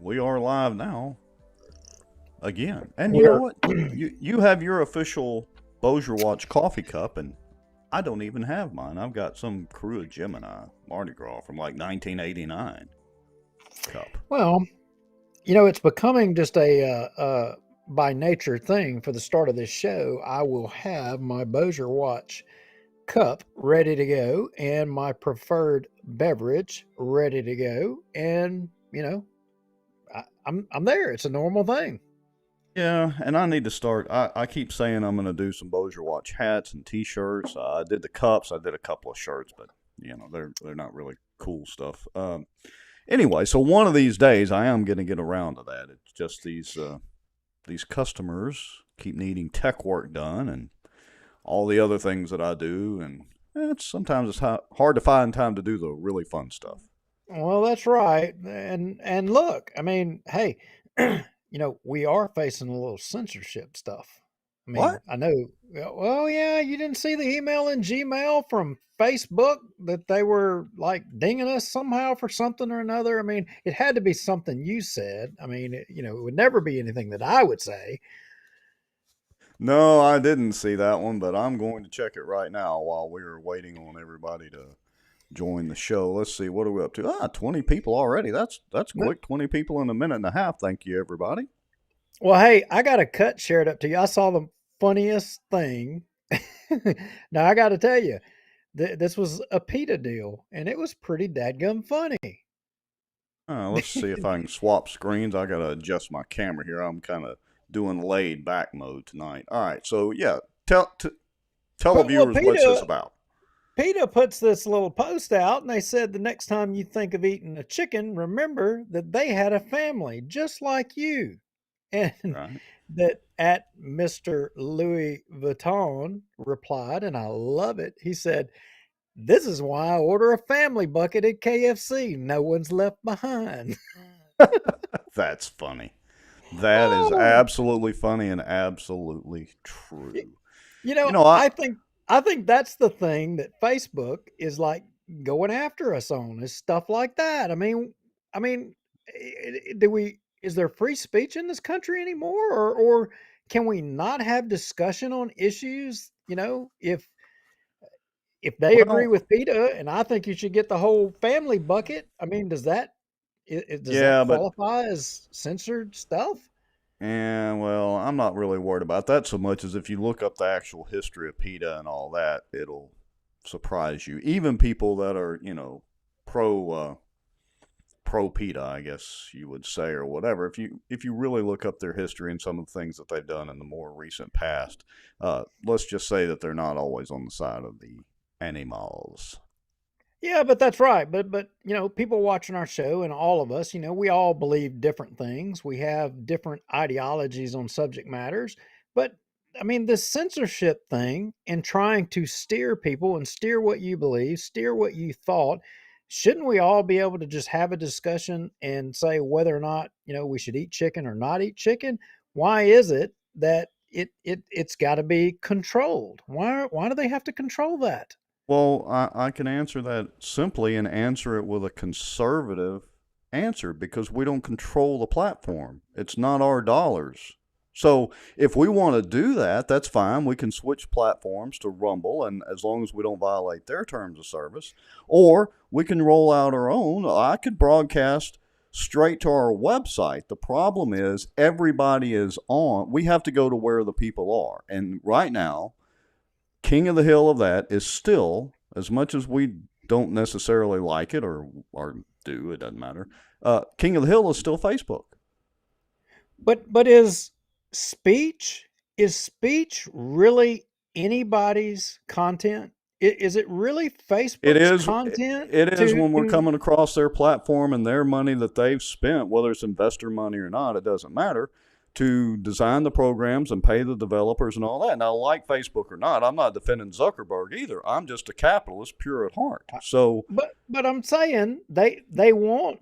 We are live now again. And you know We're what? You have your official bossierwatch coffee cup, and I don't even have mine. I've got some Crew of Gemini Mardi Gras from like 1989 cup. well, it's becoming just a by nature thing. For the start of this show, I will have my Bossier Watch cup ready to go and my preferred beverage ready to go, and I'm there. It's a normal thing. Yeah, and I need to start. I keep saying I'm going to do some bossierwatch hats and T-shirts. I did the cups. I did a couple of shirts, but they're not really cool stuff. Anyway, so one of these days I am going to get around to that. It's just these customers keep needing tech work done and all the other things that I do, and sometimes it's hard to find time to do the really fun stuff. Well, that's right. And look, I mean, hey, we are facing a little censorship stuff. I mean, What? I know. Well, yeah, you didn't see the email in Gmail from Facebook that they were like dinging us somehow for something or another. I mean, it had to be something you said. I mean, it would never be anything that I would say. No, I didn't see that one, but I'm going to check it right now while we're waiting on everybody to join the show. Let's see, what are we up to? 20 people already. That's No- quick. 20 people in a minute and a half. Thank you, everybody. Well, hey, I got a cut shared up to you. I saw the funniest thing. Now I got to tell you, this was a PETA deal, and it was pretty dadgum funny. Let's see if I can swap screens. I gotta adjust my camera here. I'm kind of doing laid back mode tonight. All right, so yeah, tell the Well, viewers what's this PETA about. PETA puts this little post out, and they said the next time you think of eating a chicken, remember that they had a family just like you, and Right? that at Mr. Louis Vuitton replied, and I love it. He said, "This is why I order a family bucket at KFC. No one's left behind." That's funny. That is Oh, absolutely funny and absolutely y- true. you You know, know, I I think that's the thing that Facebook is like going after us on is stuff like that. I mean, do we is there free speech in this country anymore, or can we not have discussion on issues? If they agree well, with PETA, and I think you should get the whole family bucket. I mean, does that yeah, but qualify as censored stuff? well, I'm not really worried about that so much as if you look up the actual history of PETA and all that, it'll surprise you. Even people that are, pro pro PETA, I guess you would say, or whatever. If you really look up their history and some of the things that they've done in the more recent past, let's just say that they're not always on the side of the animals. Yeah, but that's right. But people watching our show and all of us, we all believe different things. We have different ideologies on subject matters. But I mean, this censorship thing and trying to steer people and steer what you believe, steer what you thought, shouldn't we all be able to just have a discussion and say whether or not, we should eat chicken or not eat chicken? Why is it that it's got to be controlled? Why do they have to control that? Well, I can answer that simply and answer it with a conservative answer because we don't control the platform. It's not our dollars. So if we want to do that, that's fine. We can switch platforms to Rumble, and as long as we don't violate their terms of service, or we can roll out our own. I could broadcast straight to our website. The problem is everybody is on. We have to go to where the people are. And right now, king of the hill of that is still, as much as we don't necessarily like it or do, it doesn't matter. King of the hill is still Facebook. But is speech really anybody's content? Is it really It Facebook's is content it is to when we're to coming across their platform and their money that they've spent, whether it's investor money or not, it doesn't matter, to design the programs and pay the developers and all that. Now, like Facebook or not, I'm not defending Zuckerberg either. I'm just a capitalist, pure at heart. So, but I'm saying they want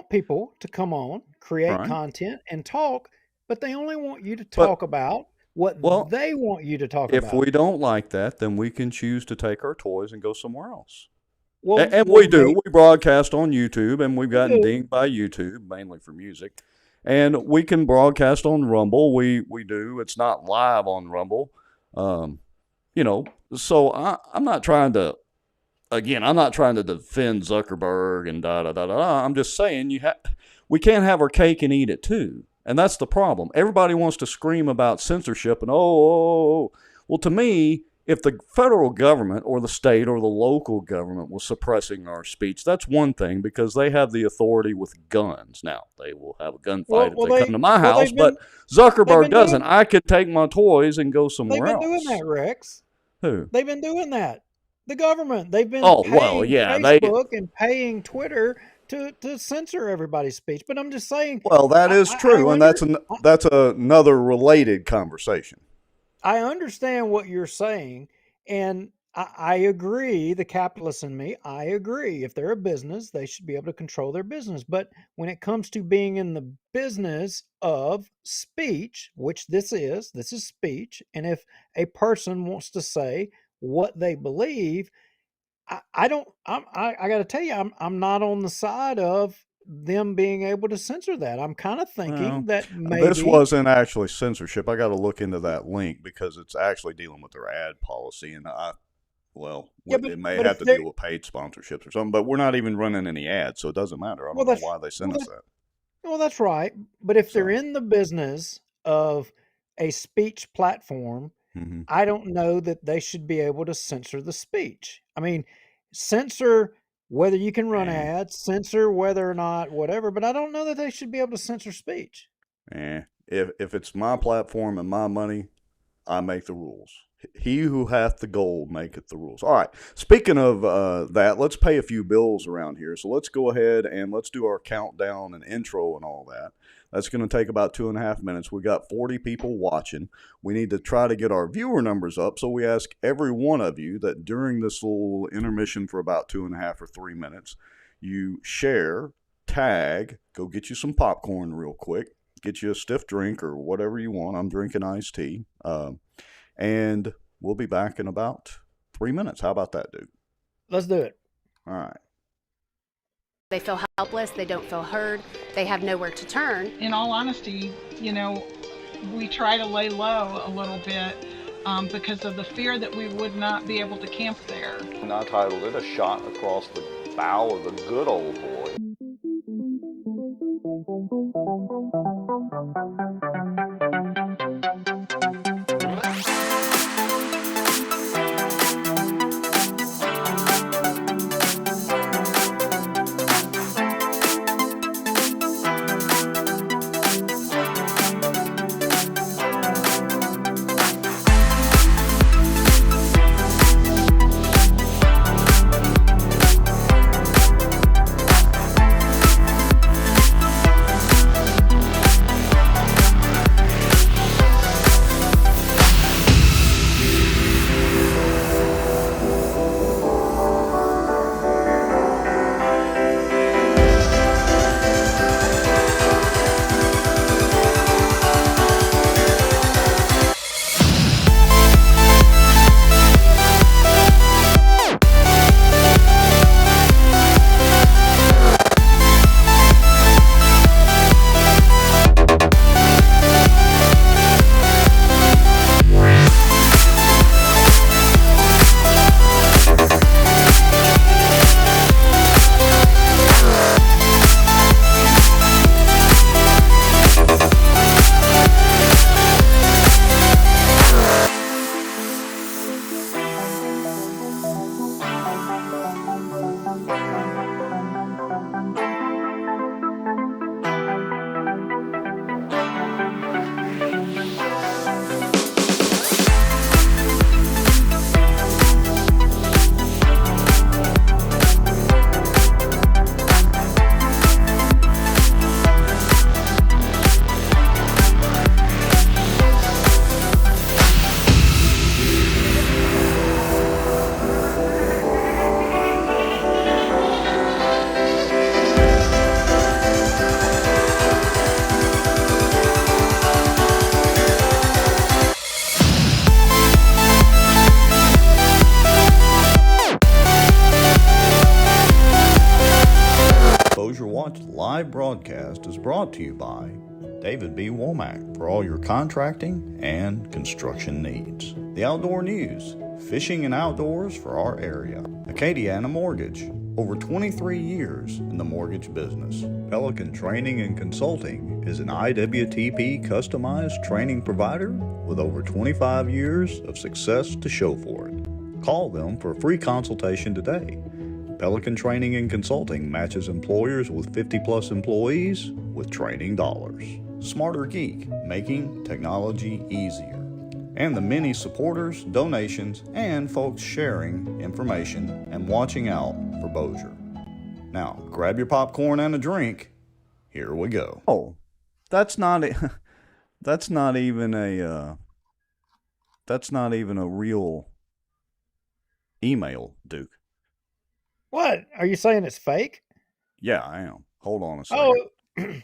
people to come on, create right, content and talk, but they only want you to but talk about what well, they want you to talk if about. we don't like that, then we can choose to take our toys and go somewhere else. And well, we do. We broadcast on YouTube, and we've gotten do. dinged by YouTube, mainly for music. And we can broadcast on Rumble. We do. It's not live on Rumble. You know, so I'm not trying to, again, I'm not trying to defend Zuckerberg and da da da da. I'm just saying we can't have our cake and eat it too. And that's the problem. Everybody wants to scream about censorship and well, to me, if the federal government or the state or the local government was suppressing our speech, that's one thing because they have the authority with guns. Now, they will have a gunfight if they come to my house, but Zuckerberg doesn't. I could take my toys and go somewhere else. They've been doing that, Rex. Who? They've been doing that. The government. They've been paying Facebook and paying Twitter to censor everybody's speech. But I'm just saying. Well, that is true, and that's another related conversation. I understand what you're saying, and I agree, the capitalist in me, I agree. If they're a business, they should be able to control their business. But when it comes to being in the business of speech, which this is speech, and if a person wants to say what they believe, I got to tell you, I'm not on the side of them being able to censor that. I'm kind of thinking that maybe this wasn't actually censorship. I got to look into that link because it's actually dealing with their ad policy, and it may have to deal with paid sponsorships or something. But we're not even running any ads, so it doesn't matter. I don't know why they sent us that. Well, that's right. But if they're in the business of a speech platform, I don't know that they should be able to censor the speech. I mean, censor whether you can run ads, censor whether or not, whatever, but I don't know that they should be able to censor speech. If it's my platform and my money, I make the rules. He who hath the gold maketh the rules. All right. Speaking of that, let's pay a few bills around here. So let's go ahead and let's do our countdown and intro and all that. That's going to take about 2.5 minutes. We got 40 people watching. We need to try to get our viewer numbers up. So we ask every one of you that during this little intermission for about 2.5 or 3 minutes, you share, tag, go get you some popcorn real quick, get you a stiff drink or whatever you want. I'm drinking iced tea. And we'll be back in about 3 minutes. How about that, dude? Let's do it. All right. They feel helpless. They don't feel heard. They have nowhere to turn. In all honesty, we try to lay low a little bit because of the fear that we would not be able to camp there. And I titled it A Shot Across the Bow of the Good Old Boy. live broadcast is brought to you by David B. Womack for all your contracting and construction needs. The Outdoor News, fishing and outdoors for our area. Acadiana Mortgage, over 23 years in the mortgage business. Pelican Training and Consulting is an IWTP customized training provider with over 25 years of success to show for it. Call them for a free consultation today. Pelican Training and Consulting matches employers with 50-plus employees with training dollars. Smarter Geek, making technology easier. And the many supporters, donations, and folks sharing information and watching out for Bossier. Now, grab your popcorn and a drink. Here we go. Oh, that's not even a real email, Duke. What? Are you saying it's fake? Yeah, I am. Hold on a second. Oh.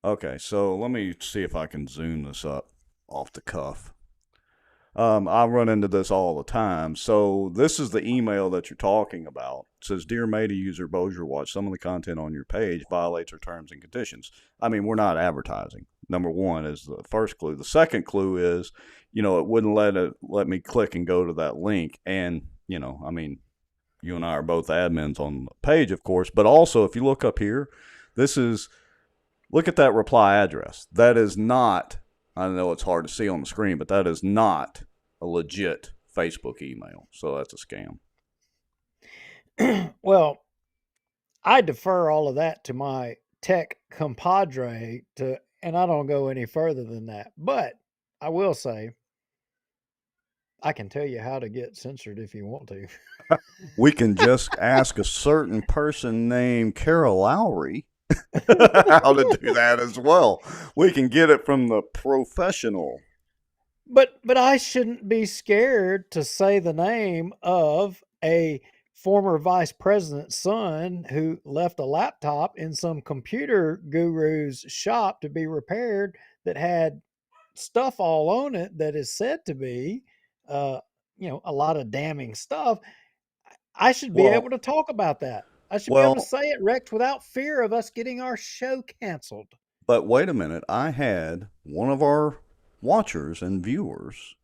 Okay, so let me see if I can zoom this up off the cuff. I run into this all the time. So this is the email that you're talking about. It says, Dear Meta user bossierwatch, some of the content on your page violates our terms and conditions. I mean, we're not advertising. Number one is the first clue. The second clue is, it wouldn't let me click and go to that link. And, I mean, you and I are both admins on the page, of course. But also, if you look up here, look at that reply address. That is not, I know it's hard to see on the screen, but that is not a legit Facebook email. So that's a scam. Well, I defer all of that to my tech compadre and I don't go any further than that. But I will say, I can tell you how to get censored if you want to. We can just ask a certain person named Carol Lowry how to do that as well. We can get it from the professional. But I shouldn't be scared to say the name of a former vice president's son who left a laptop in some computer guru's shop to be repaired that had stuff all on it that is said to be, a lot of damning stuff. I should be able to talk about that. I should be able to say it, Rex, without fear of us getting our show canceled. But wait a minute. I had one of our watchers and viewers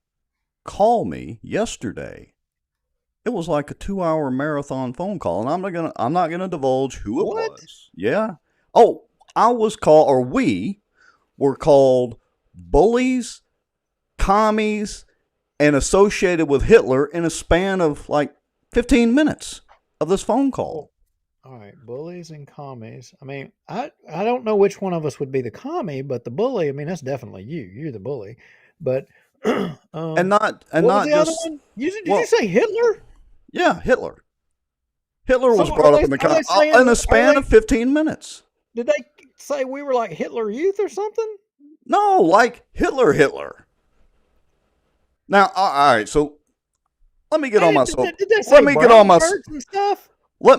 call me yesterday. It was like a 2-hour marathon phone call, and I'm not gonna divulge who it was. Yeah. Oh, we were called bullies, commies, and associated with Hitler in a span of like 15 minutes of this phone call. All right, bullies and commies. I mean, I don't know which one of us would be the commie, but the bully, I mean, that's definitely you. You're the bully. But and not just did you say Hitler? Yeah, Hitler. Hitler was brought up in the in a span of 15 minutes. Did they say we were like Hitler Youth or something? No, like Hitler. Now, all right, so let me get on my soap. Let me get on my stuff.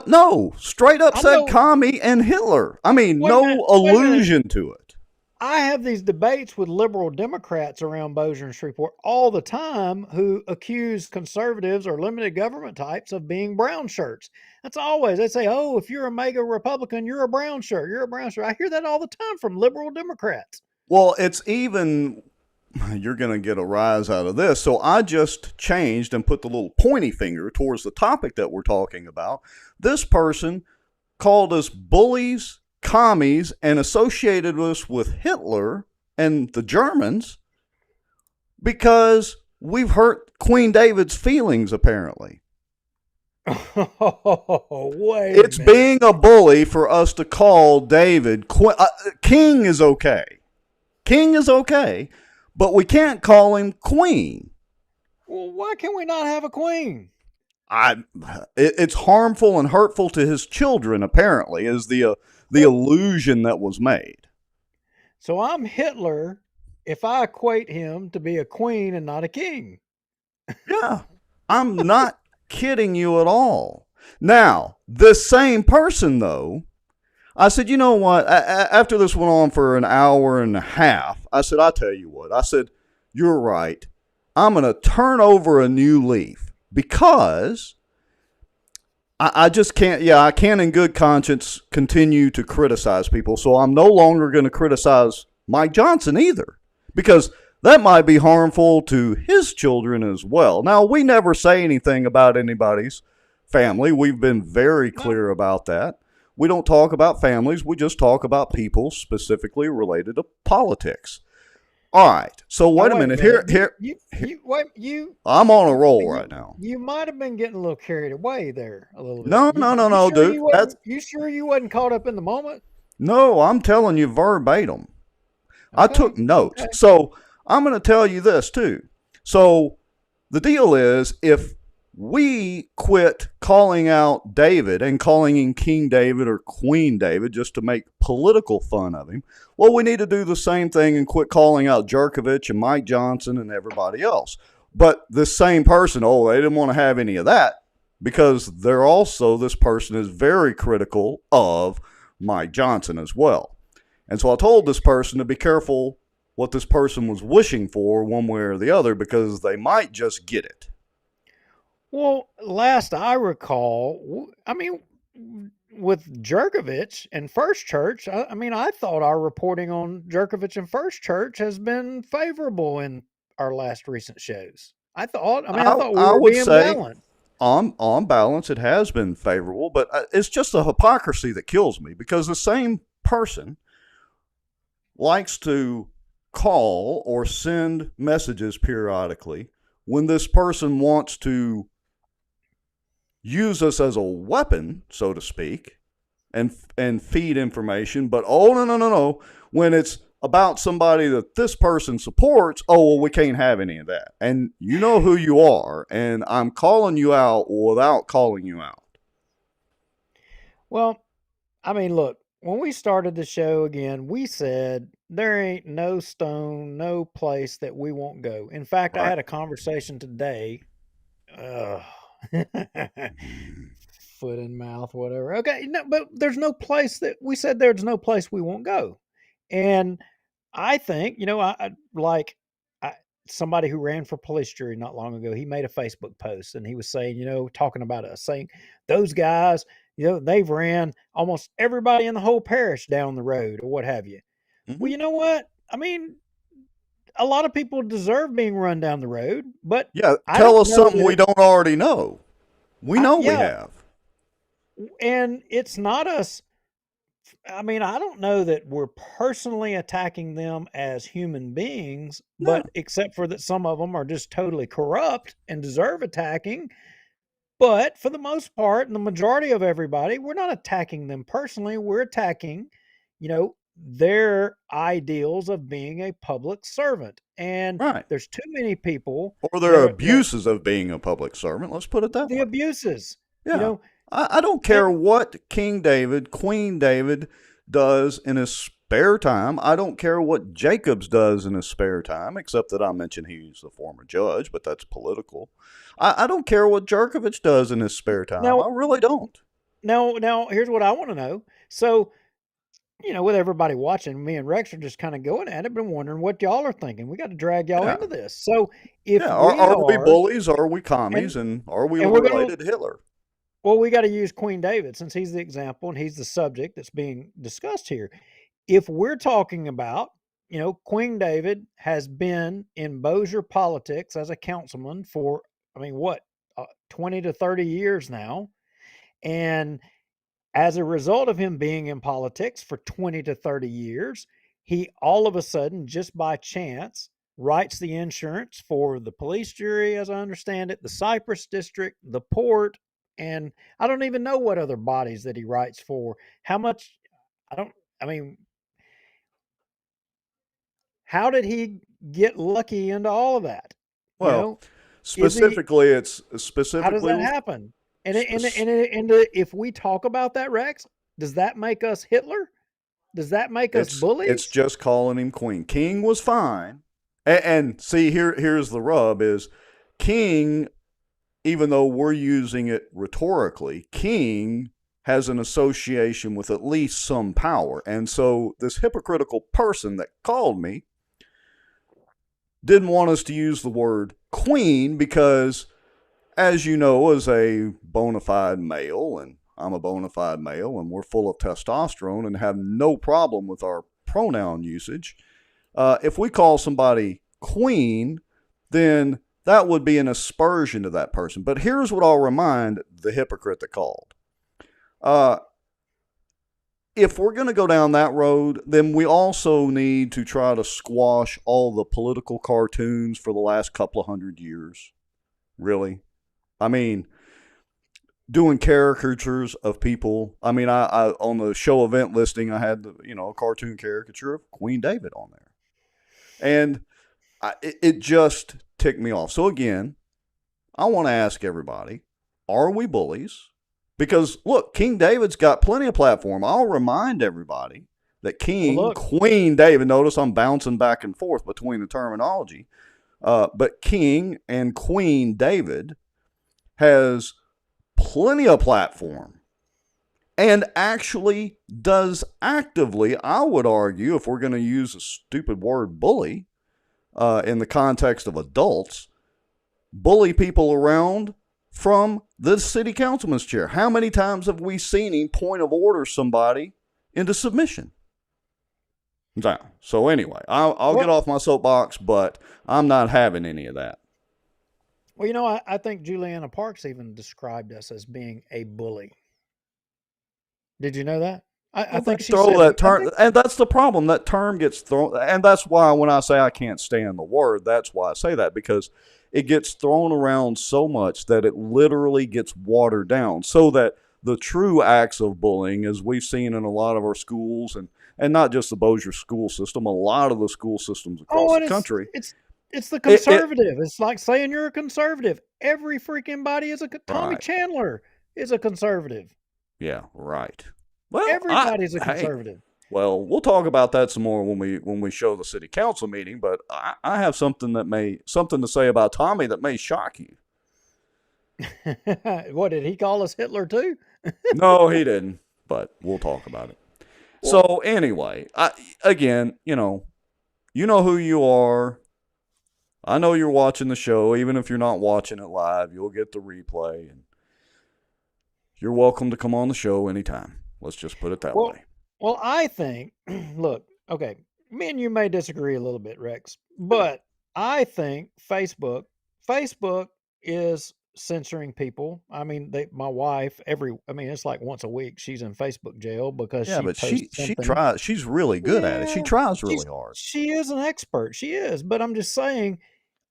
No, straight up said commie and Hitler. I mean, no allusion to it. I have these debates with liberal Democrats around Bossier and Shreveport all the time who accuse conservatives or limited government types of being brown shirts. That's always, they say, oh, if you're a mega Republican, you're a brown shirt. You're a brown shirt. I hear that all the time from liberal Democrats. Well, it's even, you're going to get a rise out of this. So I just changed and put the little pointy finger towards the topic that we're talking about. This person called us bullies, commies, and associated us with Hitler and the Germans because we've hurt Queen David's feelings, apparently. Oh, wait. It's being a bully for us to call David King is okay. King is okay, but we can't call him Queen. Well, why can we not have a queen? It's harmful and hurtful to his children, apparently, is the illusion that was made. So I'm Hitler if I equate him to be a queen and not a king. Yeah, I'm not kidding you at all. Now, this same person, though, I said, you know what? After this went on for an hour and a half, I said, I'll tell you what. I said, you're right. I'm going to turn over a new leaf because I just can't, yeah, I can't in good conscience continue to criticize people. So I'm no longer going to criticize Mike Johnson either, because that might be harmful to his children as well. Now, we never say anything about anybody's family. We've been very clear about that. We don't talk about families. We just talk about people specifically related to politics. All right. So wait a minute. I'm on a roll right now. You might have been getting a little carried away there a little bit. No, dude. You sure you wasn't caught up in the moment? No, I'm telling you verbatim. I took notes. Okay. So I'm going to tell you this too. So the deal is, if we quit calling out David and calling him King David or Queen David just to make political fun of him, well, we need to do the same thing and quit calling out Jerkovich and Mike Johnson and everybody else. But this same person, they didn't want to have any of that, because this person is very critical of Mike Johnson as well. And so I told this person to be careful what this person was wishing for one way or the other, because they might just get it. Well, last I recall, I mean, with Jerkovich and First Church, I thought our reporting on Jerkovich and First Church has been favorable in our last recent shows. I thought we were being balanced. On balance, it has been favorable, but it's just the hypocrisy that kills me, because the same person likes to call or send messages periodically when this person wants to use us as a weapon, so to speak, and feed information. But no. When it's about somebody that this person supports, we can't have any of that. And you know who you are, and I'm calling you out without calling you out. Well, look, when we started the show again, we said there ain't no stone, no place that we won't go. In fact, right. I had a conversation today. Foot in mouth, whatever. Okay, no, but there's no place that we said there's no place we won't go. And I think, somebody who ran for police jury not long ago, he made a Facebook post and he was saying, talking about us, saying those guys, they've ran almost everybody in the whole parish down the road or what have you. Mm-hmm. Well, you know what? A lot of people deserve being run down the road, but tell us something we don't already know. We know we have. And it's not us. I don't know that we're personally attacking them as human beings, but except for that some of them are just totally corrupt and deserve attacking. But for the most part, and the majority of everybody, we're not attacking them personally. We're attacking, their ideals of being a public servant. And there's too many people. Or their abuses of being a public servant. Let's put it that way. The abuses. Yeah. I don't care what King David, Queen David does in his spare time. I don't care what Jacobs does in his spare time, except that I mentioned he's a former judge, but that's political. I don't care what Jerkovich does in his spare time. I really don't. Now, here's what I want to know. So, with everybody watching, me and Rex are just kind of going at it, but wondering what y'all are thinking. We got to drag y'all into this. So, are we bullies? Are we commies? And are we related to Hitler? Well, we got to use Queen David since he's the example and he's the subject that's being discussed here. If we're talking about, Queen David has been in Bossier politics as a councilman for, 20 to 30 years now. And as a result of him being in politics for 20 to 30 years, he all of a sudden, just by chance, writes the insurance for the police jury, as I understand it, the Cypress district, the port, and I don't even know what other bodies that he writes for. How much, how did he get lucky into all of that? Well, specifically, how does that happen? And if we talk about that, Rex, does that make us Hitler? Does that make us bullies? It's just calling him Queen. King was fine. And see, here's the rub is King, even though we're using it rhetorically, King has an association with at least some power. And so this hypocritical person that called me didn't want us to use the word queen because as you know, as a bona fide male, and I'm a bona fide male, and we're full of testosterone and have no problem with our pronoun usage, if we call somebody queen, then that would be an aspersion to that person. But here's what I'll remind the hypocrite that called. If we're going to go down that road, then we also need to try to squash all the political cartoons for the last couple of 100 years. Really? I mean, doing caricatures of people. I mean, I on the show event listing, I had a cartoon caricature of Queen David on there, and it just ticked me off. So again, I want to ask everybody: are we bullies? Because look, King David's got plenty of platform. I'll remind everybody that Queen David. Notice I'm bouncing back and forth between the terminology, but King and Queen David has plenty of platform and actually does actively, I would argue, if we're going to use a stupid word bully in the context of adults, bully people around from the city councilman's chair. How many times have we seen him point of order somebody into submission? So anyway, I'll get off my soapbox, but I'm not having any of that. Well, I think Juliana Parks even described us as being a bully. Did you know that? I think she throw said that term, and that's the problem. That term gets thrown, and that's why when I say I can't stand the word, that's why I say that, because it gets thrown around so much that it literally gets watered down, so that the true acts of bullying, as we've seen in a lot of our schools, and not just the Bossier school system, a lot of the school systems across the country. It's the conservative. It's like saying you're a conservative. Every freaking body is Tommy Chandler is a conservative. Yeah, right. Well, everybody's a conservative. Well, we'll talk about that some more when we show the city council meeting. But I have something to say about Tommy that may shock you. What, did he call us Hitler too? No, he didn't. But we'll talk about it. So anyway, again, you know who you are. I know you're watching the show. Even if you're not watching it live, you'll get the replay. And you're welcome to come on the show anytime. Let's just put it that way. Well, I think, look, okay, me and you may disagree a little bit, Rex, but I think Facebook is censoring people. I mean, my wife, it's like once a week she's in Facebook jail because she tries. She's really good at it. She tries really hard. She is an expert. She is, but I'm just saying,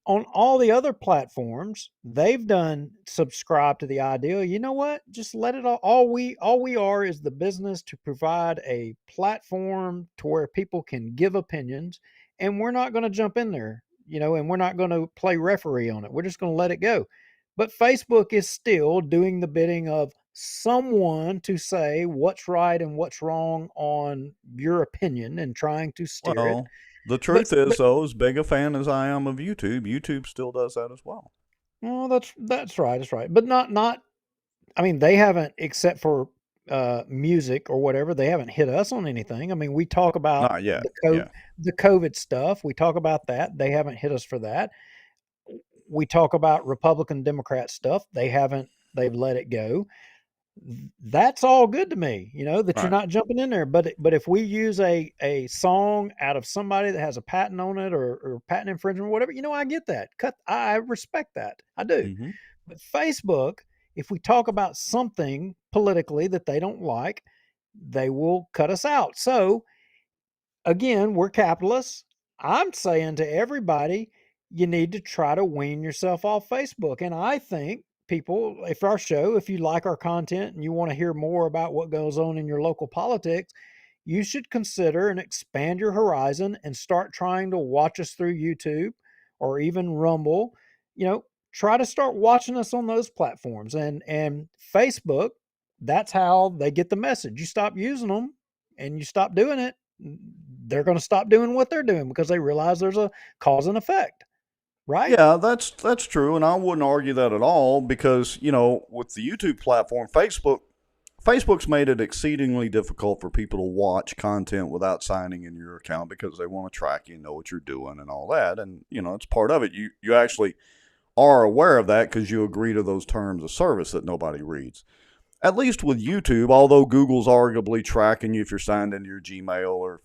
on all the other platforms, they've done subscribe to the idea. You know what? Just let it all we are is the business to provide a platform to where people can give opinions, and we're not going to jump in there, and we're not going to play referee on it. We're just going to let it go. But Facebook is still doing the bidding of someone to say what's right and what's wrong on your opinion and trying to steer it. The truth is, though, as big a fan as I am of YouTube, YouTube still does that as well. Well, that's right. That's right. But not. I mean, they haven't, except for music or whatever. They haven't hit us on anything. I mean, we talk about the COVID stuff. We talk about that. They haven't hit us for that. We talk about Republican Democrat stuff. They haven't. They've let it go. That's all good to me, that you're not jumping in there. But if we use a song out of somebody that has a patent on it or patent infringement or whatever, I get that. I respect that. I do. Mm-hmm. But Facebook, if we talk about something politically that they don't like, they will cut us out. So again, we're capitalists. I'm saying to everybody, you need to try to wean yourself off Facebook. And I think people, if you like our content and you want to hear more about what goes on in your local politics, you should consider and expand your horizon and start trying to watch us through YouTube or even Rumble. Try to start watching us on those platforms. And Facebook, that's how they get the message. You stop using them and you stop doing it, they're going to stop doing what they're doing because they realize there's a cause and effect. Right? Yeah, that's true, and I wouldn't argue that at all because, with the YouTube platform, Facebook's made it exceedingly difficult for people to watch content without signing in your account because they want to track you and know what you're doing and all that. And, it's part of it. You actually are aware of that because you agree to those terms of service that nobody reads. At least with YouTube, although Google's arguably tracking you if you're signed into your Gmail or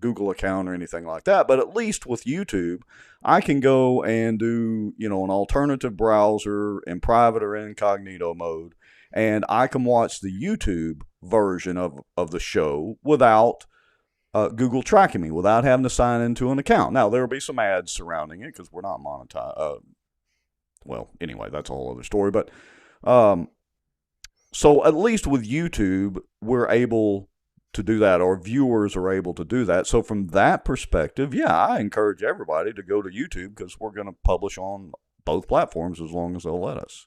Google account or anything like that, but at least with YouTube, I can go and do, an alternative browser in private or incognito mode, and I can watch the YouTube version of the show without Google tracking me, without having to sign into an account. Now, there will be some ads surrounding it because we're not monetized. Well, anyway, that's a whole other story, but so at least with YouTube, we're able to do that, or viewers are able to do that. So from that perspective, yeah, I encourage everybody to go to YouTube because we're going to publish on both platforms as long as they'll let us.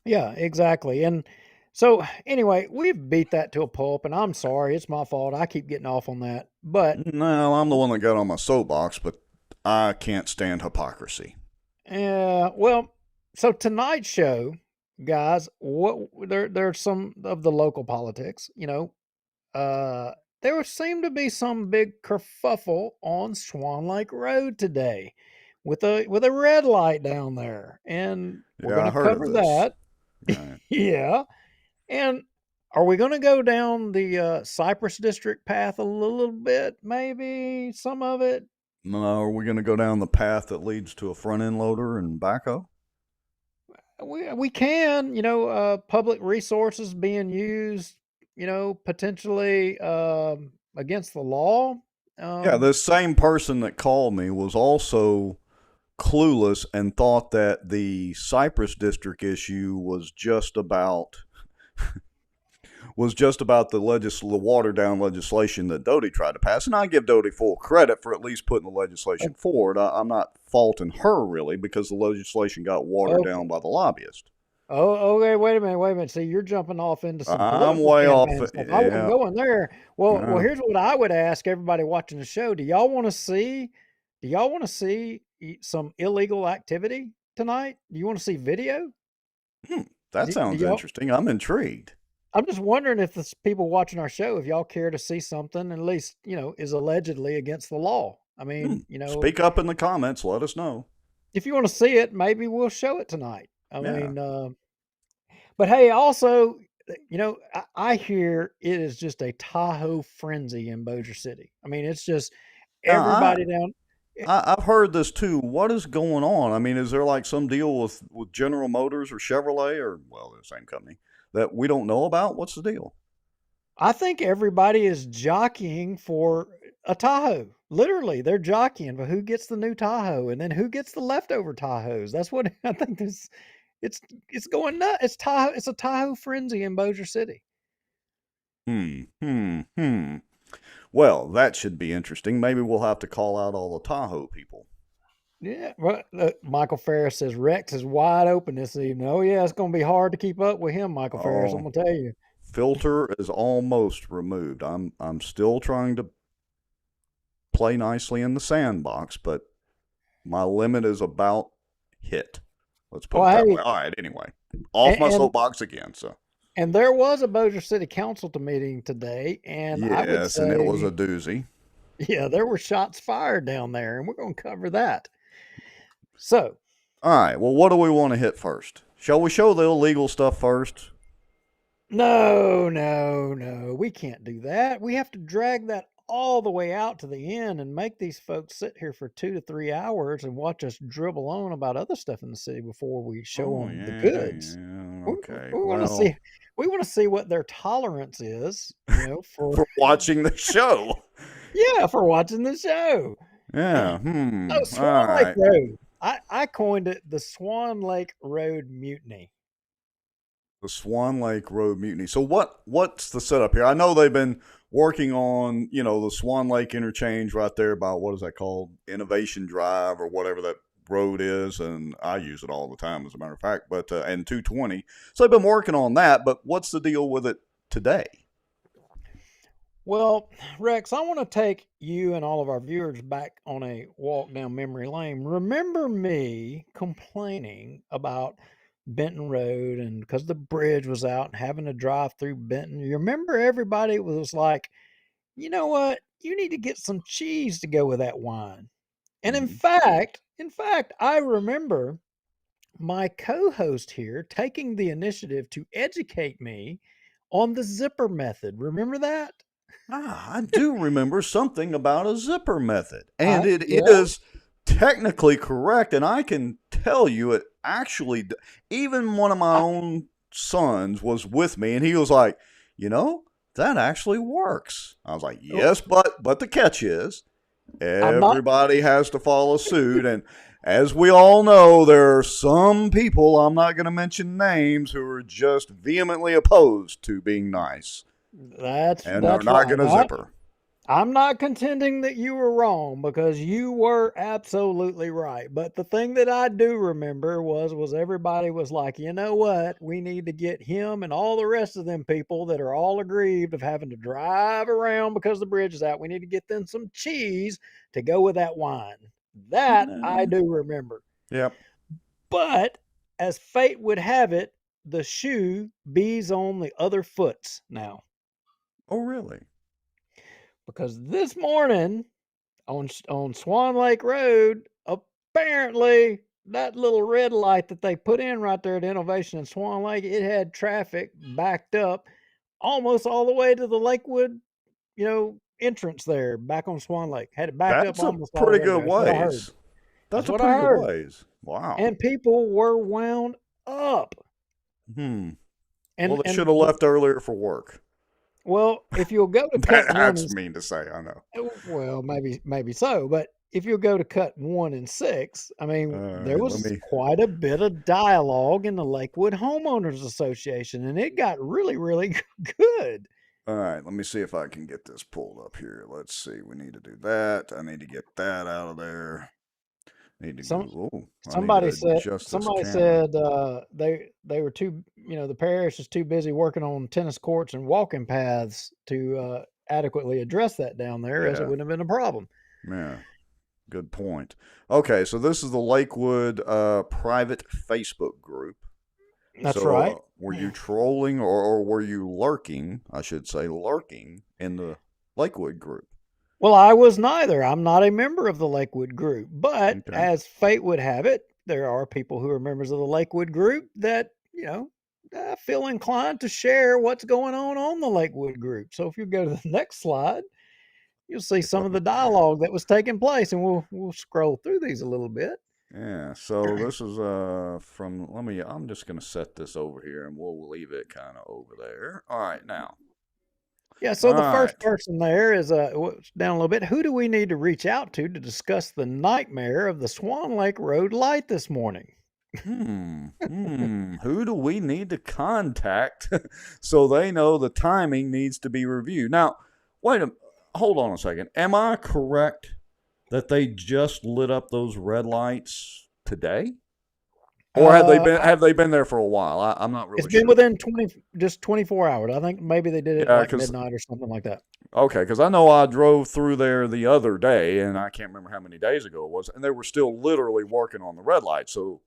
Yeah, exactly. And so anyway, we've beat that to a pulp, and I'm sorry, it's my fault. I keep getting off on that. But No, I'm the one that got on my soapbox, but I can't stand hypocrisy. well, so tonight's show, guys, there's some of the local politics, there seemed to be some big kerfuffle on Swan Lake Road today with a red light down there, and we're Yeah, I going to heard cover of this. that. Right. Yeah. And are we going to go down the Cypress District path a little bit? Maybe some of it. No, are we going to go down the path that leads to a front end loader and backhoe? We can, public resources being used, potentially against the law. Yeah, this same person that called me was also clueless and thought that the Cypress District issue was just about the watered down legislation that Doty tried to pass. And I give Doty full credit for at least putting the legislation forward. I'm not faulting her really because the legislation got watered down by the lobbyist. Oh, okay. Wait a minute. See, you're jumping off into some I'm way off. stuff. I wasn't going there. Well, No. here's what I would ask everybody watching the show: Do y'all want to see some illegal activity tonight? Do you want to see video? That sounds interesting. I'm intrigued. I'm just wondering if the people watching our show, if y'all care to see something, at least is allegedly against the law. I mean, speak up in the comments. Let us know if you want to see it. Maybe we'll show it tonight. I mean, but hey, also, I hear it is just a Tahoe frenzy in Bossier City. I mean, it's just everybody down. I've heard this too. What is going on? I mean, is there like some deal with General Motors or Chevrolet or, well, the same company that we don't know about? What's the deal? I think everybody is jockeying for a Tahoe. Literally, they're jockeying for who gets the new Tahoe and then who gets the leftover Tahoes. That's what I think this. It's going nuts. It's a Tahoe frenzy in Bossier City. Well, that should be interesting. Maybe we'll have to call out all the Tahoe people. Yeah. Well, Michael Ferris says Rex is wide open this evening. Oh yeah, it's going to be hard to keep up with him, Michael Ferris. I'm going to tell you. Filter is almost removed. I'm still trying to play nicely in the sandbox, but my limit is about hit. Let's put it that way. All right, anyway. Off my soapbox again, so. And there was a Bossier City Council meeting today, and yes, I would say, and it was a doozy. Yeah, there were shots fired down there, and we're going to cover that. So. All right, well, what do we want to hit first? Shall we show the illegal stuff first? No, we can't do that. We have to drag that all the way out to the end and make these folks sit here for 2 to 3 hours and watch us dribble on about other stuff in the city before we show them the goods. Yeah, okay. We want to see. We want to see what their tolerance is, for watching the show. Yeah, for watching the show. Yeah. Oh, Swan Lake Road. I coined it the Swan Lake Road Mutiny. The Swan Lake Road Mutiny. So what's the setup here? I know they've been working on, the Swan Lake interchange right there by, what is that called? Innovation Drive or whatever that road is. And I use it all the time, as a matter of fact, but, and 220. So they've been working on that, but what's the deal with it today? Well, Rex, I want to take you and all of our viewers back on a walk down memory lane. Remember me complaining about Benton Road and because the bridge was out and having to drive through Benton? You remember everybody was like, you know what? You need to get some cheese to go with that wine. And in Mhm. fact, I remember my co-host here taking the initiative to educate me on the zipper method. Remember that? I do remember something about a zipper method, and it Yeah. is technically correct. And I can tell you, it actually, even one of my I, own sons was with me, and he was like, you know, that actually works. I was like, oh, yes, but the catch is I'm not. everybody has to follow suit. And as we all know, there are some people, I'm not going to mention names, who are just vehemently opposed to being nice and are That's not right. going to zipper. I'm not contending that you were wrong because you were absolutely right. But the thing that I do remember was everybody was like, you know what? We need to get him and all the rest of them people that are all aggrieved of having to drive around because the bridge is out. We need to get them some cheese to go with that wine. That I No. do remember. Yep. But as fate would have it, the shoe bees on the other foots now. Oh, really? Because this morning on Swan Lake Road, apparently that little red light that they put in right there at Innovation in Swan Lake, it had traffic backed up almost all the way to the Lakewood, entrance there back on Swan Lake. Had it backed up That's a almost all the pretty way there. good That's what I heard. ways. That's That's a what I pretty good heard. ways. Wow. And people were wound up. Hmm. Well, And they should and have left earlier for work. well, if you'll go to cut one That's and mean to say, I know. well, maybe so, but if you go to cut 1 and 6, I All mean, there right, let was me. quite a bit of dialogue in the Lakewood Homeowners Association, and it got really, really good. All right, let me see if I can get this pulled up here. Let's see. We need to do that. I need to get that out of there. Need to Some go. Oh, I need to somebody said adjust this somebody camera. said they were too, the parish is too busy working on tennis courts and walking paths to adequately address that down there, as it Yeah, wouldn't have been a problem. yeah. Good point. Okay, so this is the Lakewood private Facebook group. That's So, right. were you trolling or were you lurking? I should say lurking in the Lakewood group. Well, I was neither. I'm not a member of the Lakewood group, but Okay. as fate would have it, there are people who are members of the Lakewood group that, feel inclined to share what's going on the Lakewood group. So if you go to the next slide, you'll see some of the dialogue that was taking place, and we'll scroll through these a little bit. Yeah. So this is from. Let me. I'm just gonna set this over here, and we'll leave it kind of over there. All right. Now. Yeah, All so the first right. person there is down a little bit. Who do we need to reach out to discuss the nightmare of the Swan Lake Road light this morning? Who do we need to contact so they know the timing needs to be reviewed? Now, hold on a second. Am I correct that they just lit up those red lights today? Or have they been there for a while? I'm not It's really been sure. within 24 hours. I think maybe they did it Yeah, like because midnight or something like that. okay, because I know I drove through there the other day, and I can't remember how many days ago it was, and they were still literally working on the red light. So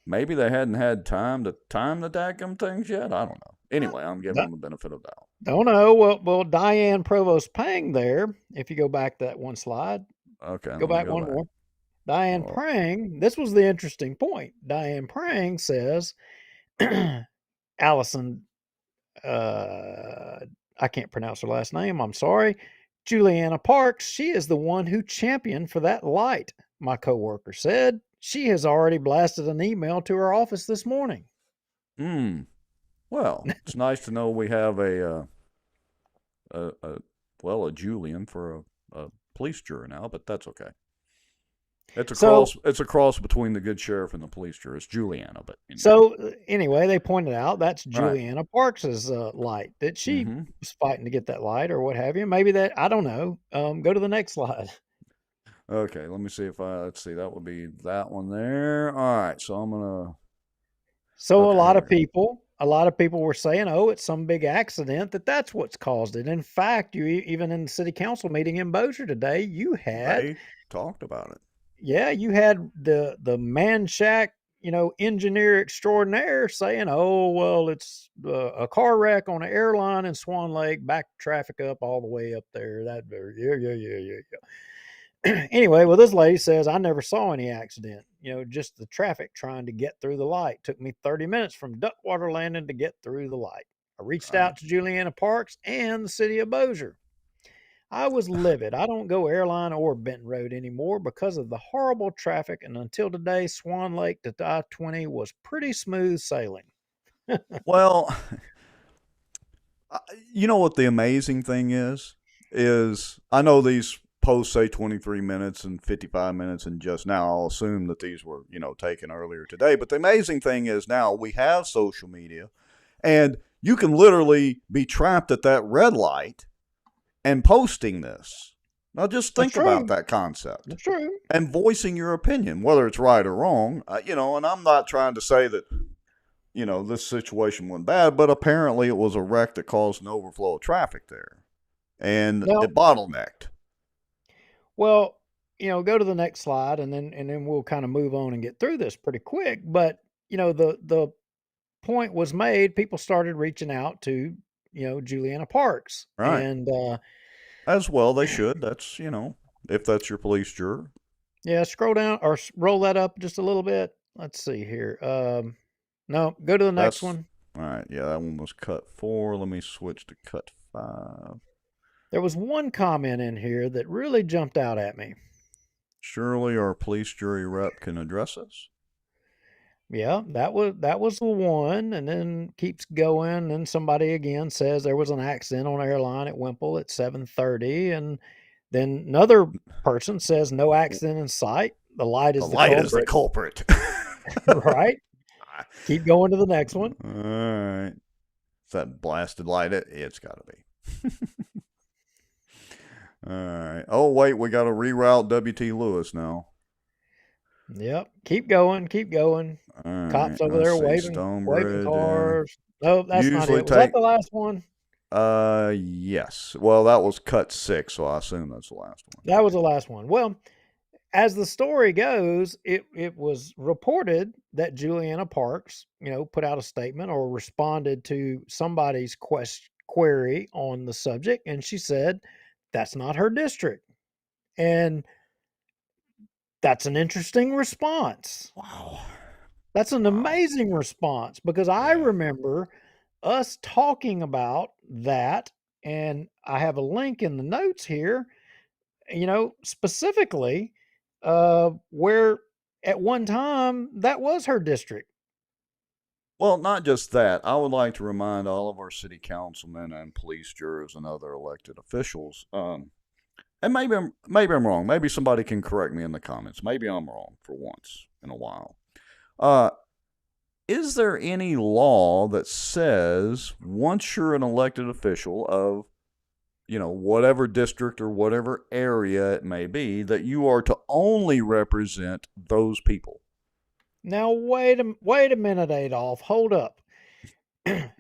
maybe they hadn't had time to time the daggum things yet. I don't know. Anyway, I'm giving them the benefit of the doubt. Don't know. Well, Diane Provost Pang there, if you go back that one slide, Okay, go let me back go one back. more. Diane Oh, Prang, this was the interesting point. Diane Prang says, Allison, uh, I can't pronounce her last name. I'm sorry. Juliana Parks, she is the one who championed for that light, my coworker said. She has already blasted an email to her office this morning. well, it's nice to know we have a Julian for a police juror now, but that's okay. It's a So cross. It's a cross between the good sheriff and the police juror. It's Juliana, but anyway, they pointed out that's right. Juliana Parks's light that she Mm-hmm. was fighting to get that light or what have you. Maybe that I don't know. Go to the next slide. Okay, let me see if let's see. That would be that one there. All right, so I'm gonna. So Okay, here we go. a lot of people were saying, "Oh, it's some big accident that's what's caused it." In fact, even in the city council meeting in Bossier today, They talked about it. you had the man shack, engineer extraordinaire saying, "Oh, well, it's a car wreck on an airline in Swan Lake, backed traffic up all the way up there." That yeah. Anyway, well, this lady says, I never saw any accident. Just the traffic trying to get through the light. Took me 30 minutes from Duckwater Landing to get through the light. I reached Right. out to Juliana Parks and the city of Bossier. I was livid. I don't go Airline or Benton Road anymore because of the horrible traffic. And until today, Swan Lake to I-20 was pretty smooth sailing. Well, you know what the amazing thing is I know these posts say 23 minutes and 55 minutes and just now. I'll assume that these were, taken earlier today. But the amazing thing is now we have social media and you can literally be trapped at that red light and posting this. Now just think about that concept. That's true. And voicing your opinion, whether it's right or wrong, and I'm not trying to say that, this situation went bad, but apparently it was a wreck that caused an overflow of traffic there. And it bottlenecked. Well, go to the next slide and then we'll kind of move on and get through this pretty quick. But, the point was made, people started reaching out to, Juliana Parks. Right. And as well they should. That's, if that's your police juror. Yeah, scroll down or roll that up just a little bit. Let's see here. No, go to the next one. All right. Yeah, that one was cut 4. Let me switch to cut 5. There was one comment in here that really jumped out at me. Surely our police jury rep can address us. Yeah, that was the one, and then keeps going. And somebody again says there was an accident on Airline at Wimple at 7:30, and then another person says no accident in sight. The light is the culprit. Right. Keep going to the next one. All right. It's that blasted light. It's got to be. All right. Oh, wait. We got to reroute W.T. Lewis now. Yep. Keep going. All Cops right. over there waving cars. No, that's not it. Was that the last one? Yes. Well, that was cut 6, so I assume that's the last one. That was the last one. Well, as the story goes, it was reported that Juliana Parks, put out a statement or responded to somebody's query on the subject, and she said that's not her district. And that's an interesting response. Wow. That's an amazing response because I remember us talking about that, and I have a link in the notes here, specifically where at one time that was her district. Well, not just that. I would like to remind all of our city councilmen and police jurors and other elected officials, and maybe I'm wrong. Maybe somebody can correct me in the comments. Maybe I'm wrong for once in a while. Is there any law that says once you're an elected official of, whatever district or whatever area it may be, that you are to only represent those people? Now, wait a minute, Adolph. Hold up.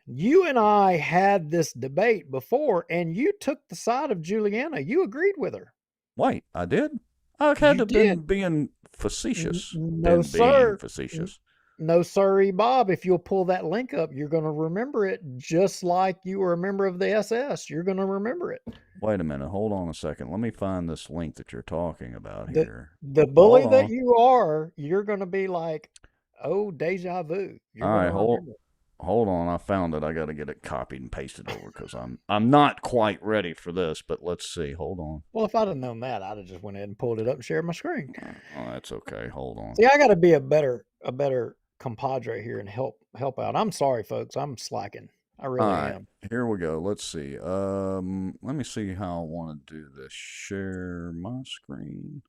You and I had this debate before, and you took the side of Juliana. You agreed with her. Wait, I did? I had to been being facetious. No, sir. Being facetious. No, sorry, Bob. If you'll pull that link up, you're going to remember it just like you were a member of the SS. You're going to remember it. Wait a minute. Hold on a second. Let me find this link that you're talking about here. The bully that you are, you're going to be like, oh, deja vu. All right, hold on. I found it. I got to get it copied and pasted over because I'm not quite ready for this. But let's see. Hold on. Well, if I'd have known that, I'd have just went ahead and pulled it up and shared my screen. Oh, that's okay. Hold on. See, I got to be a better compadre here and help out. I'm sorry, folks. I'm slacking. I really am. Here we go. Let's see. Let me see how I want to do this. Share my screen.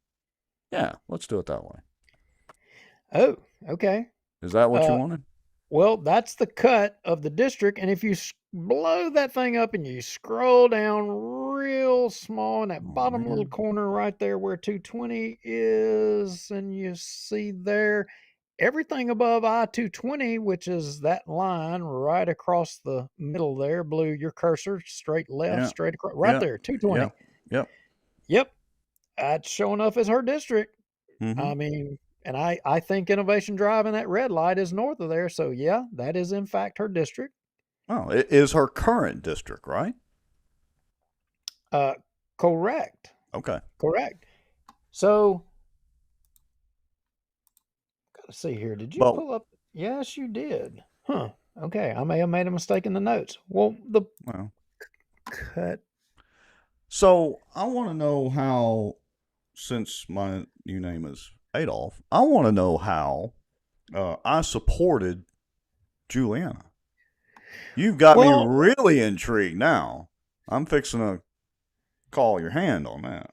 Yeah, let's do it that way. Oh, okay. Is that what you wanted? Well, that's the cut of the district. And if you blow that thing up and you scroll down real small in that bottom little corner right there where 220 is, and you see there everything above I-220, which is that line right across the middle there, blue, your cursor, straight left, straight across, right there, 220. Yep. That's showing up as her district. Mm-hmm. I mean, and I think Innovation Drive and that red light is north of there. So, yeah, that is, in fact, her district. Oh, it is her current district, right? Correct. Okay. Correct. So, gotta see here. Did you But pull up? Yes, you did. Huh. Okay, I may have made a mistake in the notes. Well, the well, cut. so I want to know how, since my new name is Adolf, I want to know how I supported Juliana. You've got me Well, really intrigued now. I'm fixing to call your hand on that.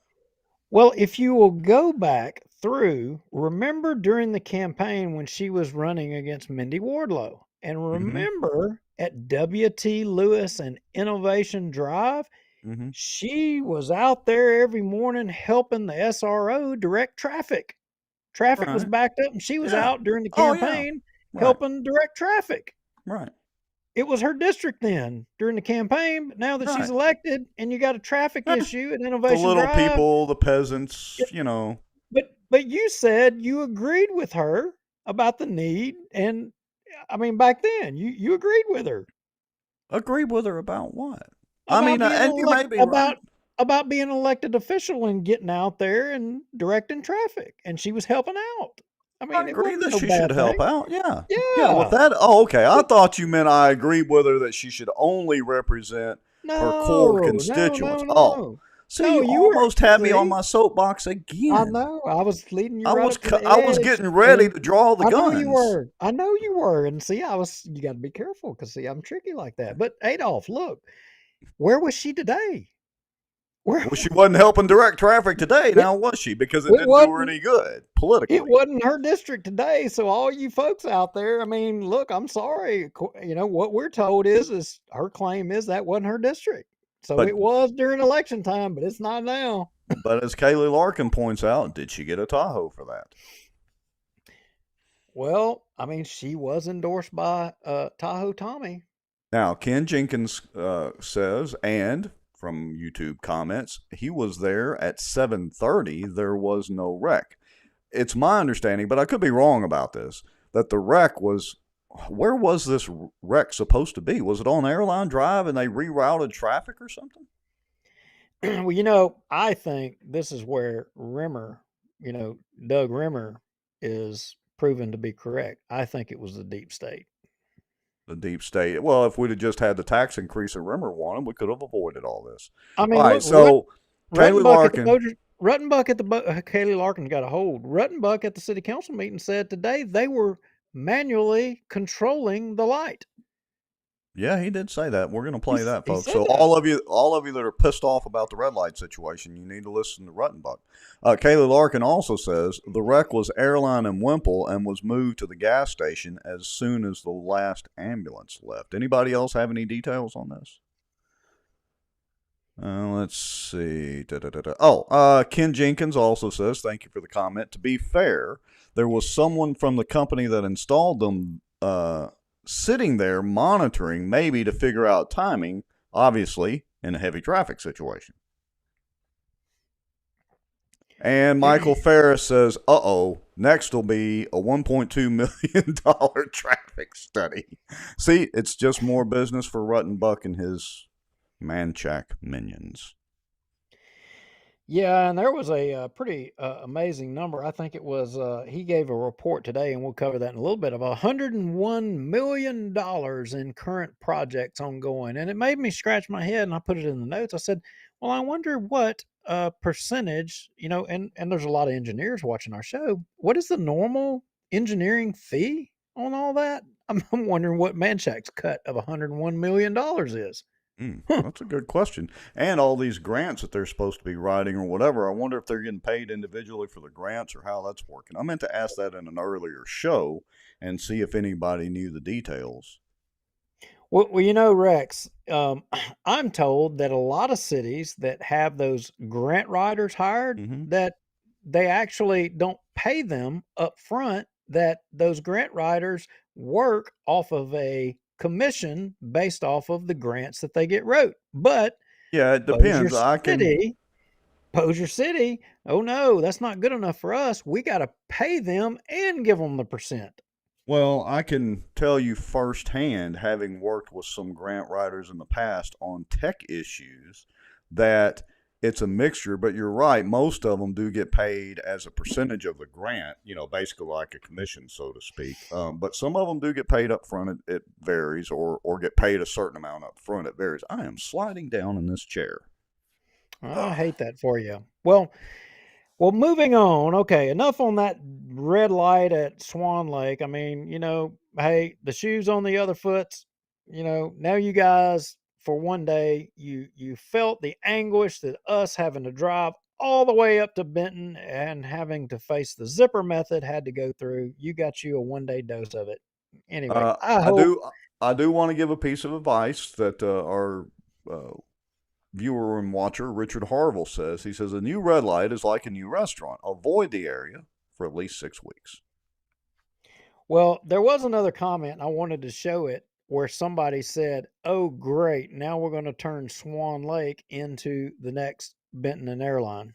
well, if you will go back through, remember during the campaign when she was running against Mindy Wardlow, and Mm-hmm. remember at WT Lewis and Innovation Drive, Mm-hmm. she was out there every morning helping the SRO direct traffic. Traffic was Right. backed up, and she was Yeah. out during the Oh, yeah. campaign Right. helping direct traffic. Right. It was her district then during the campaign, but now that she's Right. elected and you got a traffic Eh, issue at the Innovation little Drive, people, the peasants, it- but you said you agreed with her about the need, and I mean back then you agreed with her agree with her about what? I mean, about being and you may be right. about being an elected official and getting out there and directing traffic, and she was helping out. I I mean, it agree wasn't that no she should bad help thing. out. Yeah. Yeah, with Yeah. that. Oh, okay. I thought you meant I agree with her that she should only represent her core No, no, constituents. no, Oh, no. see, No, you you were. almost had me on See, my soapbox I again. know. I was leading you right up to the I was edge, getting ready and to draw the I know you guns. were. I know you were. And see, you got to be careful because see, I'm tricky like that. But Adolf, look, where was she today? Where Well, she wasn't helping direct traffic today, it, now was she? Because it it didn't do her wasn't. any good It politically. wasn't her district today. So all you folks out there, I mean, look, I'm sorry. You know what we're told is her claim is that wasn't her district. So But it was during election time, but it's not now. but as Kaylee Larkin points out, did she get a Tahoe for that? Well, I mean, she was endorsed by Tahoe Tommy. Now, Ken Jenkins says, and from YouTube comments, he was there at 7:30. There was no wreck. It's my understanding, but I could be wrong about this, that the wreck was, where was this wreck supposed to be? Was it on Airline Drive and they rerouted traffic or something? Well, you know, I think this is where Rimmer, you know, Doug Rimmer is proven to be correct. I think it was the deep state. The deep state. Well, if we'd have just had the tax increase that Rimmer wanted, we could have avoided all this. I All mean, right, look, so Kaylee Ruttenbuck at the Larkin. Ruttenbuck at the Kaylee Larkin got a hold. Ruttenbuck at the city council meeting said today they were manually controlling the light. Yeah, he did say that. We're going to play that, He folks. said So that. all of you that are pissed off about the red light situation, you need to listen to Ruttenbuck. Kaylee Larkin also says the wreck was airline in Wimple and was moved to the gas station as soon as the last ambulance left. Anybody else have any details on this? Let's see. Ken Jenkins also says, thank you for the comment. To be fair, there was someone from the company that installed them sitting there monitoring, maybe to figure out timing, obviously in a heavy traffic situation. And Michael Ferris says, next will be a $1.2 million traffic study. See, it's just more business for Ruttenbuck and his Manchac minions. Yeah, and there was a pretty amazing number. I think it was he gave a report today, and we'll cover that in a little bit, of $101 million in current projects ongoing. And it made me scratch my head, and I put it in the notes. I said, well, I wonder what percentage, you know, and there's a lot of engineers watching our show. What is the normal engineering fee on all that? I'm wondering what Manchak's cut of $101 million is. That's a good question. And all these grants that they're supposed to be writing or whatever, I wonder if they're getting paid individually for the grants or how that's working. I meant to ask that in an earlier show and see if anybody knew the details. Well, you know, Rex, I'm told that a lot of cities that have those grant writers hired, that they actually don't pay them up front, that those grant writers work off of a commission based off of the grants that they get wrote. But yeah, it Bossier depends. Bossier City, oh no, that's not good enough for us. We got to pay them and give them the percent. Well, I can tell you firsthand, having worked with some grant writers in the past on tech issues, that it's a mixture, but you're right. Most of them do get paid as a percentage of the grant, basically like a commission, so to speak. But some of them do get paid up front. It varies, or get paid a certain amount up front. It varies. I am sliding down in this chair. I hate that for you. Well, moving on. Okay, enough on that red light at Swan Lake. I mean, hey, the shoe's on the other foot. Now you guys, for one day, you felt the anguish that us having to drive all the way up to Benton and having to face the zipper method had to go through. You got you a 1 day dose of it. Anyway, I I hope. do want to give a piece of advice that our viewer and watcher Richard Harville says. He says a new red light is like a new restaurant. Avoid the area for at least 6 weeks. Well, there was another comment. I wanted to show it where somebody said, "Oh, great! Now we're going to turn Swan Lake into the next Benton and Airline."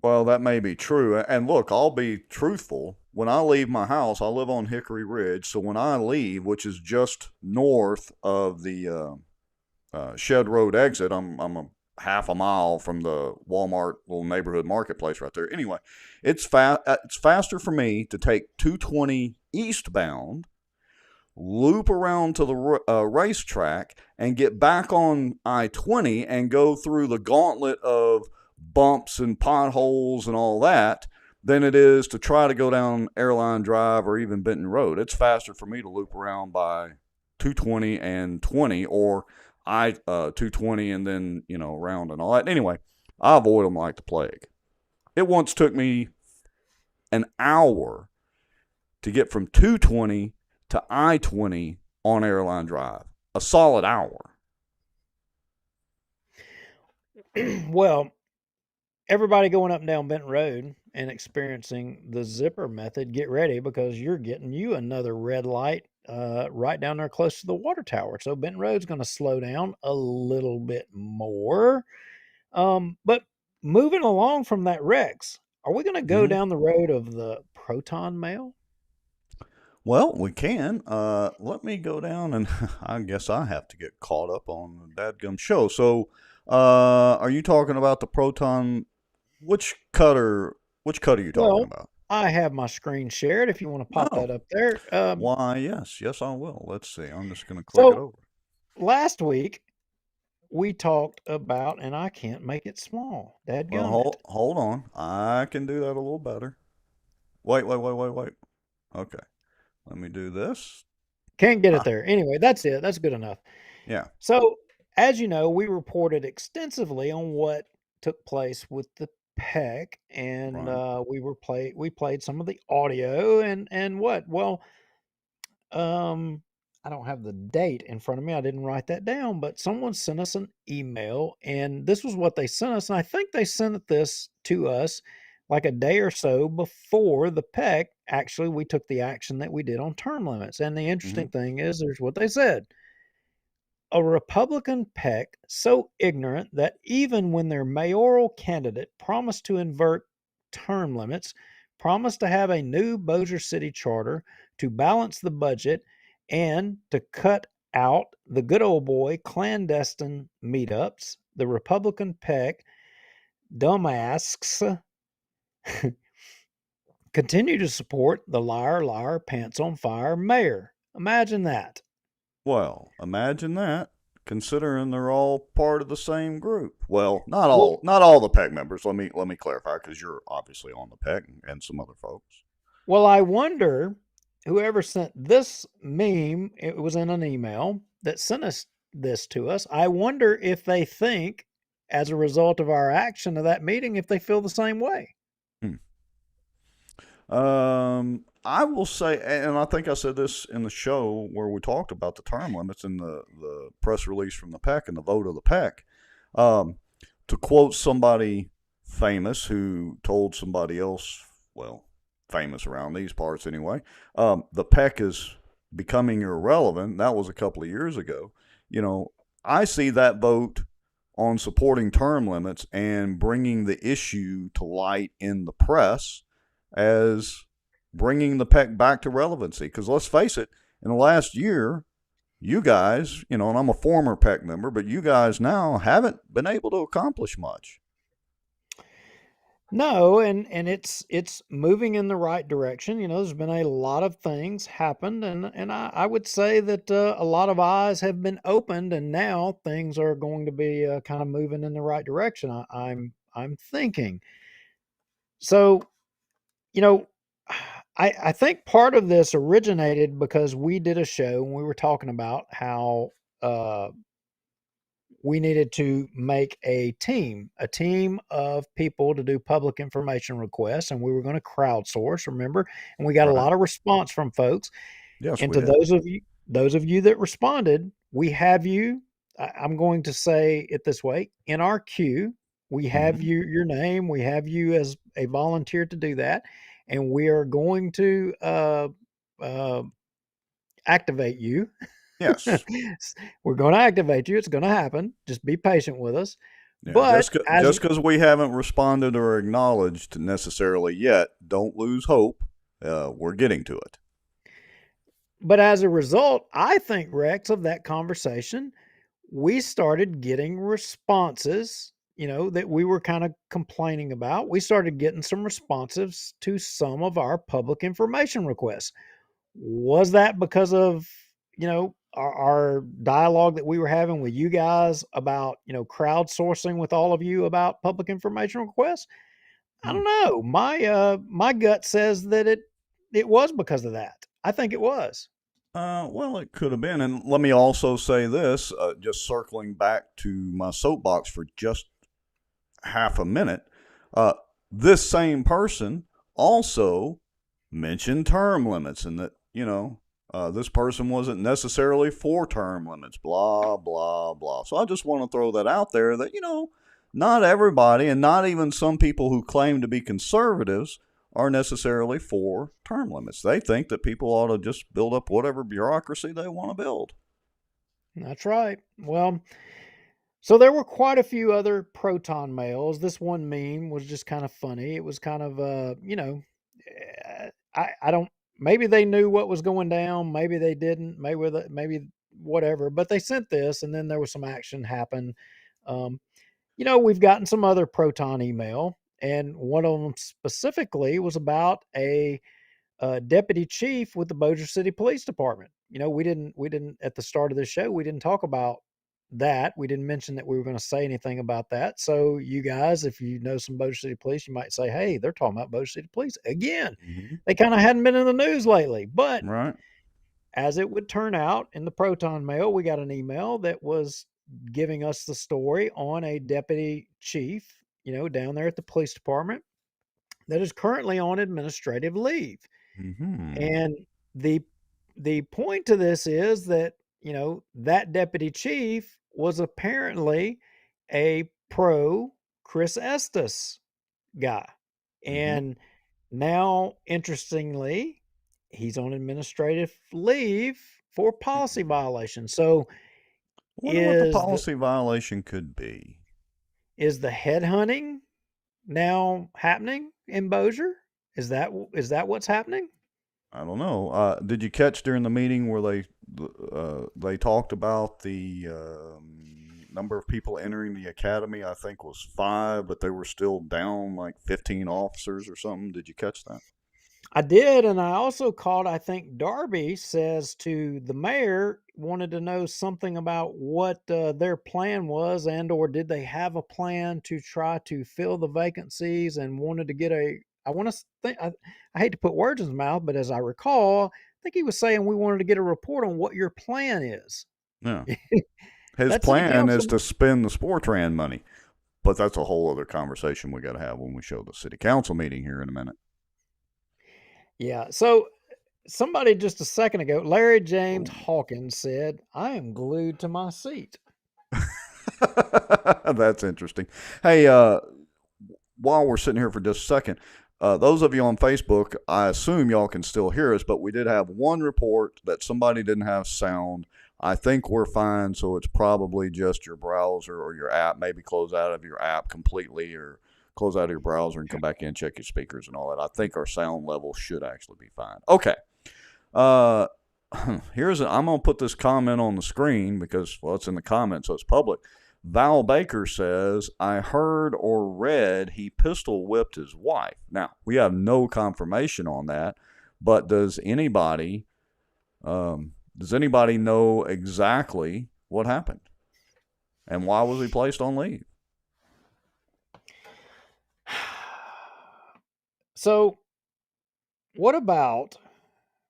Well, that may be true. And look, I'll be truthful. When I leave my house, I live on Hickory Ridge. So when I leave, which is just north of the Shed Road exit, I'm a half a mile from the Walmart little neighborhood marketplace right there. Anyway, it's faster for me to take 220 eastbound, loop around to the racetrack, and get back on I-20 and go through the gauntlet of bumps and potholes and all that than it is to try to go down Airline Drive or even Benton Road. It's faster for me to loop around by 220 and 20, or 220 and then, around and all that. Anyway, I avoid them like the plague. It once took me an hour to get from 220 to I-20 on Airline Drive. A solid hour. Well, everybody going up and down Benton Road and experiencing the zipper method, get ready, because you're getting you another red light right down there close to the water tower. So Benton Road's going to slow down a little bit more. But moving along from that, Rex, are we going to go down the road of the proton mail? Well, we can. Let me go down, and I guess I have to get caught up on the dadgum show. So, are you talking about the proton? Which cut are you talking about? I have my screen shared. If you want to pop that up there. Why, yes, I will. Let's see. I'm just going to click it over. Last week we talked about, and I can't make it small. Well, hold on. I can do that a little better. Wait. Okay. Let me do this. Can't get it there. Anyway, that's it. That's good enough. Yeah. So, as you know, we reported extensively on what took place with the PEC, and Right. we played some of the audio and what? Well, I don't have the date in front of me. I didn't write that down, but someone sent us an email, and this was what they sent us. And I think they sent this to us like a day or so before the PEC. Actually, we took the action that we did on term limits. And the interesting thing is, there's what they said. A Republican PEC so ignorant that even when their mayoral candidate promised to invert term limits, promised to have a new Bossier City charter to balance the budget, and to cut out the good old boy clandestine meetups, the Republican PEC dumbasks continue to support the liar, pants on fire mayor. Imagine that. Well, imagine that. Considering they're all part of the same group. Well, not all the PEC members. Let me clarify, because you're obviously on the PEC and some other folks. Well, I wonder whoever sent this meme, it was in an email that sent us this to us. I wonder if they think, as a result of our action of that meeting, if they feel the same way. I will say, and I think I said this in the show where we talked about the term limits and the press release from the PEC and the vote of the PEC. To quote somebody famous who told somebody else, well, famous around these parts anyway, the PEC is becoming irrelevant. That was a couple of years ago. I see that vote on supporting term limits and bringing the issue to light in the press as bringing the PEC back to relevancy. Because let's face it, in the last year, you guys, and I'm a former PEC member, but you guys now haven't been able to accomplish much. No, and it's moving in the right direction. There's been a lot of things happened, and I would say that a lot of eyes have been opened, and now things are going to be kind of moving in the right direction. I'm thinking. So, you know, I think part of this originated because we did a show and we were talking about how uh, we needed to make a team of people to do public information requests, and we were going to crowdsource, remember? And we got a Right. lot of response from folks. Yes, And we to did. those of you that responded, we have you. I'm going to say it this way: in our queue, we have Hmm. your name. We have you as a volunteer to do that, and we are going to uh, activate you. Yes. We're going to activate you. It's going to happen. Just be patient with us. Yeah. But as Just because we haven't responded or acknowledged necessarily yet, don't lose hope. We're getting to it. but as a result, I think, Rex, of that conversation, we started getting responses, that we were kind of complaining about. We started getting some responses to some of our public information requests. Was that because of, our dialogue that we were having with you guys about, crowdsourcing with all of you about public information requests? I Hmm. don't know. My gut says that it was because of that. I think it was. Well, it could have been. And let me also say this, just circling back to my soapbox for just half a minute. Uh, this same person also mentioned term limits and that, this person wasn't necessarily for term limits, blah, blah, blah. So I just want to throw that out there that, not everybody and not even some people who claim to be conservatives are necessarily for term limits. They think that people ought to just build up whatever bureaucracy they want to build. That's right. Well, so there were quite a few other proton mails. This one meme was just kind of funny. It was kind of, I don't. Maybe they knew what was going down. Maybe they didn't. Maybe whatever. But they sent this, and then there was some action happen. Um, we've gotten some other proton email, and one of them specifically was about a deputy chief with the Bossier City Police Department. We didn't at the start of the show, we didn't talk about that. We didn't mention that we were going to say anything about that. So you guys, if you know some Bossier City Police, you might say, "Hey, they're talking about Bossier City Police again." Mm-hmm. They kind of hadn't been in the news lately, but Right? as it would turn out, in the proton mail, we got an email that was giving us the story on a deputy chief, down there at the police department that is currently on administrative leave. Mm-hmm. And the the point to this is that, that deputy chief was apparently a pro Chris Estes guy. Mm-hmm. And now, interestingly, he's on administrative leave for policy violation. So I wonder what the is the policy violation could be. is the headhunting now happening in Bossier? Is that what's happening? I don't know. Did you catch during the meeting where they talked about the number of people entering the academy? I think was 5, but they were still down like 15 officers or something. Did you catch that? I did, and I also caught, I think Darby says to the mayor, wanted to know something about what their plan was, and or did they have a plan to try to fill the vacancies, and wanted to get I want to think, I hate to put words in his mouth, but as I recall, I think he was saying we wanted to get a report on what your plan is. Yeah. His That city plan is council. to spend the Sportran money, but that's a whole other conversation we got to have when we show the city council meeting here in a minute. Yeah. So somebody just a second ago, Larry James Ooh. Hawkins said, "I am glued to my seat." That's interesting. Hey, while we're sitting here for just a second, those of you on Facebook, I assume y'all can still hear us, but we did have one report that somebody didn't have sound. I think we're fine, so it's probably just your browser or your app. Maybe close out of your app completely or close out of your browser and come back in, check your speakers and all that. I think our sound level should actually be fine. Okay. Uh, I'm going to put this comment on the screen because, well, it's in the comments, so it's public. Val Baker says, I heard or read he pistol whipped his wife. Now, we have no confirmation on that, but does anybody know exactly what happened? And why was he placed on leave? So, what about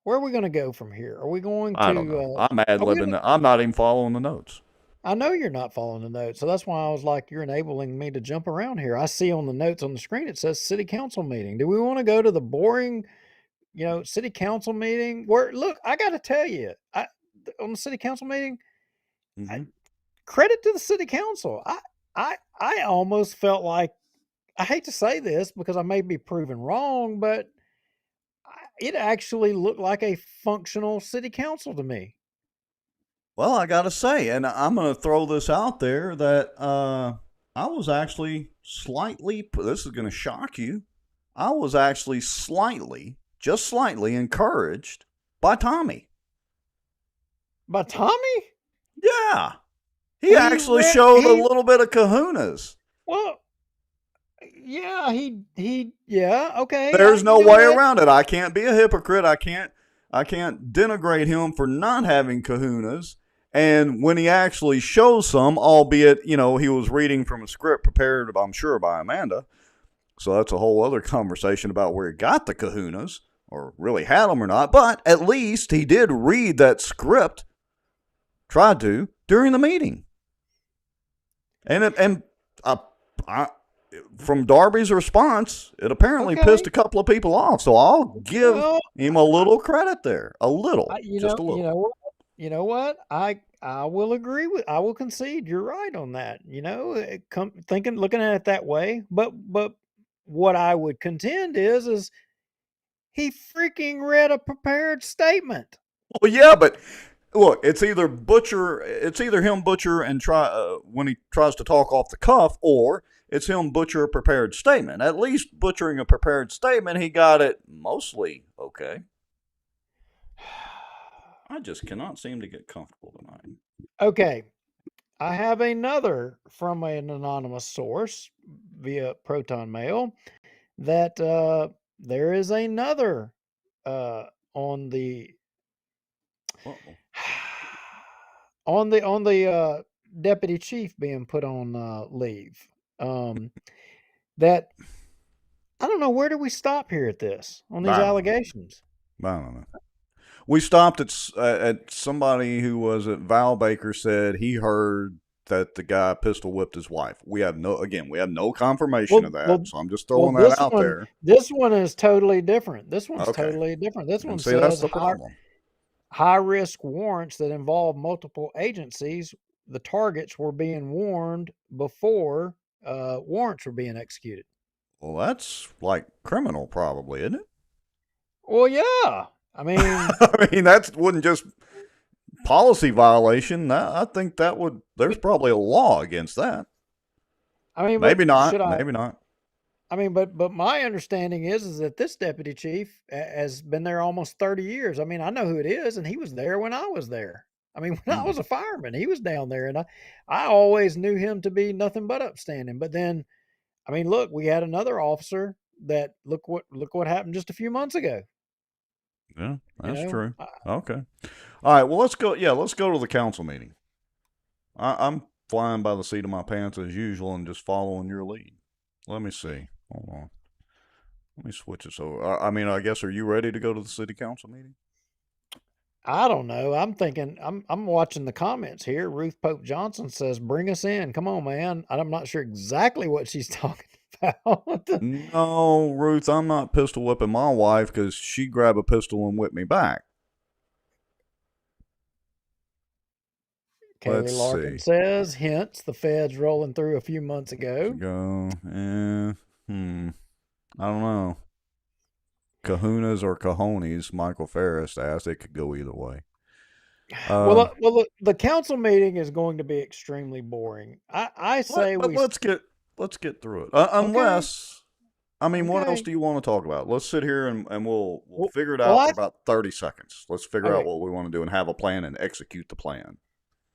where are we going to go from here? Are we going to? I don't know. I'm ad-libbing. I'm not even following the notes. I know you're not following the notes, so that's why I was like, you're enabling me to jump around here. I see on the notes on the screen it says city council meeting. Do we want to go to the boring, city council meeting? Where look, I got to tell you, on the city council meeting, Mm-hmm. credit to the city council. I almost felt like, I hate to say this because I may be proven wrong, but it actually looked like a functional city council to me. Well, I got to say, and I'm going to throw this out there, that I was actually slightly, this is going to shock you, I was actually just slightly encouraged by Tommy. By Tommy? Yeah. He actually showed a little bit of kahunas. Well, yeah, yeah, okay. There's no way around it. I can't be a hypocrite. I can't denigrate him for not having kahunas. And when he actually shows some, albeit, he was reading from a script prepared, I'm sure, by Amanda. So that's a whole other conversation about where he got the kahunas, or really had them or not. But at least he did read that script, tried to, during the meeting. And from Darby's response, it apparently pissed a couple of people off. So I'll give him a little credit there. A little. Just a little. You know what? I will agree I will concede. You're right on that. Looking at it that way. But what I would contend is he freaking read a prepared statement. Well, yeah, but look, it's either him butcher and when he tries to talk off the cuff, or it's him butcher a prepared statement. At least butchering a prepared statement, he got it mostly okay. I just cannot seem to get comfortable tonight. Okay. I have another from an anonymous source via Proton Mail that there is another on the deputy chief being put on leave. That I don't know, where do we stop here at this on these allegations? I don't know. We stopped at somebody who was at Val Baker said he heard that the guy pistol whipped his wife. We have no confirmation of that, so I'm just throwing that out there. This one is totally different. This one's totally different. This one says that's the problem. High-risk warrants that involve multiple agencies. The targets were being warned before warrants were being executed. Well, that's like criminal, probably, isn't it? Well, yeah. I mean, that wouldn't just policy violation. I think there's probably a law against that. I mean, maybe not. Maybe not. I mean, but my understanding is that this deputy chief has been there almost 30 years. I mean, I know who it is, and he was there when I was there. I mean, when I was a fireman, he was down there, and I always knew him to be nothing but upstanding. But then, I mean, look, we had another officer that look what happened just a few months ago. Yeah, that's true. Okay. All right. Well, let's go. Yeah, let's go to the council meeting. I'm flying by the seat of my pants as usual and just following your lead. Let me see. Hold on. Let me switch this over. I guess, are you ready to go to the city council meeting? I don't know. I'm thinking, I'm watching the comments here. Ruth Pope Johnson says, bring us in. Come on, man. I'm not sure exactly what she's talking about. No, Ruth, I'm not pistol whipping my wife because she grabbed a pistol and whipped me back. Kaylee Larkin says, hence the feds rolling through a few months ago. I don't know. Kahunas or cojones, Michael Ferris asked. It could go either way. Well, the council meeting is going to be extremely boring. I say let's get through it. Unless, what else do you want to talk about? Let's sit here and we'll figure it out for about 30 seconds. Let's figure out what we want to do and have a plan and execute the plan.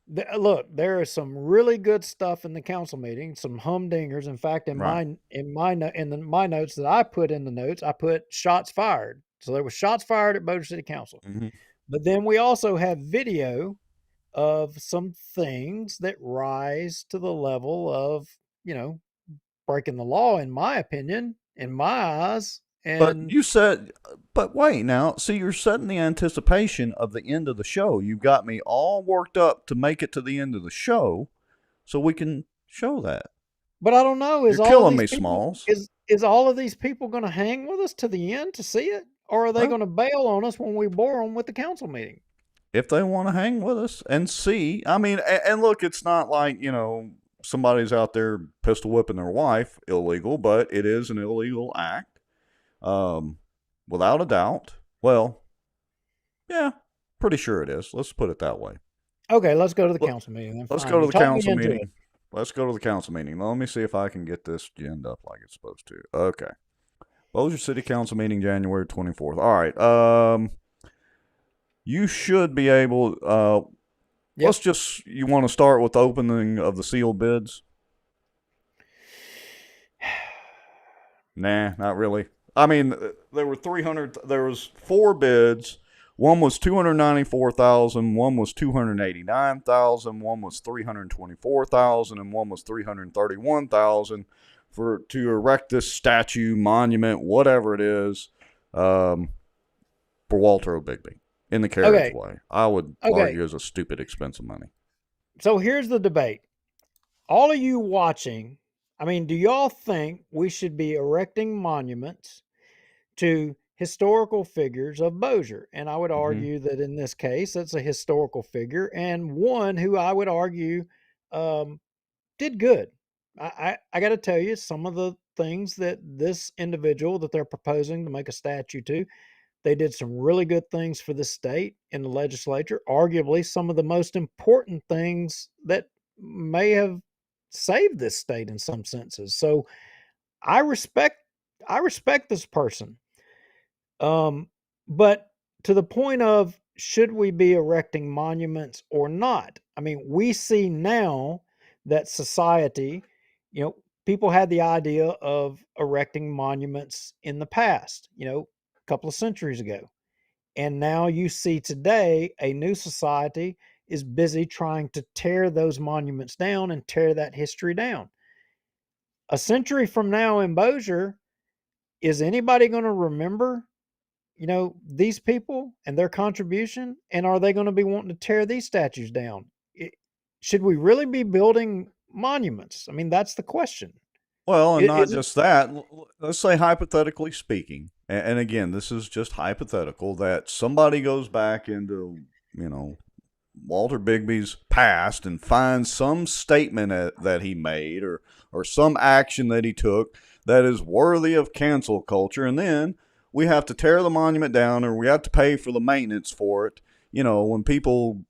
Look, there is some really good stuff in the council meeting, some humdingers. In fact, Right. my notes that I put in the notes, I put shots fired. So there was shots fired at Bossier City Council. Hmm. But then we also have video of some things that rise to the level of, you know, breaking the law, in my opinion, in my eyes. But And you said, but wait now. See, you're setting the anticipation of the end of the show. You've got me all worked up to make it to the end of the show so we can show that. but I don't know, You're killing me, Smalls. is all of these people going to hang with us to the end to see it, or are they Well, going to bail on us when we bore them with the council meeting? if they want to hang with us and see, I mean, and look, it's not like, somebody's out there pistol whipping their wife illegal, but it is an illegal act. Without a doubt. Well, yeah, pretty sure it is. Let's put it that way. Okay, let's go to the Let- council meeting then. Let's Fine. go to You the talked me council into meeting. it. Let's go to the council meeting. Let me see if I can get this ginned up like it's supposed to. Okay. Bossier City Council meeting January 24th. All right. You should be able Yep. let's just you want to start with the opening of the sealed bids? Nah, not really. I mean, there were 300 there was 4 bids. One was 294,000, one was 289,000, one was 324,000, and one was 331,000 to erect this statue, monument, whatever it is, for Walter O'Bigby in the carriageway. I would argue is a stupid expense of money. So here's the debate. All of you watching, I mean, do y'all think we should be erecting monuments to historical figures of Bossier? And I would argue that in this case, it's a historical figure and one who I would argue did good. I got to tell you, some of the things that this individual that they're proposing to make a statue to, they did some really good things for the state in the legislature, arguably some of the most important things that may have saved this state in some senses. So I respect I respect this person. But to the point of should we be erecting monuments or not? I mean, we see now that society, people had the idea of erecting monuments in the past, a couple of centuries ago. And now you see today a new society is busy trying to tear those monuments down and tear that history down. A century from now in Bossier, is anybody going to remember, these people and their contribution? And are they going to be wanting to tear these statues down? Should we really be building monuments? I mean, that's the question. Well, and not Is it? just that. Let's say hypothetically speaking, and again, this is just hypothetical, that somebody goes back into, Walter Bigby's past and finds some statement that he made or some action that he took that is worthy of cancel culture, and then we have to tear the monument down or we have to pay for the maintenance for it. When people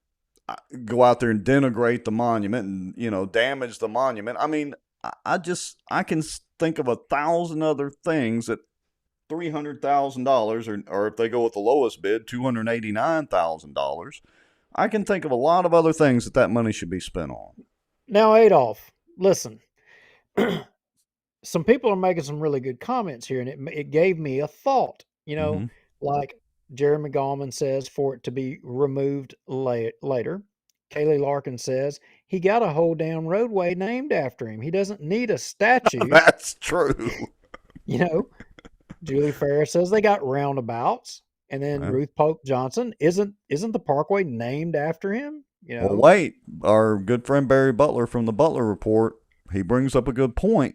go out there and denigrate the monument and, damage the monument. I mean, I can think of 1,000 other things that $300,000 or if they go with the lowest bid, $289,000. I can think of a lot of other things that money should be spent on. Now, Adolf, listen. Some people are making some really good comments here, and it gave me a thought. Like Jeremy Gallman says, for it to be removed later. Kaylee Larkin says he got a whole damn roadway named after him. He doesn't need a statue. That's true. Julie Ferris says they got roundabouts. And then Ruth Pope Johnson, isn't the parkway named after him? Well, wait, our good friend Barry Butler from the Butler Report, he brings up a good point.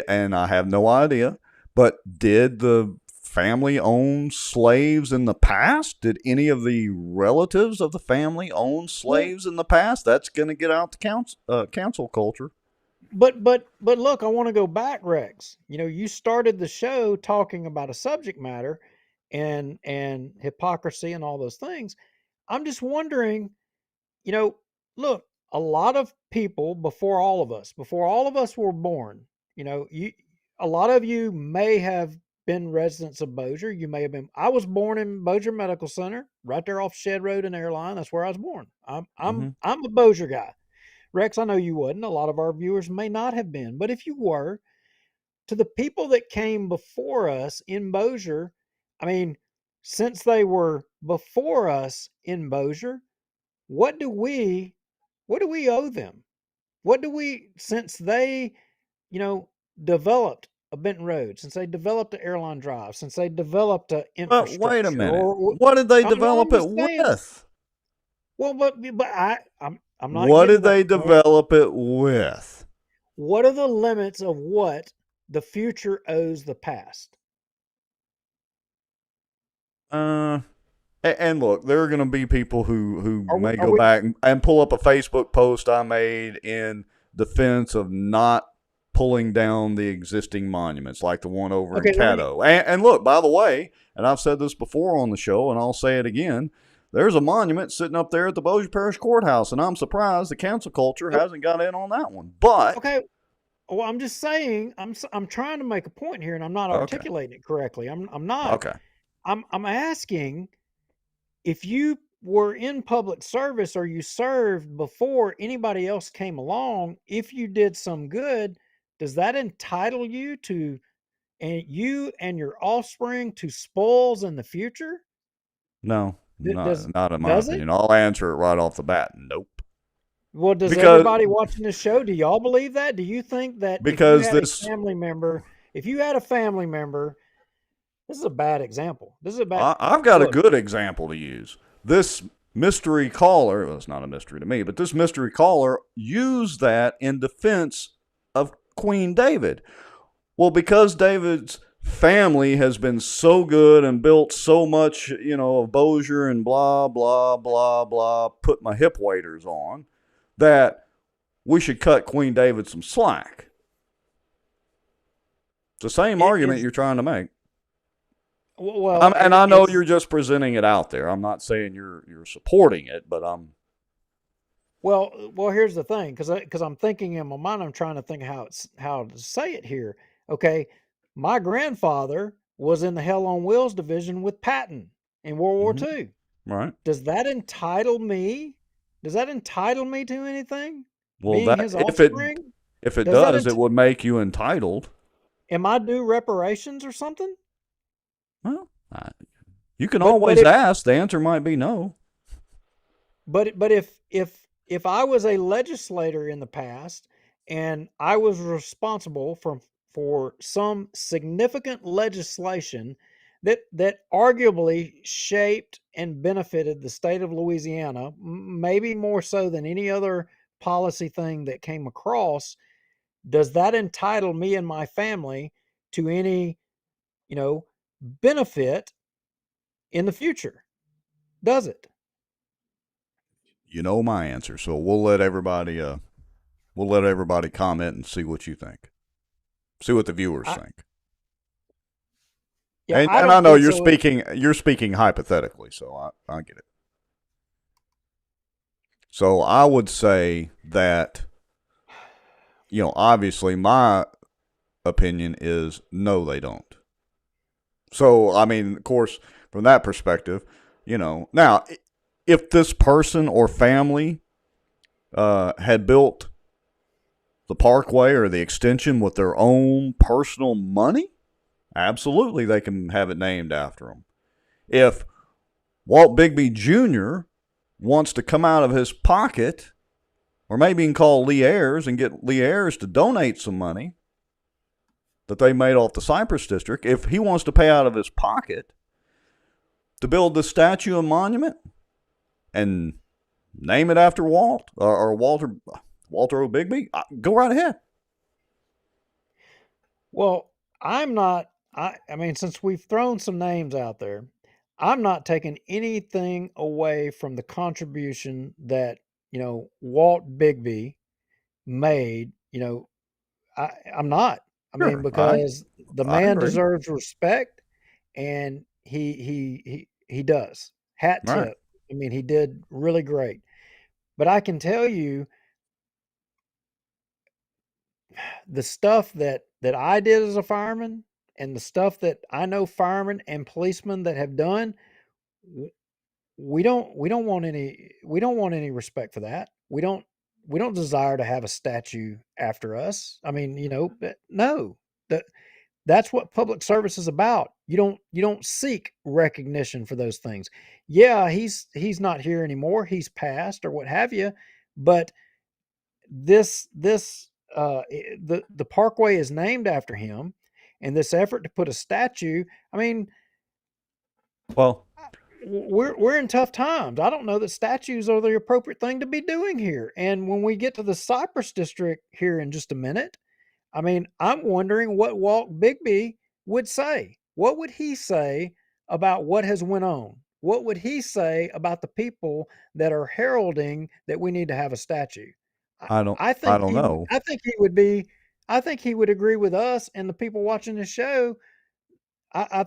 And I have no idea, but did the family own slaves in the past? Did any of the relatives of the family own slaves in the past? That's going to get out the cancel culture. But look, I want to go back, Rex. You started the show talking about a subject matter and hypocrisy and all those things. I'm just wondering, look, a lot of people before all of us were born, a lot of you may have been residents of Bossier. You may have been. I was born in Bossier Medical Center, right there off Shed Road and Airline. That's where I was born. Hmm. I'm a Bossier guy. Rex, I know you wouldn't. A lot of our viewers may not have been, but if you were, to the people that came before us in Bossier, I mean, since they were before us in Bossier, what do we owe them? What do we, since they, you know, developed a Benton Road, since they developed the airline drive, since they developed the But wait a infrastructure, minute. or What did they I'm develop it just saying. with? Well, but I'm not What getting did to that they point. develop it with? What are the limits of what the future owes the past? Uh, and look, there are going to be people who may Are go we back and pull up a Facebook post I made in defense of not pulling down the existing monuments, like the one over in okay? Let me. Caddo. And look, by the way, and I've said this before on the show, and I'll say it again. There's a monument sitting up there at the Bossier Parish Courthouse, and I'm surprised the cancel culture hasn't got in on that one. But Okay, well, I'm just saying. I'm trying to make a point here, and I'm not okay, articulating it correctly. I'm not. okay. I'm asking, if you were in public service or you served before anybody else came along, if you did some good, does that entitle you to, and you and your offspring, to spoils in the future? No, Does not in my does it? opinion. I'll answer it right off the bat. Nope. Well, does Because everybody watching this show, do y'all believe that? Do you think that because this if you had a family member, this is a bad example. This is a bad I've got a look. good example to use. This mystery caller, well, it's not a mystery to me, but this mystery caller used that in defense of Queen David. Well, because David's family has been so good and built so much, of Bossier and blah, blah, blah, blah, put my hip waders on, that we should cut Queen David some slack. It's the same It argument is you're trying to make. well, And I know it's you're just presenting it out there. I'm not saying you're supporting it, but I'm. well. Here's the thing, because I'm thinking in my mind, I'm trying to think how to say it here. Okay, my grandfather was in the Hell on Wheels division with Patton in World War Mhm. II. Right. Does that entitle me? Does that entitle me to anything? Well, Being that his offspring? if it Does that does, it would make you entitled. am I due reparations or something? Well, you can But always if ask. The answer might be no. but if I was a legislator in the past and I was responsible for some significant legislation that arguably shaped and benefited the state of Louisiana, maybe more so than any other policy thing that came across, does that entitle me and my family to any, you know, benefit in the future? Does it? You know my answer, so we'll let everybody comment and see what you think. See what the viewers I, think. yeah, I And I don't know think you're so. speaking hypothetically, so I get it. So I would say that obviously my opinion is no, they don't. So I mean, of course, from that perspective, now if this person or family had built the parkway or the extension with their own personal money, absolutely they can have it named after them. If Walt Bigby Jr. wants to come out of his pocket, or maybe he can call Lee Ayers and get Lee Ayers to donate some money that they made off the Cypress District, if he wants to pay out of his pocket to build this statue and monument and name it after Walt or Walter O. Bigby, go right ahead. Well, I'm not. I mean, since we've thrown some names out there, I'm not taking anything away from the contribution that Walt Bigby made. I'm not. I mean, Sure, I because the I man agree. deserves respect, and he does. Hat Right. tip. I mean, he did really great. But I can tell you, the stuff that I did as a fireman, and the stuff that I know firemen and policemen that have done, we don't want any respect for that. We don't desire to have a statue after us. I mean, no. That that's what public service is about. You don't seek recognition for those things. Yeah, he's not here anymore. He's passed or what have you, but the parkway is named after him, and this effort to put a statue, I mean, Well, we're in tough times. I don't know that statues are the appropriate thing to be doing here. And when we get to the Cypress district here in just a minute, I mean, I'm wondering what Walt Bigby would say. What would he say about what has went on? What would he say about the people that are heralding that we need to have a statue? I, I don't know. I think he would be I think he would agree with us and the people watching the show. I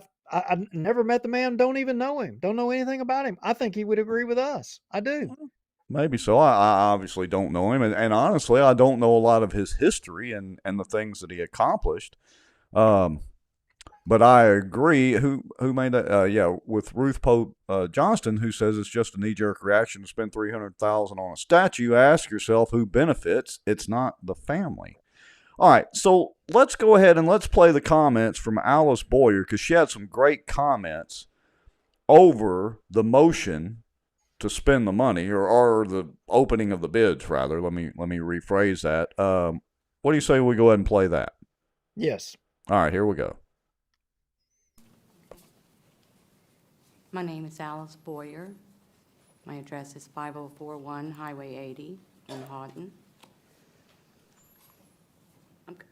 never met the man, don't even know him, don't know anything about him. I think he would agree with us. I do. Maybe so. I obviously don't know him, and honestly, I don't know a lot of his history and the things that he accomplished. But I agree. Who made that? Yeah, with Ruth Pope Johnston, who says it's just a knee-jerk reaction to spend $300,000 on a statue. Ask yourself who benefits. It's not the family. All right, so let's go ahead and let's play the comments from Alice Boyer, because she had some great comments over the motion to spend the money, or the opening of the bids, rather. Let me rephrase that. What do you say we go ahead and play that? Yes. All right, here we go. My name is Alice Boyer. My address is 5041 Highway 80 in Houghton.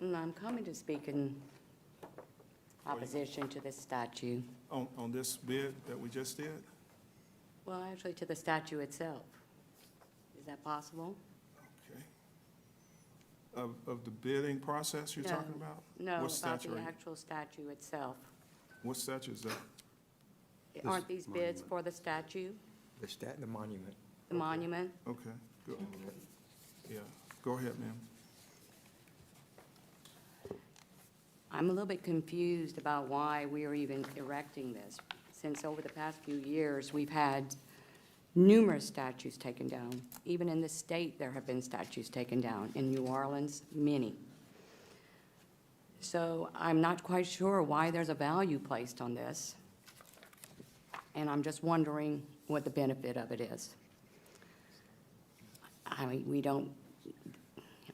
I'm coming to speak in opposition to this statue. On this bid that we just did? Well, actually to the statue itself. Is that possible? Okay. Of the bidding process you're talking about? No, What about statute the are you- actual statue itself. What statute is that? Aren't these bids for the statue, The monument. the monument? Okay, go. Yeah, go ahead, ma'am. I'm a little bit confused about why we are even erecting this, since over the past few years, we've had numerous statues taken down. Even in the state, there have been statues taken down. In New Orleans, many. So I'm not quite sure why there's a value placed on this, and I'm just wondering what the benefit of it is. I mean,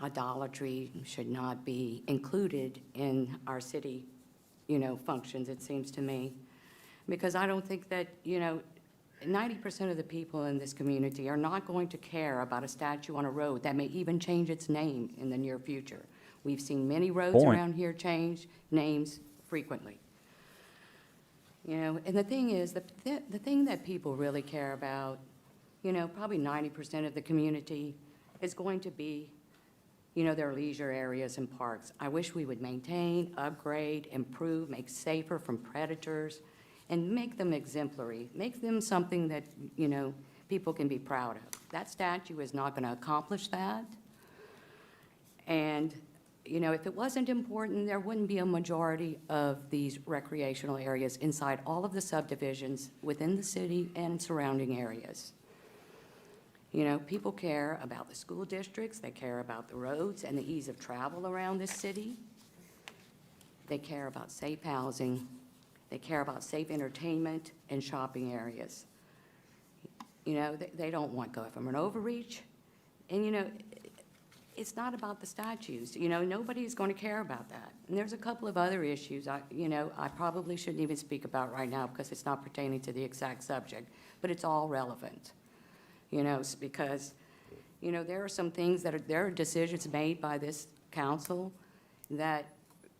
idolatry should not be included in our city, functions, it seems to me. Because I don't think that, 90% of the people in this community are not going to care about a statue on a road that may even change its name in the near future. We've seen many roads around here change names frequently. And the thing is, the thing that people really care about, probably 90% of the community is going to be, their leisure areas and parks. I wish we would maintain, upgrade, improve, make safer from predators, and make them exemplary, make them something that, people can be proud of. That statue is not going to accomplish that. And, if it wasn't important, there wouldn't be a majority of these recreational areas inside all of the subdivisions within the city and surrounding areas. People care about the school districts, they care about the roads and the ease of travel around this city. They care about safe housing. They care about safe entertainment and shopping areas. They don't want government overreach. And, it's not about the statues. Nobody's going to care about that. And there's a couple of other issues I probably shouldn't even speak about right now because it's not pertaining to the exact subject, but it's all relevant. Because, there are some things there are decisions made by this council that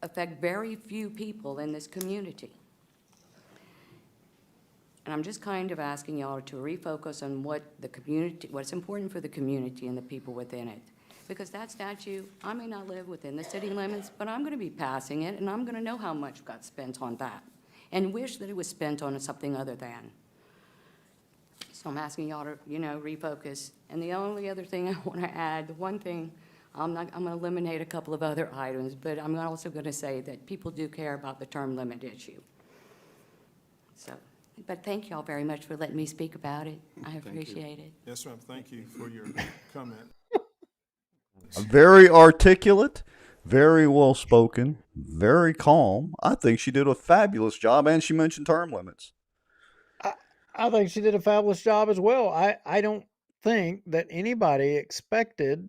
affect very few people in this community. And I'm just kind of asking y'all to refocus on what's important for the community and the people within it. Because that statue, I may not live within the city limits, but I'm going to be passing it, and I'm going to know how much got spent on that, and wish that it was spent on something other than. So I'm asking y'all to, refocus. And the only other thing I want to add, the one thing I'm going to eliminate a couple of other items, but I'm also going to say that people do care about the term limit issue. So, but thank you all very much for letting me speak about it. I appreciate it. Yes, ma'am. Thank you for your comment. Very articulate, very well spoken, very calm. I think she did a fabulous job, and she mentioned term limits. I think she did a fabulous job as well. I don't think that anybody expected,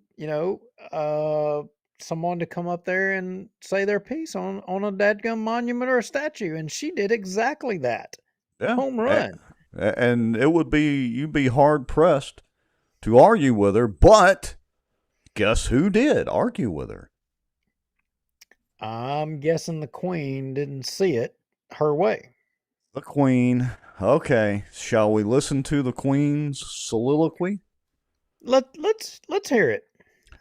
someone to come up there and say their piece on a dadgum monument or a statue, and she did exactly that. Yeah. Home run. And you'd be hard pressed to argue with her, but guess who did argue with her? I'm guessing the Queen didn't see it her way. The Queen. Okay, shall we listen to the Queen's soliloquy? Let's hear it.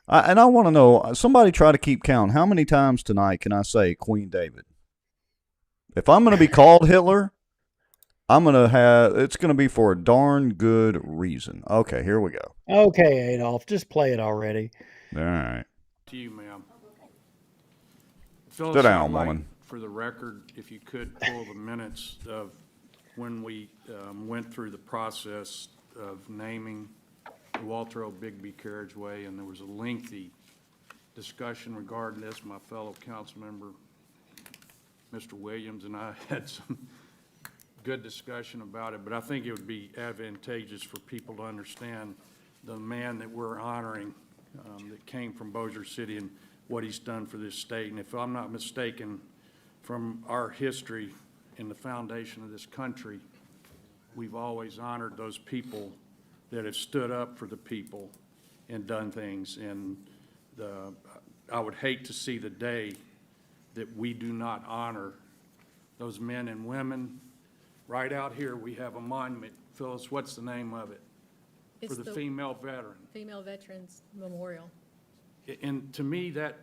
And I want to know, somebody try to keep count. How many times tonight can I say Queen David? If I'm going to be called Hitler, it's going to be for a darn good reason. Okay, here we go. Okay, Adolf, just play it already. All right. To you, ma'am. Sit down, woman. For the record, if you could pull the minutes of when we went through the process of naming the Walter O. Bigby carriageway, and there was a lengthy discussion regarding this. My fellow council member, Mr. Williams, and I had some good discussion about it, but I think it would be advantageous for people to understand the man that we're honoring that came from Bossier City and what he's done for this state. And if I'm not mistaken, from our history in the foundation of this country, we've always honored those people that have stood up for the people and done things. And I would hate to see the day that we do not honor those men and women. Right out here, we have a monument. Phyllis, what's the name of it? It's For the female veteran. Female Veterans Memorial. And to me, that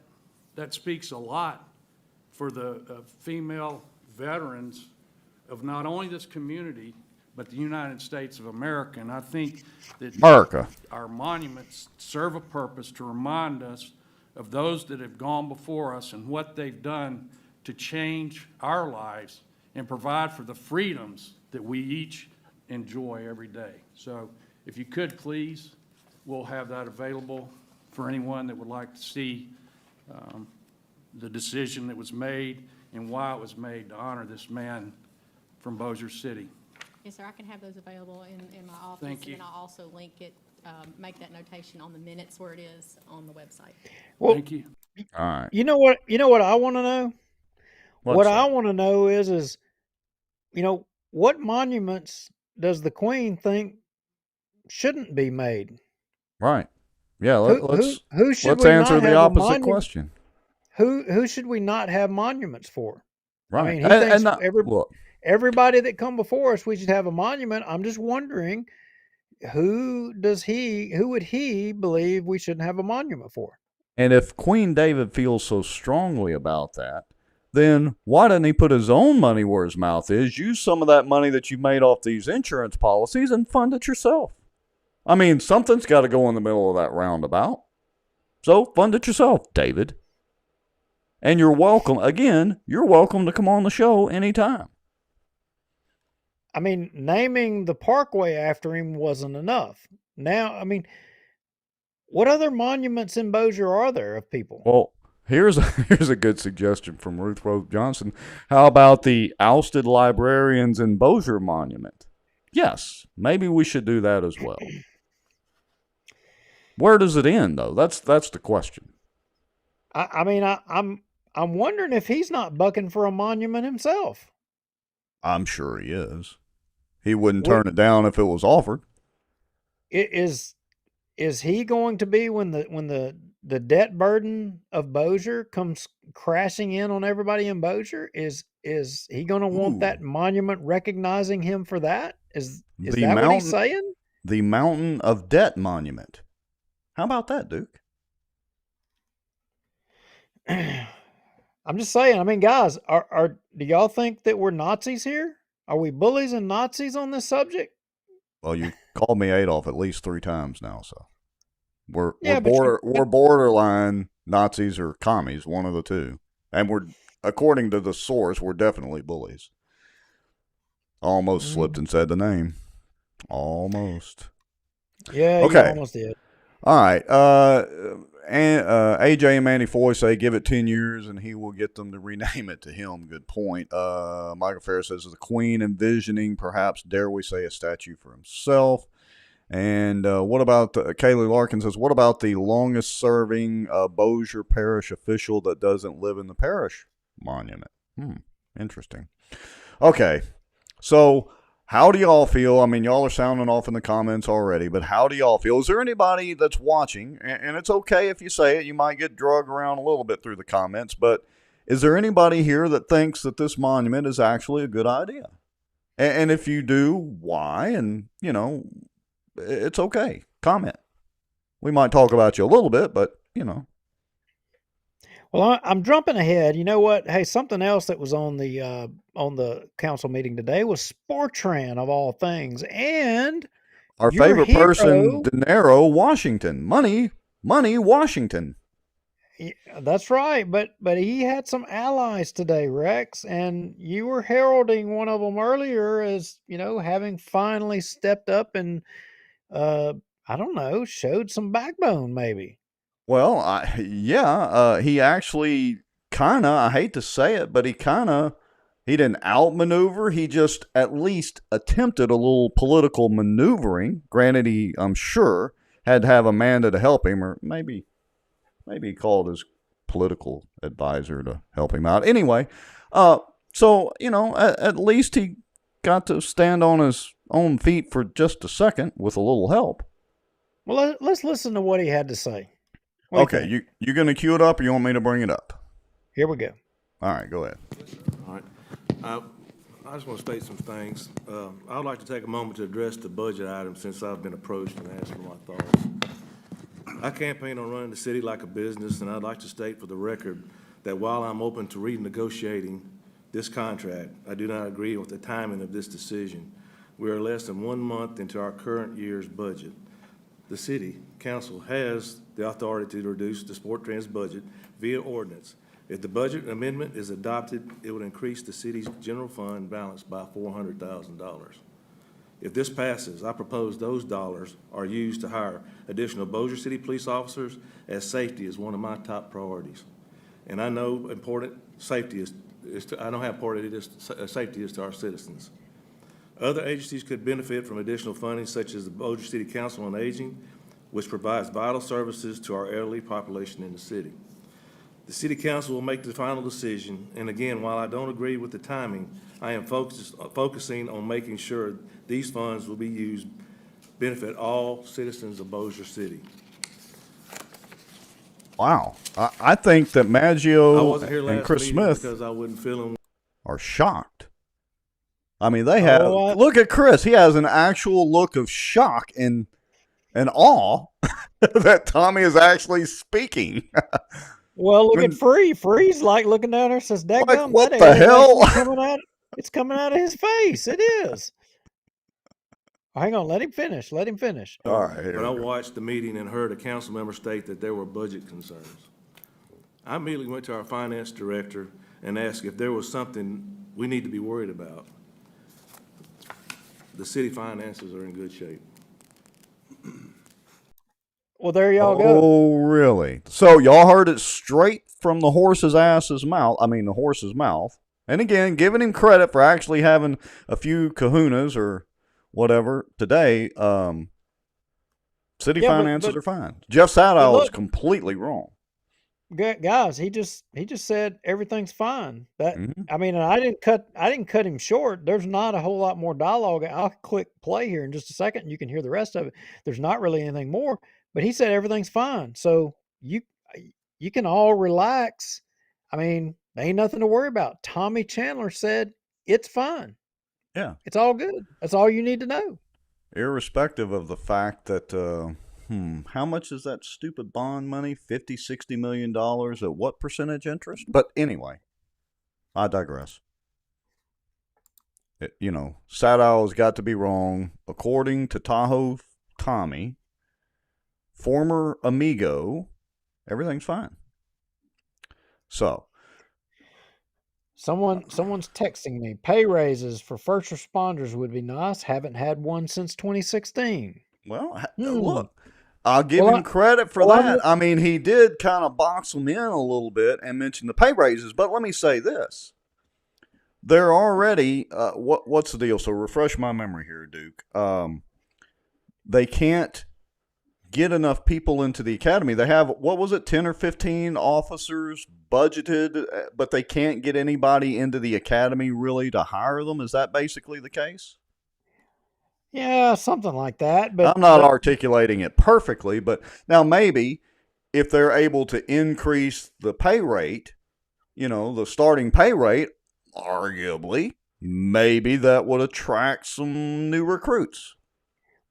speaks a lot for the female veterans of not only this community, but the United States of America. And I think that America. Our monuments serve a purpose to remind us of those that have gone before us and what they've done to change our lives and provide for the freedoms that we each enjoy every day. So if you could, please, we'll have that available for anyone that would like to see the decision that was made and why it was made to honor this man from Bossier City. Yes, sir, I can have those available in my office. Thank you. And I'll also link it, make that notation on the minutes where it is on the website. Well, Thank you. All right. You know what I want to know? I want to know is, what monuments does the Queen think shouldn't be made? Right. Yeah, let's should we answer not the have a opposite monument? question. Who should we not have monuments for? Right. I mean, he thinks everybody that come before us, we should have a monument. I'm just wondering, who would he believe we shouldn't have a monument for? And if Queen David feels so strongly about that, then why doesn't he put his own money where his mouth is? Use some of that money that you made off these insurance policies and fund it yourself. I mean, something's got to go in the middle of that roundabout. So fund it yourself, David. And you're welcome to come on the show anytime. I mean, naming the parkway after him wasn't enough. Now, I mean, what other monuments in Bossier are there of people? Well, here's a good suggestion from Ruth Rose Johnson. How about the ousted librarians in Bossier Monument? Yes, maybe we should do that as well. Where does it end, though? That's the question. I'm wondering if he's not bucking for a monument himself. I'm sure he is. He wouldn't turn it down if it was offered. Is he going to be when the debt burden of Bossier comes crashing in on everybody in Bossier? Is he going to want that monument recognizing him for that? Is that what he's saying? The Mountain of Debt Monument. How about that, Duke? I'm just saying. I mean, guys, do y'all think that we're Nazis here? Are we bullies and Nazis on this subject? Well, you called me Adolf at least 3 times now, so Yeah, but We're borderline Nazis or commies, one of the two. And we're, according to the source, we're definitely bullies. Almost slipped and said the name. Almost. yeah, you Okay. almost did. All right. And AJ and Manny Foy say give it 10 years and he will get them to rename it to him. Good point. Michael Ferris says the Queen envisioning perhaps, dare we say, a statue for himself. And what about Kaylee Larkin says, what about the longest serving Bossier Parish official that doesn't live in the parish monument? Interesting. Okay. So how do y'all feel? I mean, y'all are sounding off in the comments already, but how do y'all feel? Is there anybody that's watching, and it's okay if you say it, you might get drugged around a little bit through the comments, but is there anybody here that thinks that this monument is actually a good idea? And if you do, why? And, you know, it's okay. Comment. We might talk about you a little bit, but, you know. Well, I'm jumping ahead. You know what? Hey, something else that was on the council meeting today was Sportran of all things, and Our your favorite person, hero. De Niro, Washington. Money, Washington. Yeah, that's right, but he had some allies today, Rex, and you were heralding one of them earlier as, you know, having finally stepped up and uh I don't know, showed some backbone maybe. Well, he actually kind of, I hate to say it, but he didn't outmaneuver. He just at least attempted a little political maneuvering. Granted, I'm sure, had to have Amanda to help him, or maybe he called his political advisor to help him out. Anyway, so, you know, at least he got to stand on his own feet for just a second with a little help. Well, let's listen to what he had to say. What do you Okay, think? you going to cue it up or you want me to bring it up? Here we go. All right, go ahead. All right. I just want to state some things. I would like to take a moment to address the budget item since I've been approached and asked for my thoughts. I campaign on running the city like a business, and I'd like to state for the record that while I'm open to renegotiating this contract, I do not agree with the timing of this decision. We are less than 1 month into our current year's budget. The city council has the authority to reduce the Sportran's budget via ordinance. If the budget amendment is adopted, it would increase the city's general fund balance by $400,000. If this passes, I propose those dollars are used to hire additional Bossier City police officers, as safety is one of my top priorities. And I know important safety I know how important it is, safety is to our citizens. Other agencies could benefit from additional funding, such as the Bossier City Council on Aging, which provides vital services to our elderly population in the city. The city council will make the final decision, and again, while I don't agree with the timing, I am focusing on making sure these funds will be used to benefit all citizens of Bossier City. Wow. I think that Maggio I wasn't here and last Chris meeting Smith because I wasn't feeling. are shocked. I mean, they have. Oh, Look at Chris. He has an actual look of shock and awe that Tommy is actually speaking. Well, look When- at Free. Free's like looking down there and says, "Daggum, what that the air is hell?" actually coming out. It's coming out of his face. It is." Hang on, let him finish. Let him finish. All right. Here But I we go. watched the meeting and heard a council member state that there were budget concerns. I immediately went to our finance director and asked if there was something we need to be worried about. The city finances are in good shape. Well, there y'all go. Oh, really? So y'all heard it straight from the horse's mouth. I mean, the horse's mouth. And again, giving him credit for actually having a few kahunas or whatever today. City Yeah, finances but are fine. Jeff Sadow is look- completely wrong. Guys, he just said everything's fine. That Mhm. I mean, and I didn't cut him short. There's not a whole lot more dialogue. I'll click play here in just a second, and you can hear the rest of it. There's not really anything more, but he said everything's fine. So you can all relax. I mean, there ain't nothing to worry about. Tommy Chandler said it's fine. Yeah. It's all good. That's all you need to know. Irrespective of the fact that, how much is that stupid bond money? $50-60 million at what percentage interest? But anyway, I digress. Sadow's got to be wrong. According to Tahoe Tommy, former amigo, everything's fine. So, Someone's texting me. Pay raises for first responders would be nice. Haven't had one since 2016. well, Hmm. look, I'll give Well, him credit for that. I mean, he did kind of box them in a little bit and mention the pay raises. But let me say this: they're already what's the deal? So refresh my memory here, Duke. They can't get enough people into the academy. They have, what was it, 10 or 15 officers budgeted, but they can't get anybody into the academy really to hire them. Is that basically the case? Yeah, something like that. But I'm not articulating it perfectly, but now maybe if they're able to increase the pay rate, the starting pay rate, arguably, maybe that would attract some new recruits.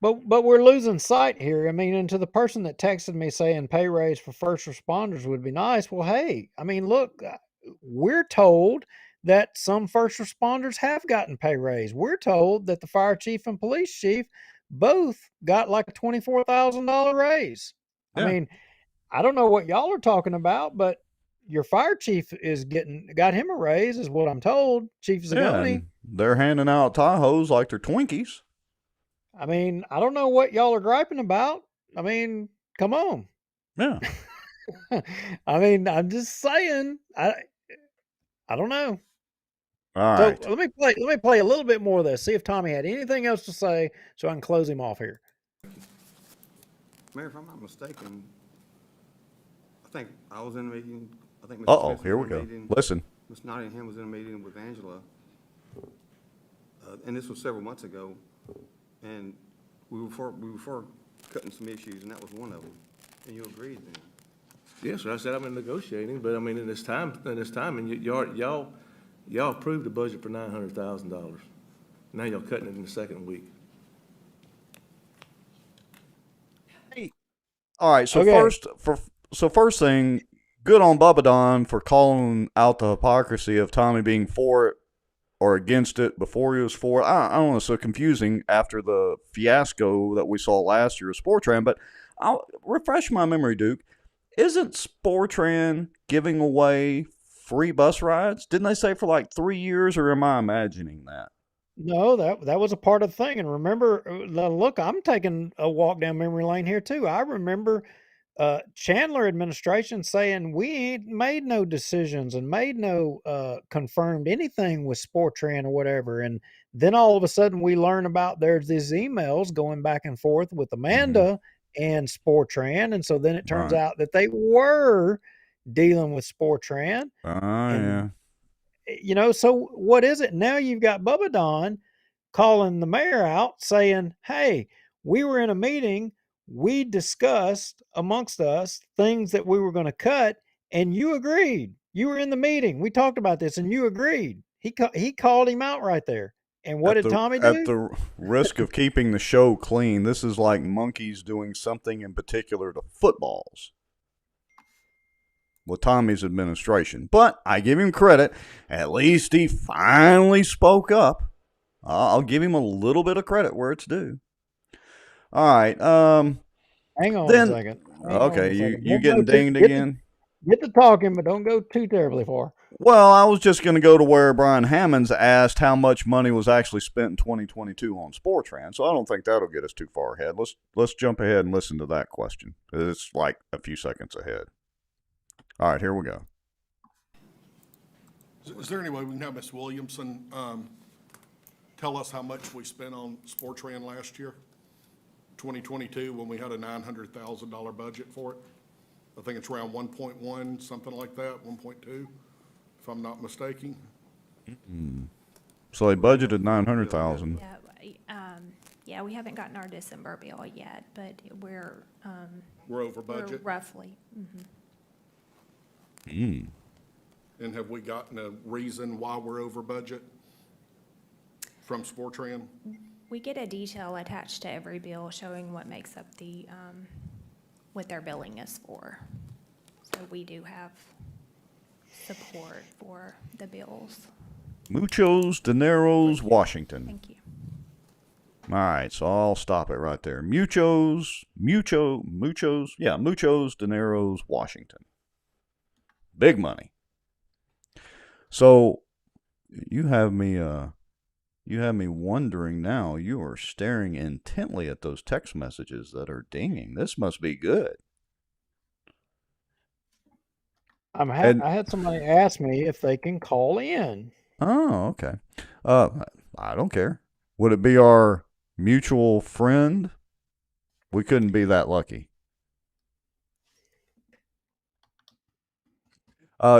But we're losing sight here. I mean, and to the person that texted me saying pay raise for first responders would be nice. Well, hey, I mean, look, we're told that some first responders have gotten pay raise. We're told that the fire chief and police chief both got like a $24,000 raise. Yeah. I mean, I don't know what y'all are talking about, but your fire chief got him a raise, is what I'm told. Chief Zagoni. and they're handing out Tahoes like they're Twinkies. I mean, I don't know what y'all are griping about. I mean, come on. Yeah. I mean, I'm just saying. I don't know. All So right. let me play a little bit more of this. See if Tommy had anything else to say, so I can close him off here. Mayor, if I'm not mistaken, I think I was in a meeting. I think Mr. Uh-oh, Smith was here we in a go. meeting. Listen. Ms. Nottingham was in a meeting with Angela, and this was several months ago. And we were for cutting some issues, and that was one of them. And you agreed then. Yes, sir, I said I'm in negotiating, but I mean, in this time, and y'all approved the budget for $900,000. Now y'all cutting it in the second week. All right. So Okay. first thing, good on Bubba Don for calling out the hypocrisy of Tommy being for it or against it before he was for it. I don't know, it's so confusing after the fiasco that we saw last year with Sportran, but I'll refresh my memory, Duke. Isn't Sportran giving away free bus rides? Didn't they say for like 3 years, or am I imagining that? No, that was a part of the thing. And remember, look, I'm taking a walk down memory lane here too. I remember Chandler administration saying we ain't made no decisions and made no confirmed anything with Sportran or whatever. And then all of a sudden we learn about there's these emails going back and forth with Amanda and Sportran. And so then it turns Right. out that they were dealing with Sportran. Yeah. So what is it? Now you've got Bubba Don calling the mayor out saying, hey, we were in a meeting. We discussed amongst us things that we were going to cut, and you agreed. You were in the meeting. We talked about this, and you agreed. He called him out right there. And what did Tommy do? At the risk of keeping the show clean, this is like monkeys doing something in particular to footballs with Tommy's administration. But I give him credit. At least he finally spoke up. I'll give him a little bit of credit where it's due. All right. Hang on a second. Okay, you getting dinged again? Get to talking, but don't go too terribly far. Well, I was just going to go to where Brian Hammonds asked how much money was actually spent in 2022 on Sportran, so I don't think that'll get us too far ahead. Let's jump ahead and listen to that question. It's like a few seconds ahead. All right, here we go. Is there any way we can have Ms. Williamson tell us how much we spent on Sportran last year, 2022, when we had a $900,000 budget for it? I think it's around 1.1, something like that, 1.2, if I'm not mistaken. So they budgeted $900,000. Yeah, we haven't gotten our December bill yet, but we're over budget. roughly. And have we gotten a reason why we're over budget from Sportran? We get a detail attached to every bill showing what makes up the, what their billing is for. So we do have support for the bills. Muchos Dineros, Washington. Thank you. All right, so I'll stop it right there. Muchos, Dineros, Washington. Big money. So you have me wondering now. You are staring intently at those text messages that are dinging. This must be good. I had somebody ask me if they can call in. Oh, okay. I don't care. Would it be our mutual friend? We couldn't be that lucky.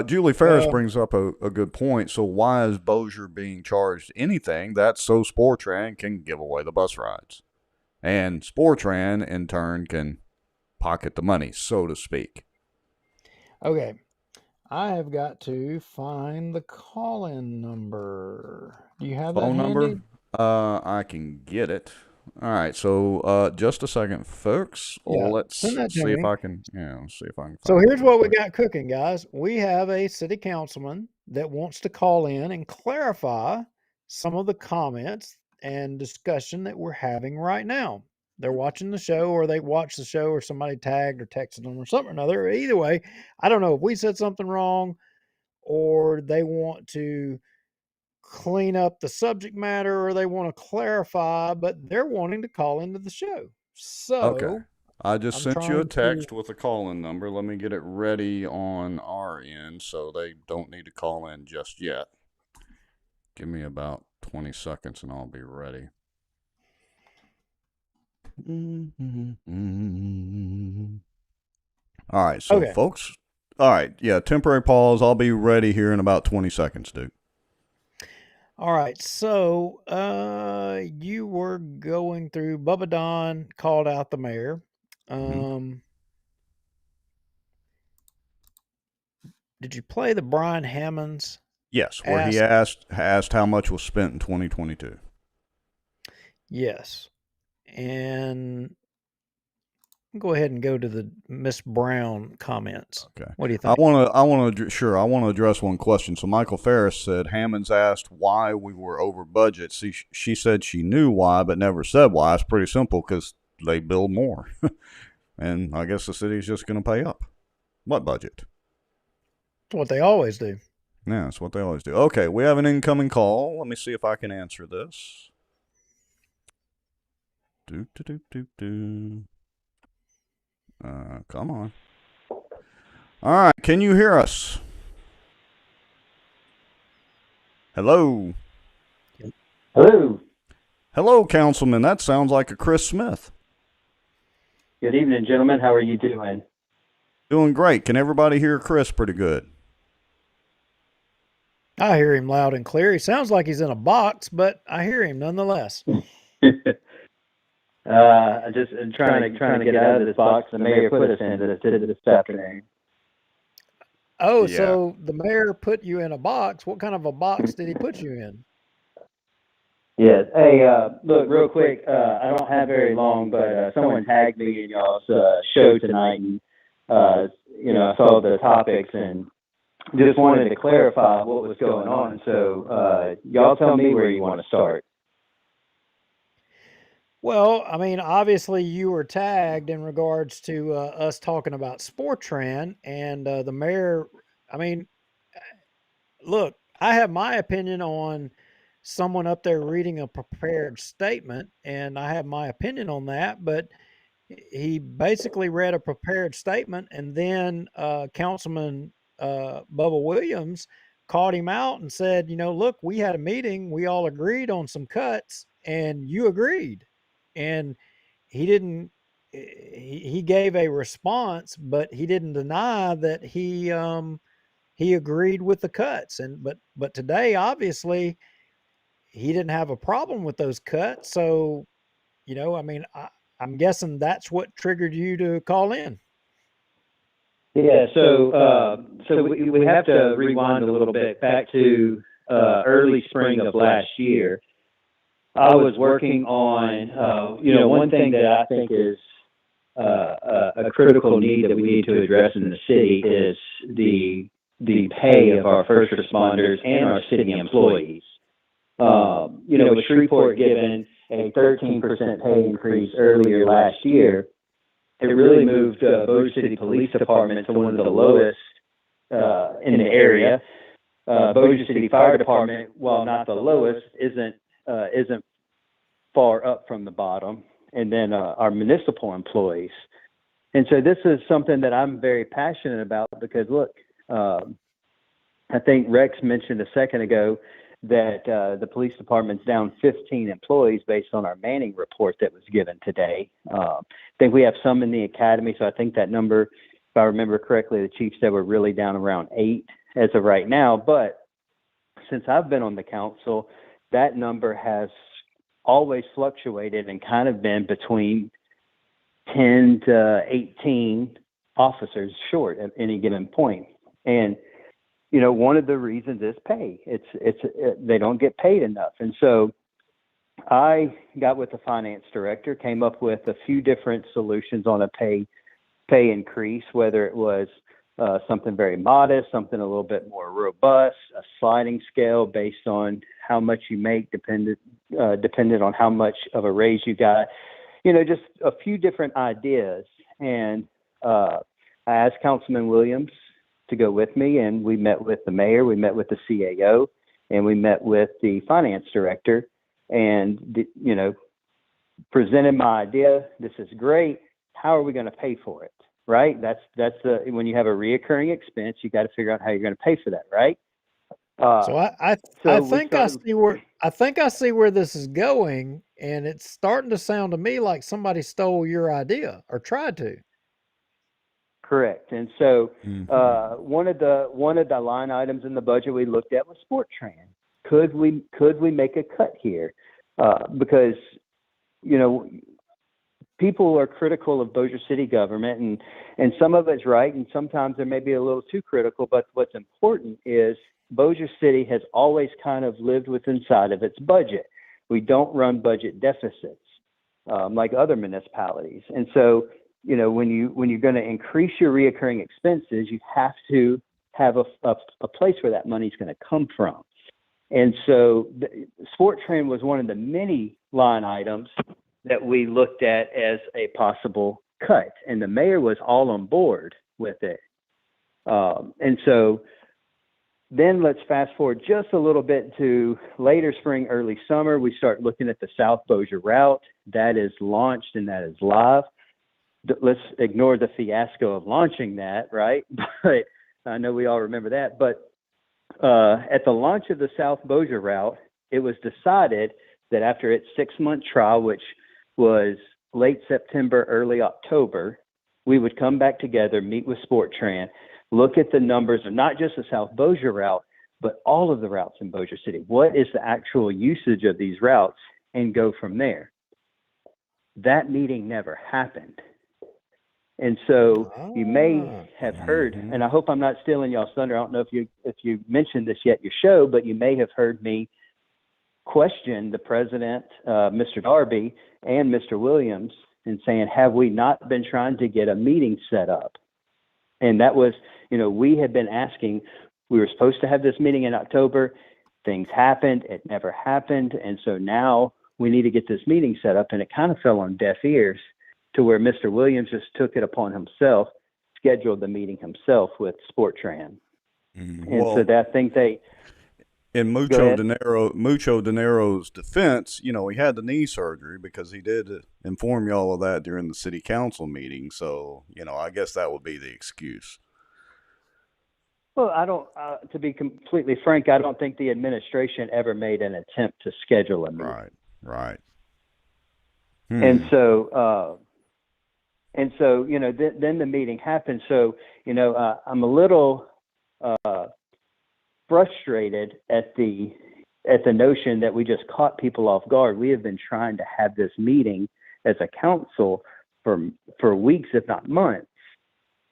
Julie Ferris brings up a good point. So why is Bossier being charged anything? That's so Sportran can give away the bus rides. And Sportran, in turn, can pocket the money, so to speak. Okay. I have got to find the call-in number. Do you have Phone that handy? number? I can get it. All right, so just a second, folks. Yeah, Let's send that to see if me. I can. Yeah, let's see if I can. So find here's it. what we got cooking, guys. We have a city councilman that wants to call in and clarify some of the comments and discussion that we're having right now. They're watching the show, or they watched the show, or somebody tagged or texted them or something or another. Either way, I don't know if we said something wrong, or they want to clean up the subject matter, or they want to clarify, but they're wanting to call into the show. So Okay. I just I'm sent you a trying to- text with a call-in number. Let me get it ready on our end so they don't need to call in just yet. Give me about 20 seconds and I'll be ready. All right, so Okay. folks. All right, yeah, temporary pause. I'll be ready here in about 20 seconds, Duke. All right, so you were going through. Bubba Don called out the mayor. Did you play the Brian Hammonds? Yes, where he asked how much was spent in 2022. Yes, and go ahead and go to the Miss Brown comments. Okay. What do you think? I want to address one question. So Michael Ferris said Hammonds asked why we were over budget. See, she said she knew why, but never said why. It's pretty simple because they build more, and I guess the city's just going to pay up. What budget? That's what they always do. Yeah, that's what they always do. Okay, we have an incoming call. Let me see if I can answer this. Come on. All right, can you hear us? Hello. Hello. Hello, Councilman. That sounds like a Chris Smith. Good evening, gentlemen. How are you doing? Doing great. Can everybody hear Chris pretty good? I hear him loud and clear. He sounds like he's in a box, but I hear him nonetheless. Just trying to get out of this box the mayor put us in this afternoon. Oh, Yeah. so the mayor put you in a box. What kind of a box did he put you in? Yes. Hey, look, real quick. I don't have very long, but someone tagged me in y'all's show tonight, and I saw the topics and just wanted to clarify what was going on. So y'all tell me where you want to start. Well, I mean, obviously you were tagged in regards to us talking about Sportran, and the mayor. I mean, look, I have my opinion on someone up there reading a prepared statement, and I have my opinion on that, but he basically read a prepared statement, and then Councilman Bubba Williams called him out and said, look, we had a meeting, we all agreed on some cuts, and you agreed. And he didn't, he gave a response, but he didn't deny that he agreed with the cuts. But today, obviously, he didn't have a problem with those cuts. So, I mean, I'm guessing that's what triggered you to call in. Yeah, so we have to rewind a little bit back to early spring of last year. I was working on, one thing that I think is a critical need that we need to address in the city is the pay of our first responders and our city employees. With Shreveport given a 13% pay increase earlier last year, it really moved Bossier City Police Department to one of the lowest in the area. Bossier City Fire Department, while not the lowest, isn't far up from the bottom. And then our municipal employees. And so this is something that I'm very passionate about because, look, I think Rex mentioned a second ago that the police department's down 15 employees based on our Manning report that was given today. I think we have some in the academy, so I think that number, if I remember correctly, the chief said we're really down around 8 as of right now. But since I've been on the council, that number has always fluctuated and kind of been between 10 to 18 officers short at any given point. And, you know, one of the reasons is pay. They don't get paid enough. And so I got with the finance director, came up with a few different solutions on a pay increase, whether it was something very modest, something a little bit more robust, a sliding scale based on how much you make, dependent on how much of a raise you got, you know, just a few different ideas. And I asked Councilman Williams to go with me, and we met with the mayor, we met with the CAO, and we met with the finance director, and, you know, presented my idea. This is great. How are we going to pay for it? Right? That's when you have a reoccurring expense, you got to figure out how you're going to pay for that, right? So I think I see where this is going, and it's starting to sound to me like somebody stole your idea or tried to. Correct. And so one of the line items in the budget we looked at was SportTran. Could we make a cut here? Because, you know, people are critical of Bossier City government, and some of it's right, and sometimes they may be a little too critical. But what's important is Bossier City has always kind of lived within inside of its budget. We don't run budget deficits like other municipalities. And so, you know, when you're going to increase your reoccurring expenses, you have to have a place where that money's going to come from. And so SportTran was one of the many line items that we looked at as a possible cut, and the mayor was all on board with it. And so then let's fast forward just a little bit to later spring, early summer. We start looking at the South Bossier route. That is launched and that is live. Let's ignore the fiasco of launching that, right? But I know we all remember that. But at the launch of the South Bossier route, it was decided that after its 6-month trial, which was late September, early October, we would come back together, meet with SportTran, look at the numbers of not just the South Bossier route, but all of the routes in Bossier City. What is the actual usage of these routes, and go from there. That meeting never happened. And so you may have heard, and I hope I'm not stealing y'all's thunder. I don't know if you mentioned this yet in your show, but you may have heard me question the president, Mr. Darby, and Mr. Williams, and saying, have we not been trying to get a meeting set up? And that was, you know, we had been asking, we were supposed to have this meeting in October. Things happened. It never happened. And so now we need to get this meeting set up. And it kind of fell on deaf ears to where Mr. Williams just took it upon himself, scheduled the meeting himself with SportTran. And so I think they... In Mucho De Niro's defense, you know, he had the knee surgery because he did inform you all of that during the city council meeting. So, you know, I guess that would be the excuse. Well, I don't, to be completely frank, I don't think the administration ever made an attempt to schedule a meeting. Right. And so, you know, then the meeting happened. So, you know, I'm a little, frustrated at the notion that we just caught people off guard. We have been trying to have this meeting as a council for weeks, if not months,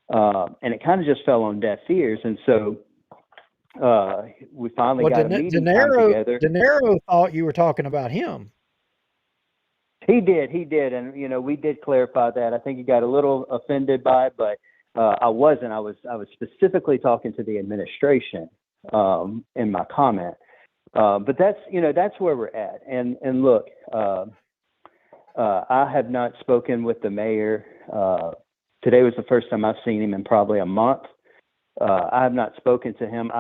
and it kind of just fell on deaf ears. And so we finally got a meeting time together. De Niro thought you were talking about him. He did, and you know, we did clarify that. I think he got a little offended by it, but I wasn't. I was specifically talking to the administration in my comment. But that's, you know, that's where we're at. And look, I have not spoken with the mayor. Today was the first time I've seen him in probably a month. I have not spoken to him.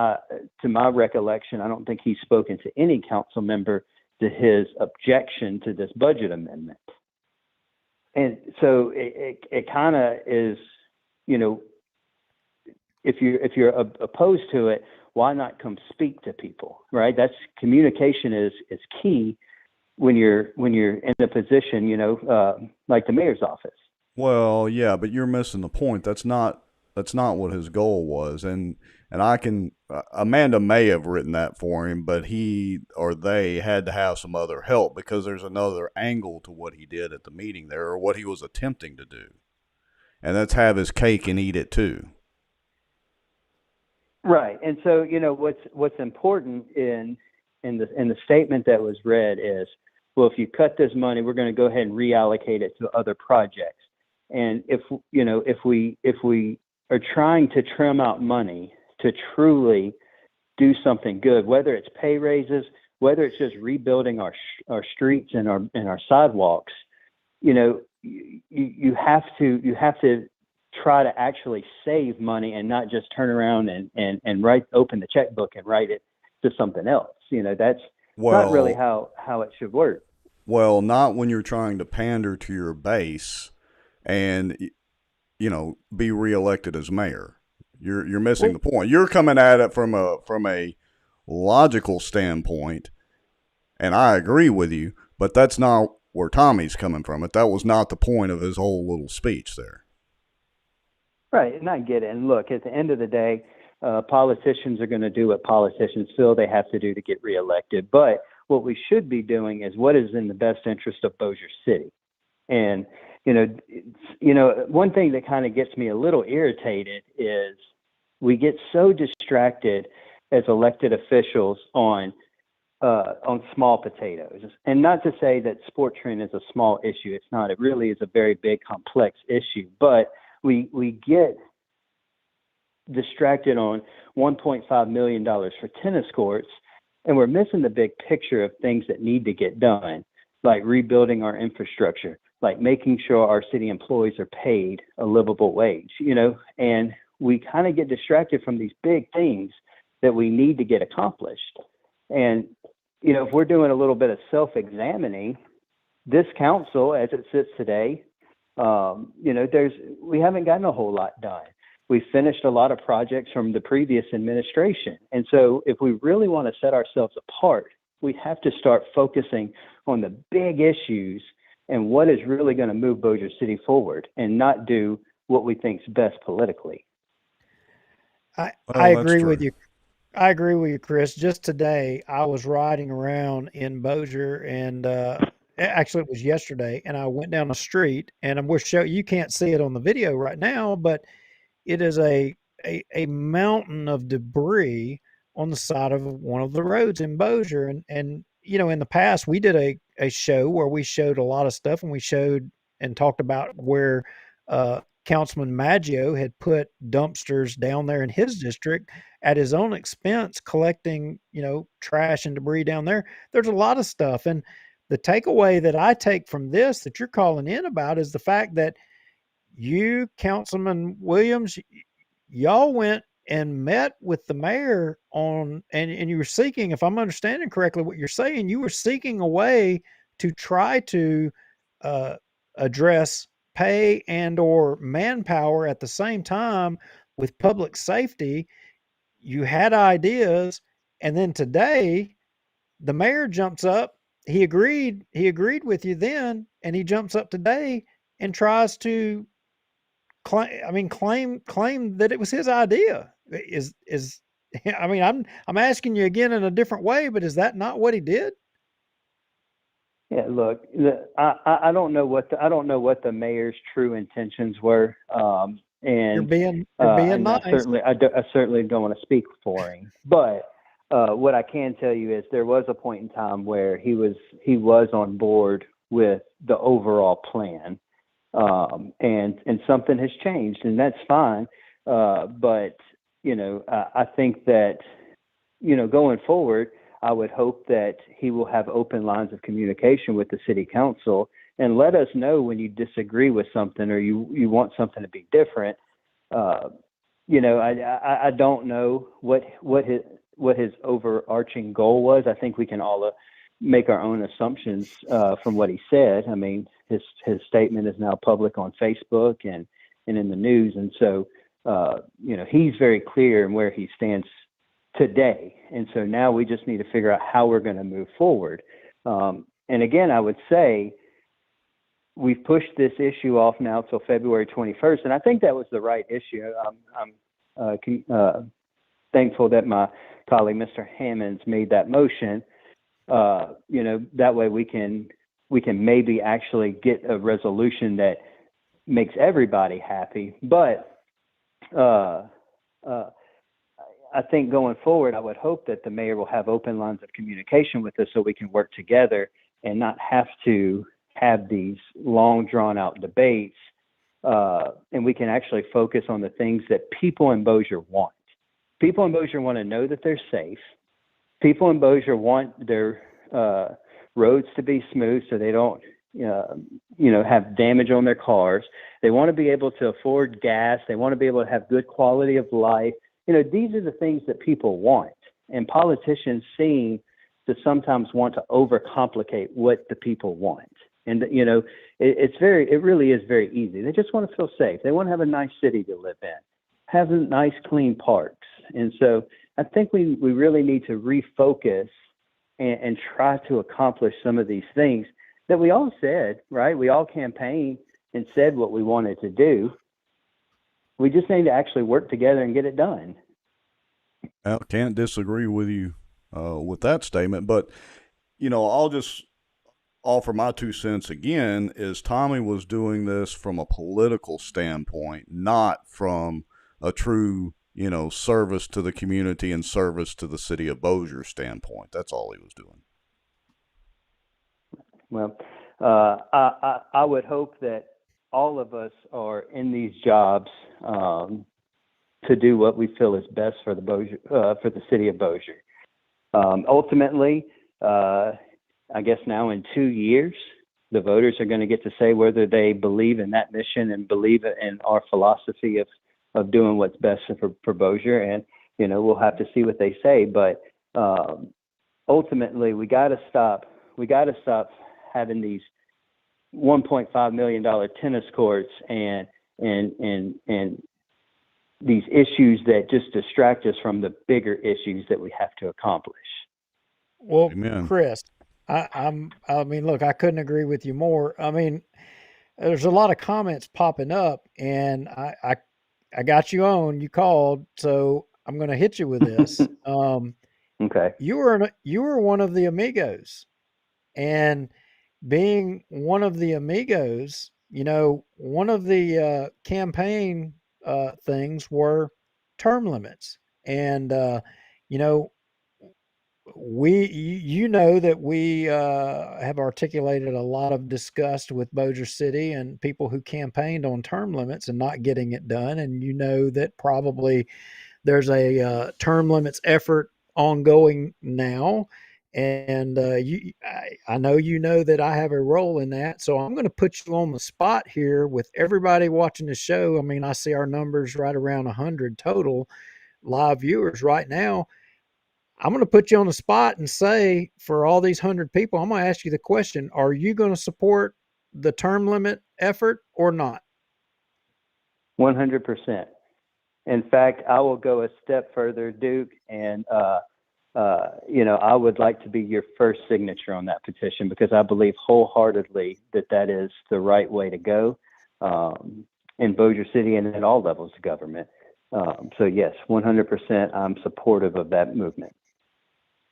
To my recollection, I don't think he's spoken to any council member to his objection to this budget amendment. And so it kind of is, you know, if you're opposed to it, why not come speak to people, right? That's communication is key when you're in a position, you know, like the mayor's office. Well, yeah, but you're missing the point. That's not what his goal was. And I can, Amanda may have written that for him, but he or they had to have some other help because there's another angle to what he did at the meeting there, or what he was attempting to do. And that's have his cake and eat it too. Right. And so, you know, what's important in the statement that was read is, well, if you cut this money, we're going to go ahead and reallocate it to other projects. And if we are trying to trim out money to truly do something good, whether it's pay raises, whether it's just rebuilding our streets and our sidewalks, you know, you have to try to actually save money and not just turn around and open the checkbook and write it to something else. You know, that's not really how it should work. Well, not when you're trying to pander to your base and, you know, be reelected as mayor. You're missing the point. You're coming at it from a logical standpoint, and I agree with you, but that's not where Tommy's coming from. That was not the point of his whole little speech there. Right, and I get it. And look, at the end of the day, politicians are going to do what politicians feel they have to do to get reelected. But what we should be doing is what is in the best interest of Bossier City. And you know, one thing that kind of gets me a little irritated is we get so distracted as elected officials on small potatoes. And not to say that sport training is a small issue. It's not. It really is a very big, complex issue. But we get distracted on $1.5 million for tennis courts, and we're missing the big picture of things that need to get done, like rebuilding our infrastructure, like making sure our city employees are paid a livable wage, you know, and we kind of get distracted from these big things that we need to get accomplished. And, you know, if we're doing a little bit of self-examining, this council, as it sits today, you know, we haven't gotten a whole lot done. We finished a lot of projects from the previous administration. And so if we really want to set ourselves apart, we have to start focusing on the big issues and what is really going to move Bossier City forward, and not do what we think is best politically. I agree with you. I agree with you, Chris. Just today, I was riding around in Bossier, and actually it was yesterday, and I went down the street, and I'm going to show you can't see it on the video right now, but it is a mountain of debris on the side of one of the roads in Bossier. And you know, in the past, we did a show where we showed a lot of stuff, and we showed and talked about where Councilman Maggio had put dumpsters down there in his district at his own expense, collecting, you know, trash and debris down there. There's a lot of stuff. And the takeaway that I take from this that you're calling in about is the fact that you, Councilman Williams, y'all went and met with the mayor and you were seeking, if I'm understanding correctly what you're saying, you were seeking a way to try to address pay and or manpower at the same time with public safety. You had ideas, and then today the mayor jumps up. He agreed with you then, and he jumps up today and tries to claim that it was his idea. I mean, I'm asking you again in a different way, but is that not what he did? Yeah, look, I don't know what the mayor's true intentions were, and you're being nice. I certainly don't want to speak for him, but what I can tell you is there was a point in time where he was on board with the overall plan, and something has changed, and that's fine. But you know, I think that, you know, going forward, I would hope that he will have open lines of communication with the city council and let us know when you disagree with something or you want something to be different. I don't know what his overarching goal was. I think we can all make our own assumptions from what he said. I mean, his statement is now public on Facebook and in the news, and so he's very clear in where he stands today. And so now we just need to figure out how we're going to move forward. And again, I would say we've pushed this issue off now till February 21st, and I think that was the right issue. I'm thankful that my colleague, Mr. Hammonds, made that motion. That way we can maybe actually get a resolution that makes everybody happy. But I think going forward, I would hope that the mayor will have open lines of communication with us so we can work together and not have to have these long drawn out debates. And we can actually focus on the things that people in Bossier want. People in Bossier want to know that they're safe. People in Bossier want their roads to be smooth so they don't have damage on their cars. They want to be able to afford gas. They want to be able to have good quality of life. These are the things that people want. And politicians seem to sometimes want to overcomplicate what the people want. And, it really is very easy. They just want to feel safe. They want to have a nice city to live in, have nice, clean parks. And so I think we really need to refocus and try to accomplish some of these things that we all said, right? We all campaigned and said what we wanted to do. We just need to actually work together and get it done. I can't disagree with you with that statement, but I'll just offer my 2 cents again. Is Tommy was doing this from a political standpoint, not from a true service to the community and service to the city of Bossier standpoint. That's all he was doing. Well, I would hope that all of us are in these jobs to do what we feel is best for the city of Bossier. Ultimately, I guess now in 2 years, the voters are going to get to say whether they believe in that mission and believe in our philosophy of doing what's best for Bossier. And, we'll have to see what they say. But ultimately, we got to stop having these $1.5 million tennis courts and these issues that just distract us from the bigger issues that we have to accomplish. Well, Amen. Chris, I mean, look, I couldn't agree with you more. I mean, there's a lot of comments popping up, and I got you on. You called, so I'm going to hit you with this. Okay. You were one of the amigos, and being one of the amigos, one of the campaign things were term limits, and that we have articulated a lot of disgust with Bossier City and people who campaigned on term limits and not getting it done, and that probably there's a term limits effort ongoing now. And I know that I have a role in that. So I'm going to put you on the spot here with everybody watching the show. I mean, I see our numbers right around 100 total live viewers right now. I'm going to put you on the spot and say, for all these 100 people, I'm going to ask you the question: are you going to support the term limit effort or not? 100%. In fact, I will go a step further, Duke, and I would like to be your first signature on that petition, because I believe wholeheartedly that is the right way to go in Bossier City and at all levels of government. So yes, 100%, I'm supportive of that movement.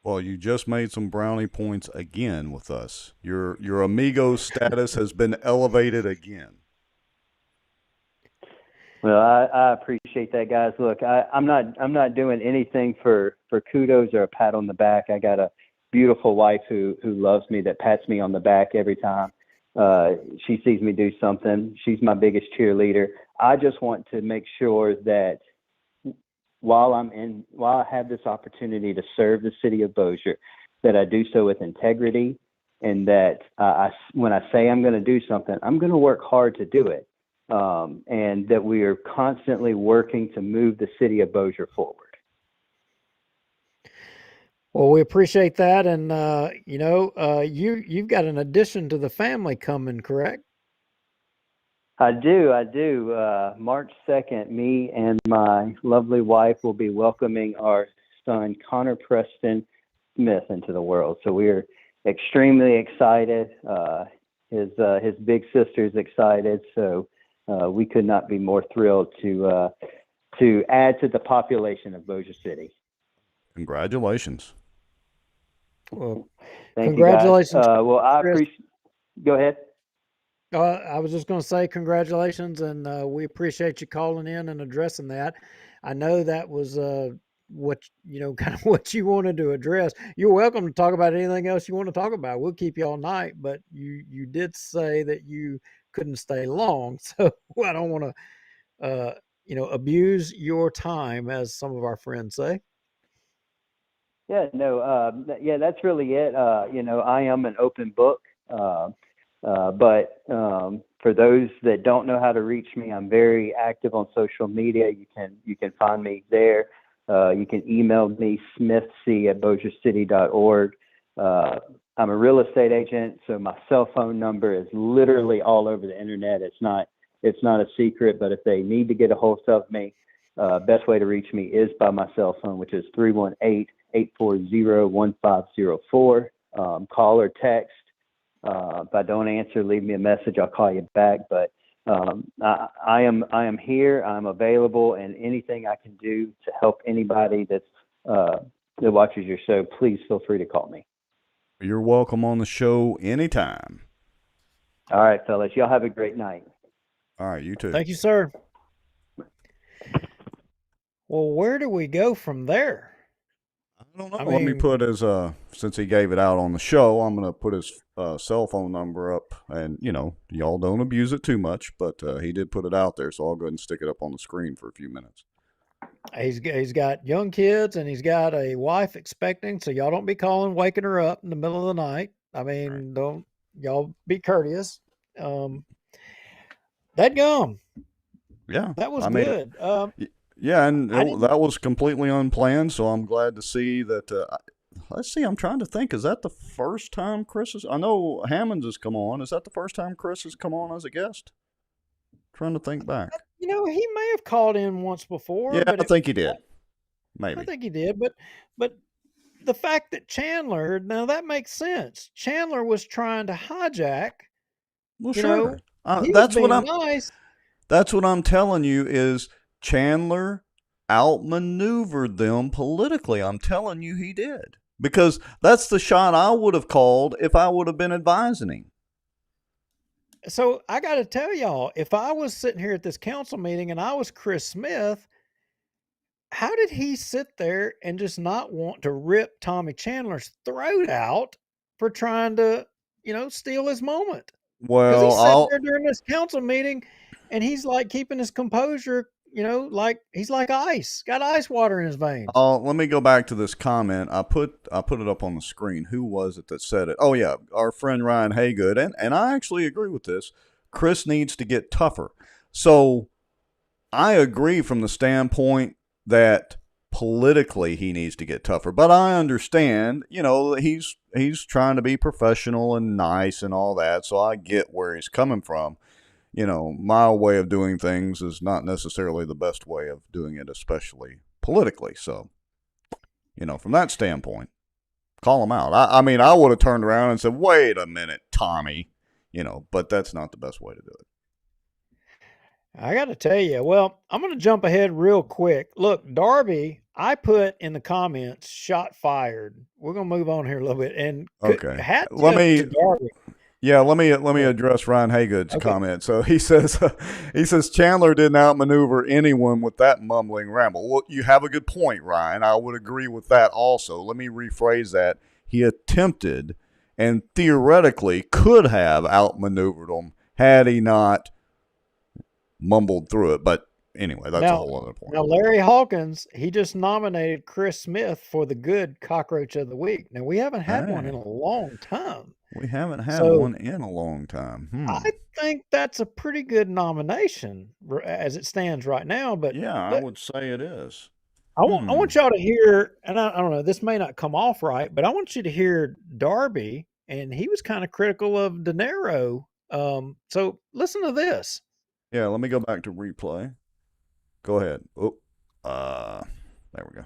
Well, you just made some brownie points again with us. Your amigo status has been elevated again. Well, I appreciate that, guys. Look, I'm not doing anything for kudos or a pat on the back. I got a beautiful wife who loves me, that pats me on the back every time she sees me do something. She's my biggest cheerleader. I just want to make sure that while I have this opportunity to serve the city of Bossier, that I do so with integrity, and that when I say I'm going to do something, I'm going to work hard to do it, and that we are constantly working to move the city of Bossier forward. Well, we appreciate that, and you've got an addition to the family coming, correct? I do. March 2nd, me and my lovely wife will be welcoming our son, Connor Preston Smith, into the world. So we're extremely excited. His big sister's excited. So we could not be more thrilled to add to the population of Bossier City. Congratulations. Well, Thank congratulations. You guys. Well, I appreciate. Go ahead. I was just going to say congratulations, and we appreciate you calling in and addressing that. I know that was what kind of what you wanted to address. You're welcome to talk about anything else you want to talk about. We'll keep you all night, but you did say that you couldn't stay long, so I don't want to abuse your time, as some of our friends say. Yeah, no, that's really it. I am an open book. But for those that don't know how to reach me, I'm very active on social media. You can find me there. You can email me, smithc@bossiercity.org. I'm a real estate agent, so my cell phone number is literally all over the internet. It's not a secret, but if they need to get a hold of me, best way to reach me is by my cell phone, which is 318-840-1504. Call or text. If I don't answer, leave me a message. I'll call you back. But I am here. I'm available, and anything I can do to help anybody that watches your show, please feel free to call me. You're welcome on the show anytime. All right, fellas. Y'all have a great night. All right, you too. Thank you, sir. Well, where do we go from there? I don't know. Let me put his, since he gave it out on the show, I'm going to put his cell phone number up. And, y'all don't abuse it too much, but he did put it out there. So I'll go ahead and stick it up on the screen for a few minutes. He's got young kids, and he's got a wife expecting. So y'all don't be calling, waking her up in the middle of the night. Don't y'all be courteous. That gum. Yeah. That was good. Yeah, and that was completely unplanned, so I'm glad to see that. Let's see, I'm trying to think. Is that the first time Chris has... I know Hammonds has come on. Is that the first time Chris has come on as a guest? Trying to think back. He may have called in once before. Yeah, but I think he did. Maybe. I think he did, but the fact that Chandler... Now, that makes sense. Chandler was trying to hijack. Well, sure. That's what I'm telling you is... Chandler outmaneuvered them politically. I'm telling you he did. Because that's the shot I would have called if I would have been advising him. So I got to tell y'all, if I was sitting here at this council meeting and I was Chris Smith, how did he sit there and just not want to rip Tommy Chandler's throat out for trying to, steal his moment? Well, because he sat there during this council meeting and he's like keeping his composure, like he's like ice, got ice water in his veins. Let me go back to this comment. I put it up on the screen. Who was it that said it? Oh yeah, our friend Ryan Haygood, and I actually agree with this. Chris needs to get tougher. So I agree from the standpoint that politically he needs to get tougher. But I understand, he's trying to be professional and nice and all that. So I get where he's coming from. My way of doing things is not necessarily the best way of doing it, especially politically. So, from that standpoint, call him out. I mean, I would have turned around and said, wait a minute, Tommy, but that's not the best way to do it. I got to tell you, well, I'm going to jump ahead real quick. Look, Darby, I put in the comments, shot fired. We're going to move on here a little bit. And okay, to Darby. Yeah, let me address Ryan Haygood's comment. So he says Chandler didn't outmaneuver anyone with that mumbling ramble. Well, you have a good point, Ryan. I would agree with that also. Let me rephrase that. He attempted and theoretically could have outmaneuvered him had he not mumbled through it. But anyway, that's a whole other point. Now, Larry Hawkins, he just nominated Chris Smith for the good cockroach of the week. Now, we haven't had one in a long time. We haven't had So one in a long time. I think that's a pretty good nomination as it stands right now. But Yeah, I would say it is. I want y'all to hear, and I don't know, this may not come off right, but I want you to hear Darby, and he was kind of critical of De Niro. So listen to this. Yeah, let me go back to replay. Go ahead. Oh, there we go.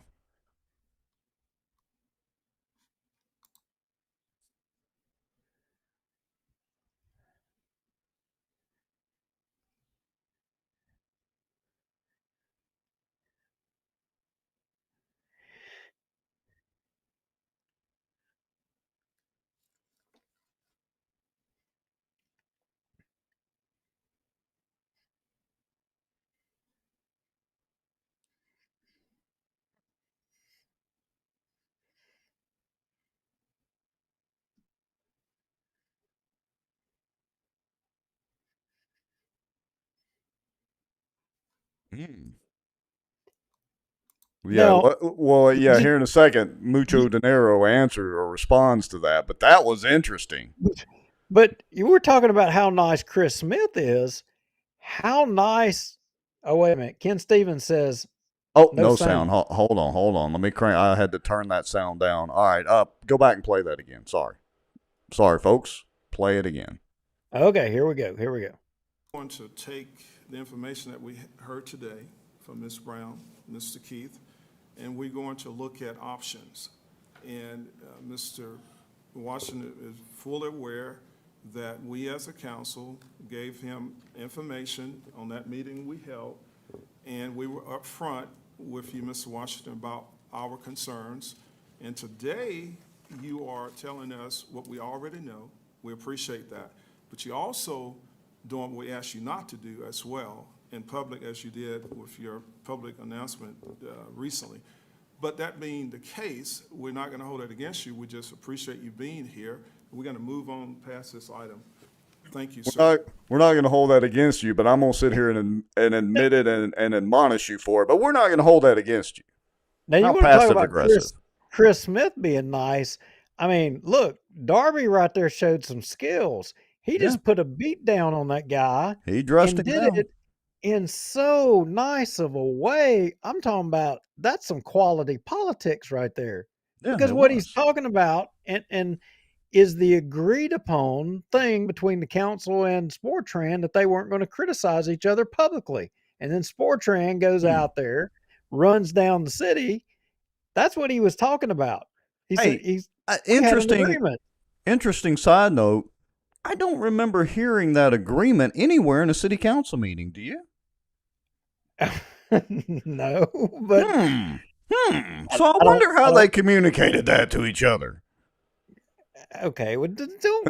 Hmm. Yeah, Now, well, yeah, here in a second, Mucho Dinero answers or responds to that, but that was interesting. but you were talking about how nice Chris Smith is. How nice. Oh, wait a minute. Ken Stevens says, Oh, no no sound. sound. Hold on. Let me crank. I had to turn that sound down. All right, go back and play that again. Sorry, folks. Play it again. Okay, here we go. I'm going to take the information that we heard today from Ms. Brown, Mr. Keith, and we're going to look at options. And Mr. Washington is fully aware that we as a council gave him information on that meeting we held, and we were upfront with you, Mr. Washington, about our concerns. And today, you are telling us what we already know. We appreciate that. But you also doing what we asked you not to do as well in public, as you did with your public announcement recently. But that being the case, we're not going to hold it against you. We just appreciate you being here. We're going to move on past this item. Thank you, sir. We're not going to hold that against you, but I'm going to sit here and admit it and admonish you for it. But we're not going to hold that against you. Now, you How want to talk passive about aggressive. Chris Smith being nice. I mean, look, Darby right there showed some skills. He just put a beat down on that guy. He dressed and him did down. it in so nice of a way. I'm talking about that's some quality politics right there. Yeah, Because it what was. he's talking about and is the agreed upon thing between the council and Sportran that they weren't going to criticize each other publicly. And then Sportran goes out there, runs down the city. That's what he was talking about. He said we had an agreement. Interesting side note. I don't remember hearing that agreement anywhere in a city council meeting. Do you? No, but So I wonder how they communicated that to each other. Okay, well,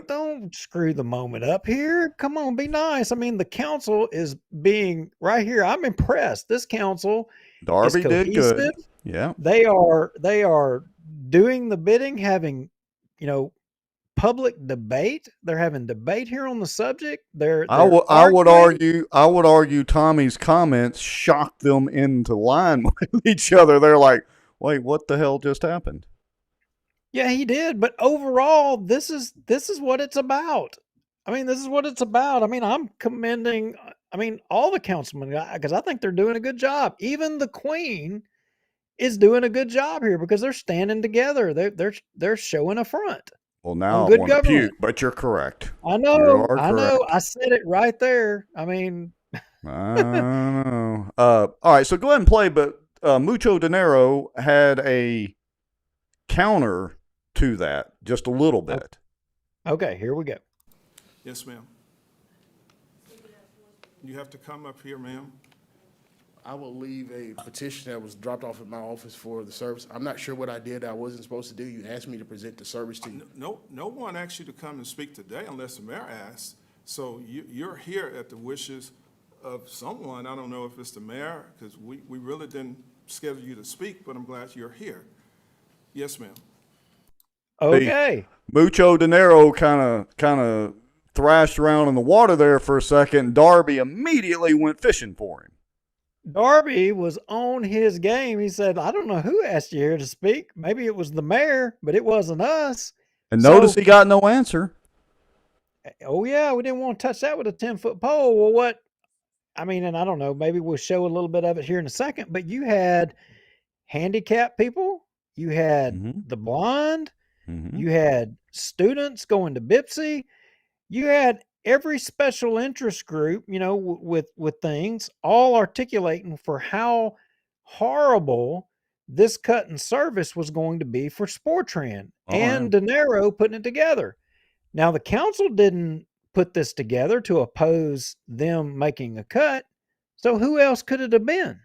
don't screw the moment up here. Come on, be nice. I mean, the council is being right here. I'm impressed. This council Darby is did cohesive. good. Yeah, they are doing the bidding, having public debate. They're having debate here on the subject. I would argue Tommy's comments shocked them into line with each other. They're like, wait, what the hell just happened? Yeah, he did. But overall, this is what it's about. I mean, this is what it's about. I mean, I'm commending, all the councilmen because I think they're doing a good job. Even the Queen is doing a good job here because they're standing together. They're showing a front. Well, now I good want to government. puke, but you're correct. I know. You are I know. correct. I said it right there. I mean, I don't know. All right, so go ahead and play. But Mucho Dinero had a counter to that, just a little bit. Okay, here we go. Yes, ma'am. You have to come up here, ma'am. I will leave a petition that was dropped off at my office for the service. I'm not sure what I did I wasn't supposed to do. You asked me to present the service to you. No one asked you to come and speak today unless the mayor asked. So you're here at the wishes of someone. I don't know if it's the mayor, because we really didn't schedule you to speak, but I'm glad you're here. Yes, ma'am. Okay. Mucho Dinero kind of thrashed around in the water there for a second. Darby immediately went fishing for him. Darby was on his game. He said, I don't know who asked you here to speak. Maybe it was the mayor, but it wasn't us. And notice he got no answer. oh yeah, we didn't want to touch that with a 10-foot pole. Well, what? I mean, and I don't know, maybe we'll show a little bit of it here in a second, but you had handicapped people, you had Mm-hmm. the blind, Mm-hmm. you had students going to Bipsy, you had every special interest group, with things all articulating for how horrible this cut in service was going to be for Sportran, Oh, yeah. and De Niro putting it together. Now, the council didn't put this together to oppose them making a cut. So who else could it have been?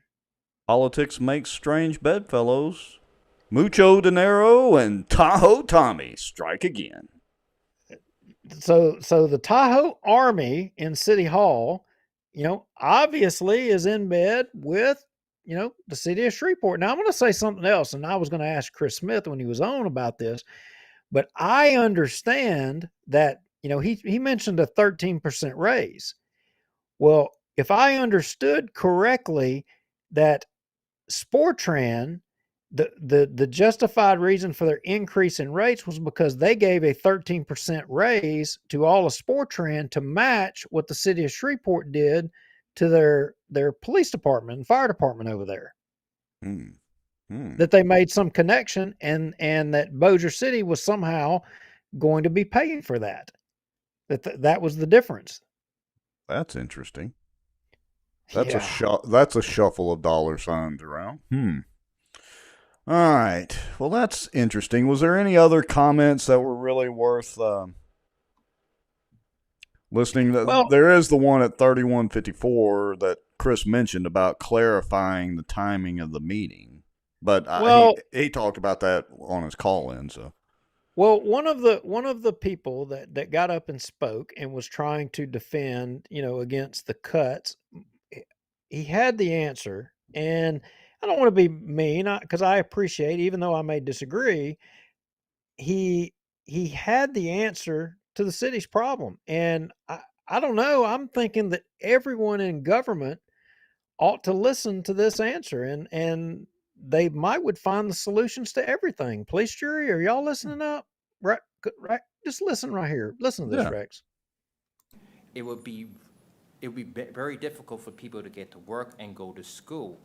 Politics makes strange bedfellows. Mucho dinero and Tahoe Tommy strike again. So the Tahoe Army in City Hall, obviously is in bed with, the city of Shreveport. Now I'm going to say something else, and I was going to ask Chris Smith when he was on about this, but I understand that, he mentioned a 13% raise. Well, if I understood correctly, that Sportran, the justified reason for their increase in rates was because they gave a 13% raise to all of Sportran to match what the city of Shreveport did to their police department and fire department over there. That they made some connection, and that Bossier City was somehow going to be paying for that. That was the difference. That's interesting. Yeah. That's a shuffle of dollar signs around. All right. Well, that's interesting. Was there any other comments that were really worth listening? Well, there is the one at 3154 that Chris mentioned about clarifying the timing of the meeting, but he talked about that on his call-in. So, well, one of the people that got up and spoke and was trying to defend, against the cuts, he had the answer, and I don't want to be mean, because I appreciate, even though I may disagree, he had the answer to the city's problem. And I don't know, I'm thinking that everyone in government ought to listen to this answer, and they would find the solutions to everything. Police jury, are y'all listening up? Right, right. Just listen right here. Listen to this, yeah. Rex. It would be very difficult for people to get to work and go to school.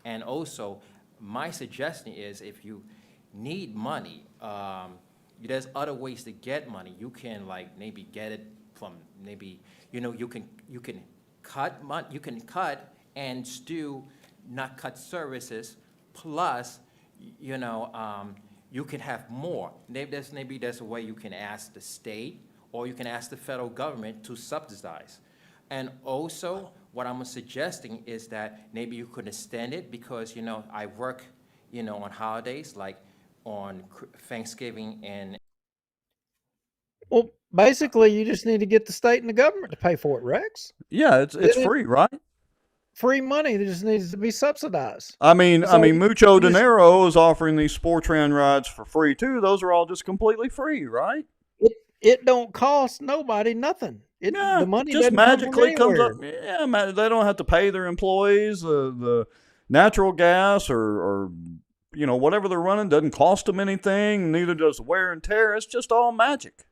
And also, my suggestion is, if you need money, there's other ways to get money. You can maybe get it from you can cut and still not cut services. Plus, you can have more. Maybe there's a way you can ask the state, or you can ask the federal government to subsidize. And also, what I'm suggesting is that maybe you could extend it, because, I work, on holidays, like on Thanksgiving and. Well, basically, you just need to get the state and the government to pay for it, Rex. Yeah, it's free, right? Free money that just needs to be subsidized. I mean, Mucho dinero is offering these Sportran rides for free too. Those are all just completely free, right? It don't cost nobody nothing. The money just magically comes up. Anywhere. Yeah, they don't have to pay their employees the natural gas or whatever they're running doesn't cost them anything. Neither does wear and tear. It's just all magic.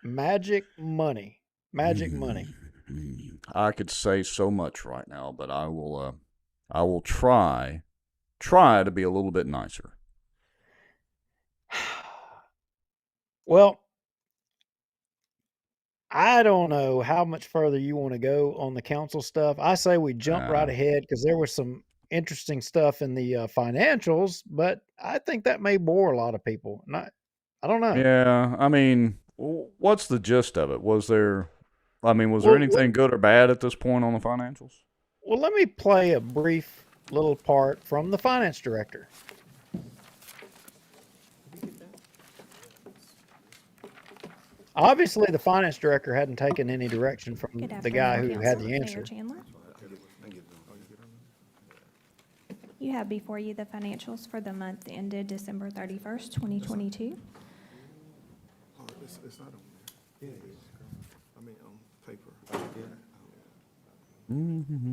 Magic money. Magic money. I could say so much right now, but I will try to be a little bit nicer. Well, I don't know how much further you want to go on the council stuff. I say we jump right ahead, because there was some interesting stuff in the financials, but I think that may bore a lot of people. I don't know. Yeah, I mean, what's the gist of it? Was there anything good or bad at this point on the financials? Well, let me play a brief little part from the finance director. Obviously, the finance director hadn't taken any direction from the guy who had the answer. Mayor Chandler. You have before you the financials for the month ended December 31st, 2022. It's not on there. Yeah, it is. I mean, on paper. Mm-hmm.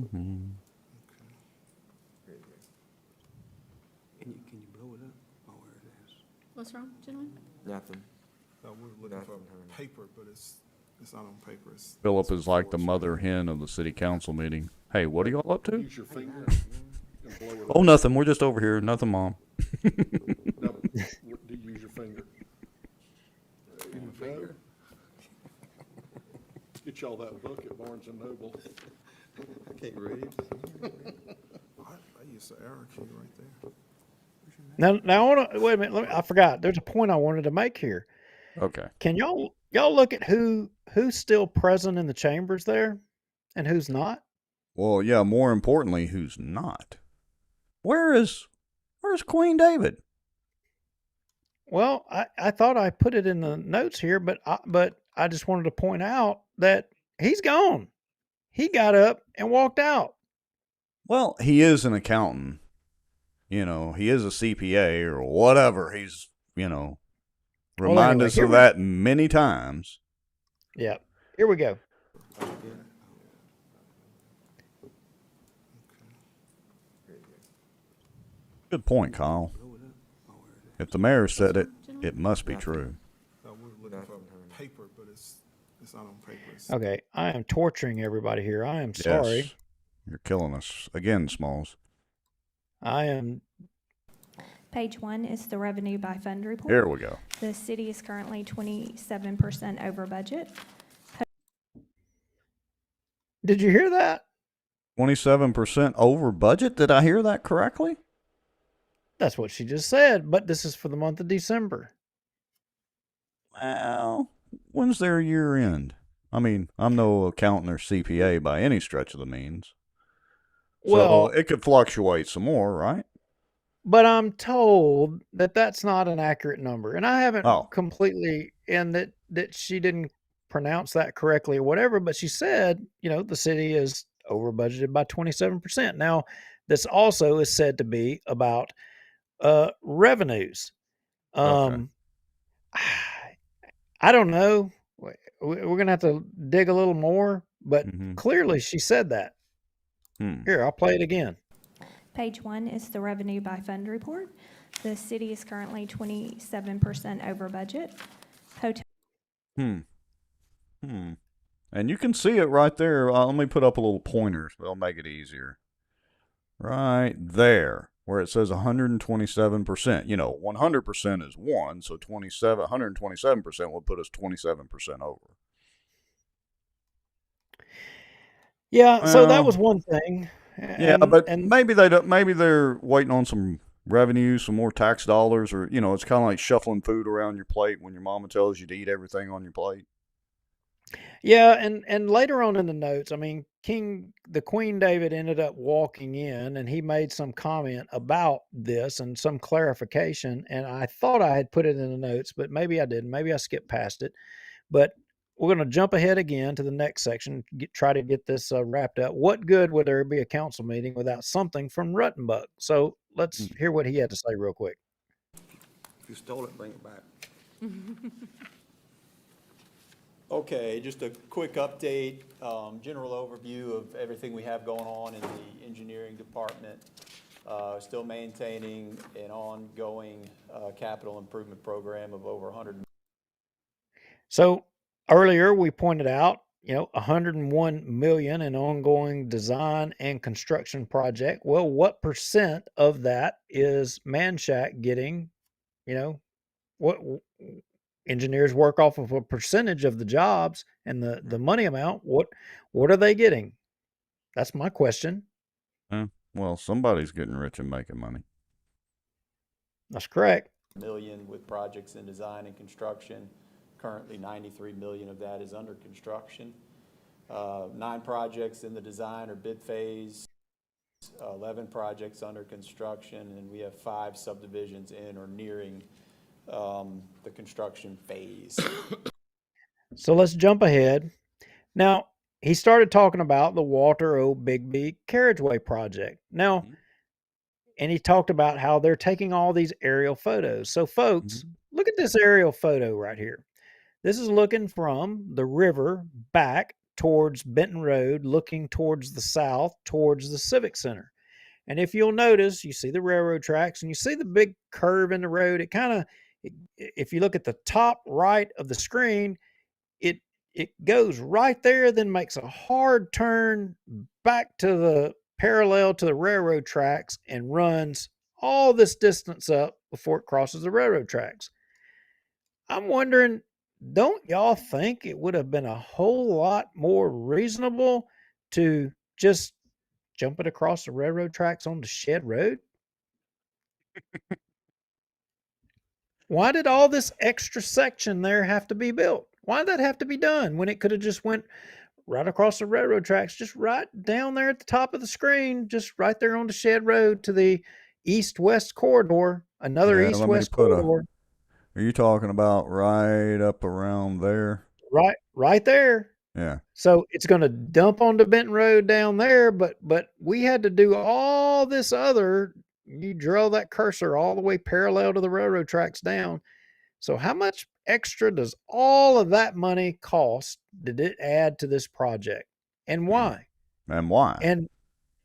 Can you blow it up? Oh, where it is? What's wrong, gentlemen? Nothing. We're looking for paper, but it's not on paper. Philip is like the mother hen of the city council meeting. Hey, what are y'all up to? Use your finger and blow it Oh, up. nothing. We're just over here. Nothing, Mom. No, use your finger. There you go. Get y'all that book at Barnes and Noble. I can't read. I use the arrow key right there. Now I want to wait a minute. I forgot. There's a point I wanted to make here. Okay. Can y'all look at who's still present in the chambers there, and who's not? Well, yeah. More importantly, who's not? Where's Queen David? Well, I thought I put it in the notes here, but I just wanted to point out that he's gone. He got up and walked out. Well, he is an accountant. You know, he is a CPA or whatever. He's, remind us of that many times. Yeah. Here we go. Good point, Kyle. If the mayor said it, it must be true. We're looking for paper, but it's not on paper. Okay, I am torturing everybody here. I am sorry. Yes. You're killing us again, Smalls. I am. Page 1 is the revenue by fund report. Here we go. The city is currently 27% over budget. Did you hear that? 27% over budget. Did I hear that correctly? That's what she just said, but this is for the month of December. Well, when's their year end? I mean, I'm no accountant or CPA by any stretch of the means. Well, so it could fluctuate some more, right? But I'm told that that's not an accurate number, and I haven't completely, and that she didn't pronounce that correctly or whatever, but she said, the city is over budgeted by 27%. Now, this also is said to be about revenues. Okay. I don't know. We're going to have to dig a little more, but clearly she said that. Here, I'll play it again. Page 1 is the revenue by fund report. The city is currently 27% over budget. Hotel. And you can see it right there. Let me put up a little pointer. That'll make it easier. Right there, where it says 127%. 100% is 1, so 127% would put us 27% over. Yeah, so that was one thing. But maybe they don't. Maybe they're waiting on some revenue, some more tax dollars, or it's kind of like shuffling food around your plate when your mama tells you to eat everything on your plate. Yeah, and later on in the notes, I mean, the Queen David ended up walking in, and he made some comment about this and some clarification, and I thought I had put it in the notes, but maybe I didn't. Maybe I skipped past it. But we're going to jump ahead again to the next section, try to get this wrapped up. What good would there be a council meeting without something from Ruttenbuck? So let's hear what he had to say real quick. If you stole it, bring it back. Okay, just a quick update, general overview of everything we have going on in the engineering department. Still maintaining an ongoing capital improvement program of over 100. So earlier we pointed out, $101 million in ongoing design and construction project. Well, what percent of that is Manchac getting? What engineers work off of a percentage of the jobs and the money amount. What are they getting? That's my question. Well, somebody's getting rich and making money. That's correct. Million with projects in design and construction. Currently, 93 million of that is under construction. 9 projects in the design or bid phase, 11 projects under construction, and we have 5 subdivisions in or nearing the construction phase. So let's jump ahead. Now, he started talking about the Walter O. Bigby carriageway project. Now, and he talked about how they're taking all these aerial photos. So, folks, look at this aerial photo right here. This is looking from the river back towards Benton Road, looking towards the south, towards the Civic Center. And if you'll notice, you see the railroad tracks and you see the big curve in the road. It kind If you look at the top right of the screen, it it goes right there, then makes a hard turn back to the parallel to the railroad tracks and runs all this distance up before it crosses the railroad tracks. I'm wondering, don't y'all think it would have been a whole lot more reasonable to just jump it across the railroad tracks onto Shed Road? Why did all this extra section there have to be built? Why did that have to be done when it could have just went right across the railroad tracks, just right down there at the top of the screen, just right there on the Shed Road to the east-west corridor, another Yeah, let me east-west put corridor, are you talking about right up around there? right there. Yeah. So it's going to dump onto Benton Road down there, but we had to do all this other. You draw that cursor all the way parallel to the railroad tracks down. So how much extra does all of that money cost? Did it add to this project, and why? And why? And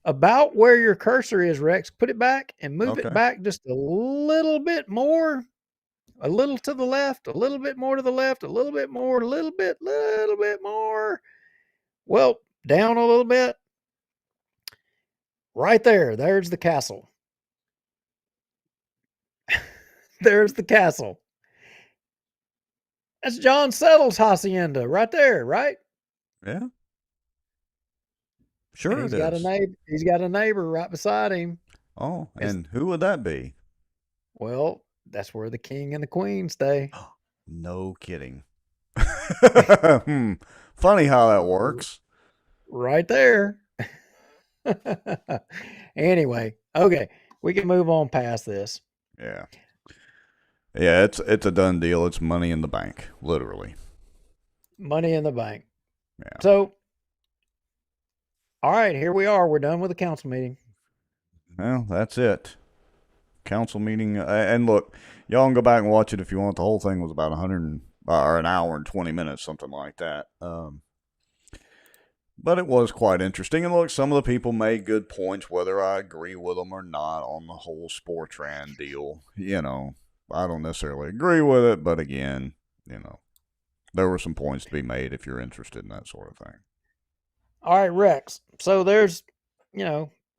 about where your cursor is, Rex, put it back and move it Okay. back just a little bit more, a little to the left, a little bit more to the left, a little bit more, a little bit more. Well, down a little bit. Right there. There's the castle. There's the castle. That's John Settle's hacienda right there, right? Yeah. And Sure he's it got a is. neighbor. He's got a neighbor right beside him. Oh, and who would that be? Well, that's where the king and the queen stay. No kidding. Funny how that works. Right there. Anyway, okay, we can move on past this. Yeah. Yeah, it's a done deal. It's money in the bank, literally. Money in the bank. Yeah. So, all right, here we are. We're done with the council meeting. Well, that's it. Council meeting, and look, y'all can go back and watch it if you want. The whole thing was about 100 or an hour and 20 minutes, something like that. But it was quite interesting. And look, some of the people made good points, whether I agree with them or not on the whole Sportran deal. You know, I don't necessarily agree with it, but again, you know, there were some points to be made if you're interested in that sort of thing. All right, Rex. So there's,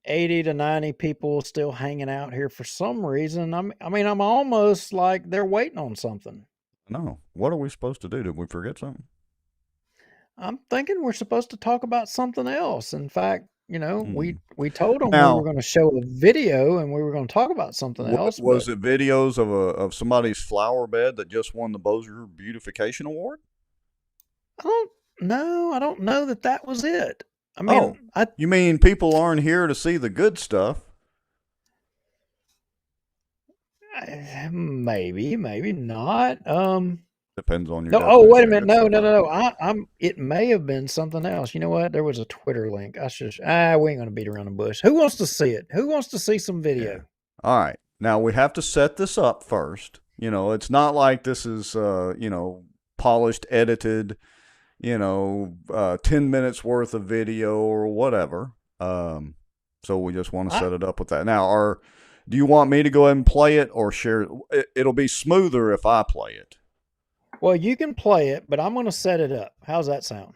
80 to 90 people still hanging out here for some reason. I'm almost like they're waiting on something. No. What are we supposed to do? Did we forget something? I'm thinking we're supposed to talk about something else. In fact, we told them we Now, were going to show a video and we were going to talk about something else. was But it videos of somebody's flower bed that just won the Bossier Beautification Award? I don't know that was it. I mean, you mean people aren't here to see the good stuff? Maybe not. Depends on your No, definition wait a of minute. good No. stuff. It may have been something else. You know what? There was a Twitter link. We ain't gonna beat around the bush. Who wants to see it? Who wants to see some video? Yeah. All right. Now we have to set this up first. It's not like this is polished, edited, 10 minutes worth of video or whatever. So we just want to set it up with that. Now, do you want me to go ahead and play it or share it? It'll be smoother if I play it. Well, you can play it, but I'm going to set it up. How's that sound?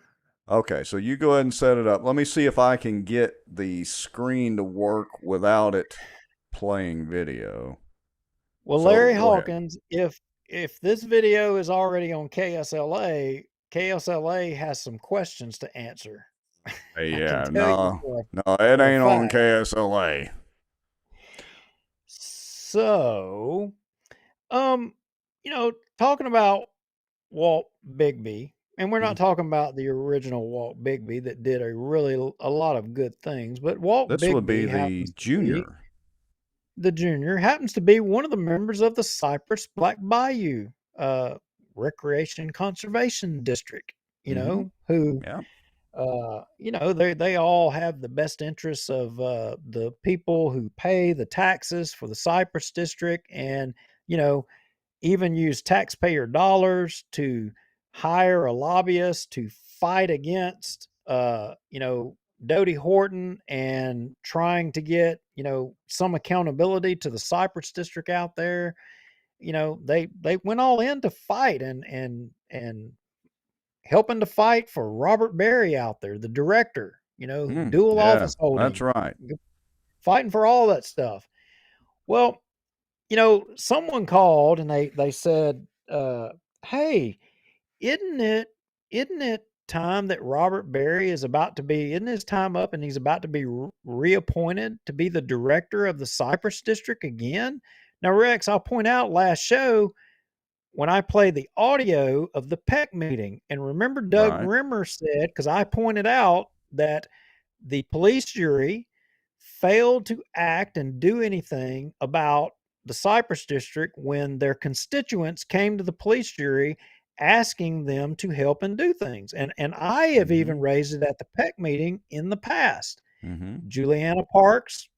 Okay, so you go ahead and set it up. Let me see if I can get the screen to work without it playing video. Well, So, Larry go ahead. Hawkins, if this video is already on KSLA has some questions to answer. Yeah, tell you no, for it a ain't on fact. KSLA. So, talking about Walt Bigby, and we're not talking about the original Walt Bigby that did a lot of good things, but Walt This would be Bigby the junior. The junior happens to be one of the members of the Cypress Black Bayou Recreation Conservation District, Mhm. who Yeah. they all have the best interests of the people who pay the taxes for the Cypress District, and even use taxpayer dollars to hire a lobbyist to fight against Dodie Horton and trying to get some accountability to the Cypress District out there. they went all in to fight and helping to fight for Robert Berry out there, the director, dual Yeah, office holding, that's right. fighting for all that stuff. Well, someone called and they said, "Hey, isn't it isn't it time that Robert Berry is about to be? Isn't his time up and he's about to be reappointed to be the director of the Cypress District again?" Now, Rex, I'll point out last show when I played the audio of the PEC meeting, and remember Doug Right. Rimmer said, because I pointed out that the police jury failed to act and do anything about the Cypress District when their constituents came to the police jury asking them to help and do things. And I have even raised it at the PEC meeting in the past. Juliana Parks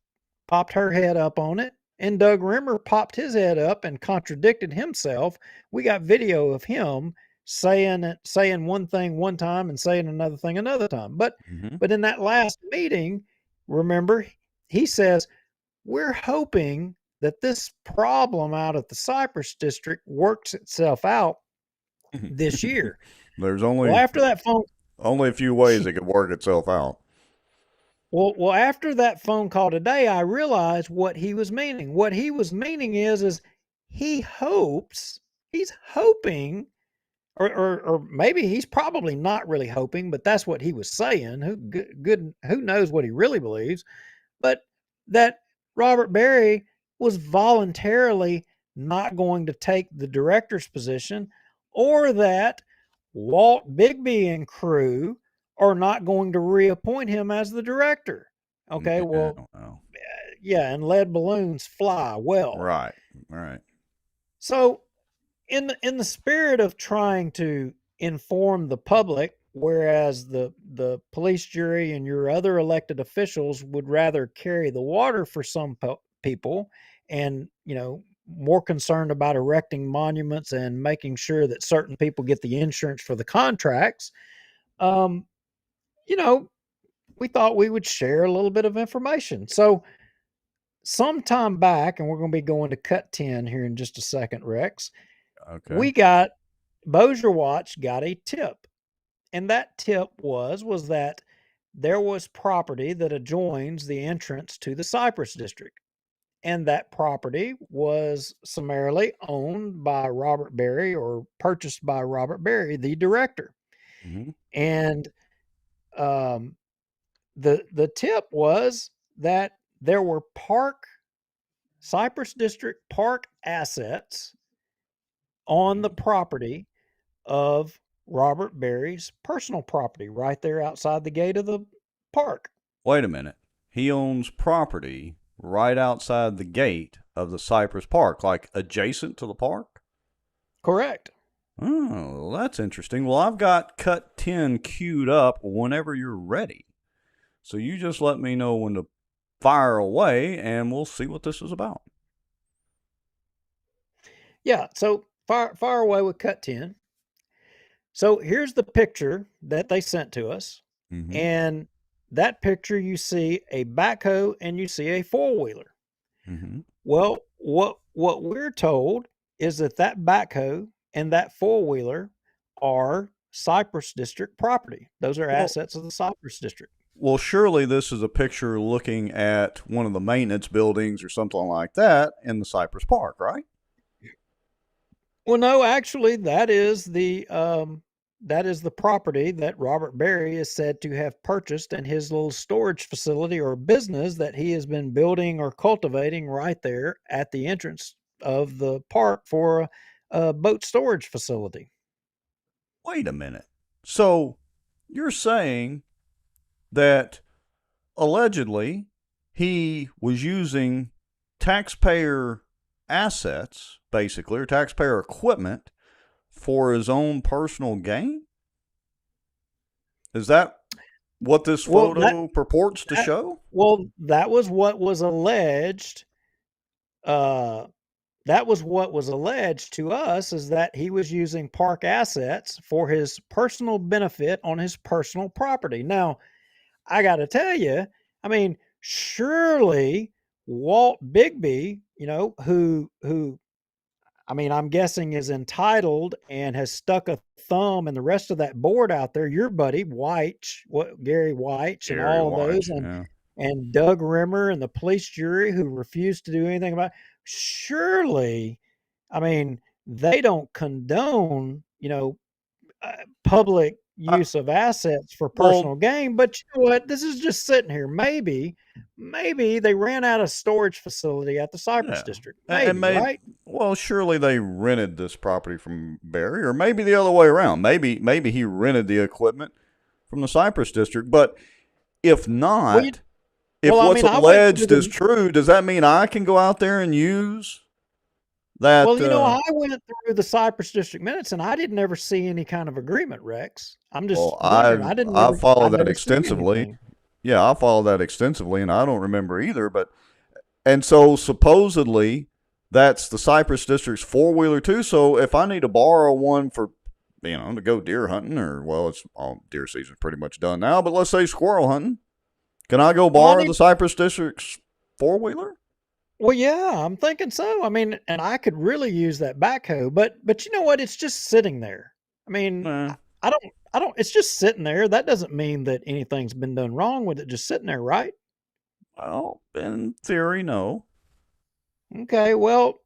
popped her head up on it, and Doug Rimmer popped his head up and contradicted himself. We got video of him saying one thing one time and saying another thing another time. But in that last meeting, remember, he says, we're hoping that this problem out at the Cypress District works itself out this year. There's Well, after that phone, only a few ways it could work itself out. well, after that phone call today, I realized what he was meaning. What he was meaning is he's hoping, or maybe he's probably not really hoping, but that's what he was saying. Who knows what he really believes? But that Robert Berry was voluntarily not going to take the director's position, or that Walt Bigby and crew are not going to reappoint him as the director. Okay, well, yeah, and lead balloons fly well. Right. So, in the spirit of trying to inform the public, whereas the police jury and your other elected officials would rather carry the water for some people, and more concerned about erecting monuments and making sure that certain people get the insurance for the contracts, we thought we would share a little bit of information. So sometime back, and we're going to be going to cut 10 here in just a second, Rex. Okay. BossierWatch got a tip, and that tip was that there was property that adjoins the entrance to the Cypress District, and that property was summarily owned by Robert Berry or purchased by Robert Berry, the director. And the tip was that there were Cypress District park assets on the property of Robert Berry's personal property right there outside the gate of the park. Wait a minute. He owns property right outside the gate of the Cypress Park, like adjacent to the park? Correct. Oh, that's interesting. Well, I've got cut 10 queued up whenever you're ready. So you just let me know when to fire away, and we'll see what this is about. Yeah, so fire away with cut 10. So here's the picture that they sent to us. And that picture, you see a backhoe and you see a four-wheeler. Well, what we're told is that backhoe and that four-wheeler are Cypress District property. Those are assets of the Cypress District. Well, surely this is a picture looking at one of the maintenance buildings or something like that in the Cypress Park, right? Well, no, actually, that is the property that Robert Berry is said to have purchased in his little storage facility or business that he has been building or cultivating right there at the entrance of the park for a boat storage facility. Wait a minute. So you're saying that allegedly he was using taxpayer assets, basically, or taxpayer equipment for his own personal gain? Is that what this photo purports to show? Well, that was what was alleged. That was what was alleged to us, is that he was using park assets for his personal benefit on his personal property. Now, I got to tell you, I mean, surely Walt Bigby, who I mean, I'm guessing is entitled and has stuck a thumb and the rest of that board out there, your buddy Gary White and Gary all of those, Watch, yeah. and Doug Rimmer and the police jury who refused to do anything about it. Surely, I mean, they don't condone, public I, use of assets for well, personal gain, but you know what? This is just sitting here. Maybe they ran out of storage facility at the Cypress yeah. District. And Maybe, right? well, surely they rented this property from Barry, or maybe the other way around. Maybe he rented the equipment from the Cypress District. But if not, if what's alleged is true, does that mean I can go out there and use that? Well, I went through the Cypress District minutes and I didn't ever see any kind of agreement, Rex. I'm just wondering. I followed that extensively. Yeah, I followed that extensively, and I don't remember either. And so supposedly that's the Cypress District's four-wheeler too. So if I need to borrow one for, to go deer hunting, or it's all deer season's pretty much done now, but let's say squirrel hunting, can I go borrow the Cypress District's four-wheeler? Well, yeah, I'm thinking so. I mean, and I could really use that backhoe, but you know what? It's just sitting there. I mean, I don't. It's just sitting there. That doesn't mean that anything's been done wrong with it just sitting there, right? Well, in theory, no. Okay, well,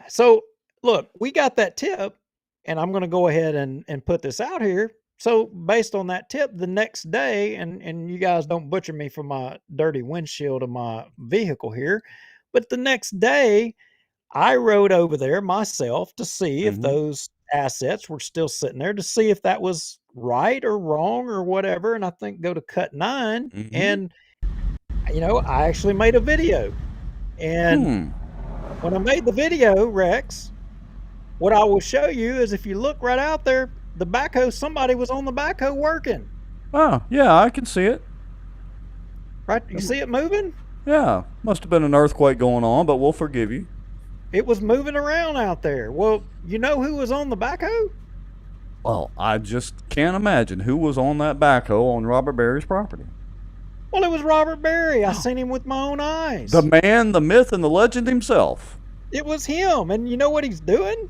so look, we got that tip, and I'm going to go ahead and put this out here. So based on that tip, the next day, and you guys don't butcher me for my dirty windshield of my vehicle here, but the next day, I rode over there myself to see if those assets were still sitting there, to see if that was right or wrong or whatever. And I think go to cut 9, and I actually made a video. And when I made the video, Rex, what I will show you is if you look right out there, the backhoe, somebody was on the backhoe working. Oh, yeah, I can see it. Right? You see it moving? Yeah, must have been an earthquake going on, but we'll forgive you. It was moving around out there. Well, you know who was on the backhoe? Well, I just can't imagine who was on that backhoe on Robert Barry's property. Well, it was Robert Barry. I seen him with my own eyes. The man, the myth, and the legend himself. It was him. And you know what he's doing?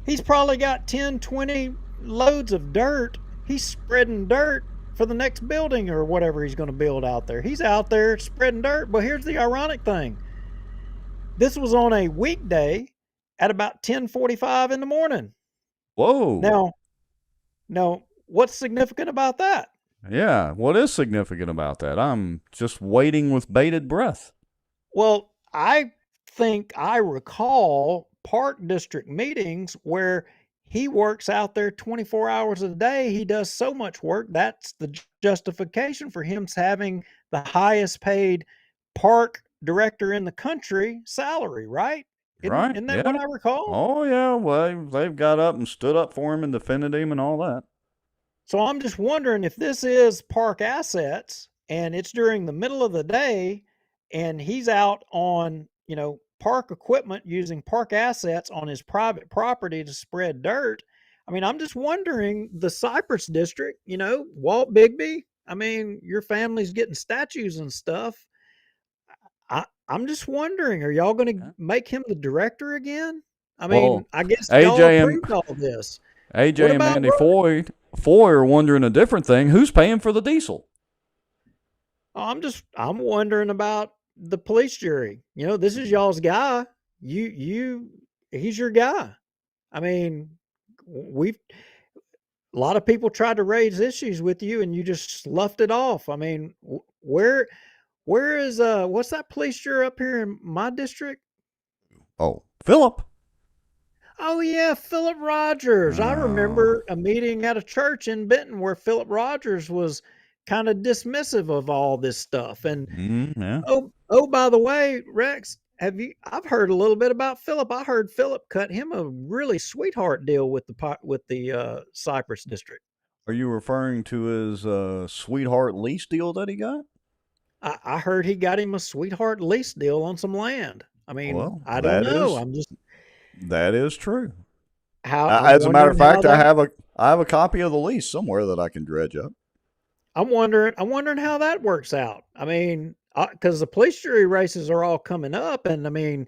He's probably got 10, 20 loads of dirt. He's spreading dirt for the next building or whatever he's going to build out there. He's out there spreading dirt. But here's the ironic thing. This was on a weekday at about 10:45 in the morning. Whoa. Now, what's significant about that? Yeah, what is significant about that? I'm just waiting with bated breath. Well, I think I recall Park District meetings where he works out there 24 hours a day. He does so much work. That's the justification for him having the highest paid park director in the country salary, right? Isn't that what I recall? Oh, yeah. Well, they've got up and stood up for him and defended him and all that. So I'm just wondering if this is park assets and it's during the middle of the day and he's out on, park equipment using park assets on his private property to spread dirt. I mean, I'm just wondering, the Cypress District, Walt Bigby, I mean, your family's getting statues and stuff. I'm just wondering, are y'all going to make him the director again? I mean, I guess y'all approved all this. AJ and Mandy Foy are wondering a different thing. Who's paying for the diesel? I'm wondering about the police jury. This is y'all's guy. He's your guy. I mean, a lot of people tried to raise issues with you and you just sloughed it off. I mean, where is, what's that police jury up here in my district? Oh, Philip. Oh, yeah, Philip Rogers. I remember a meeting at a church in Benton where Philip Rogers was kind of dismissive of all this stuff. And, oh, by the way, Rex, I've heard a little bit about Philip. I heard Philip cut him a really sweetheart deal with the Cypress District. Are you referring to his sweetheart lease deal that he got? I heard he got him a sweetheart lease deal on some land. I mean, I don't know. That is true. As a matter of fact, I have a copy of the lease somewhere that I can dredge up. I'm wondering how that works out. I mean, because the police jury races are all coming up, and I mean,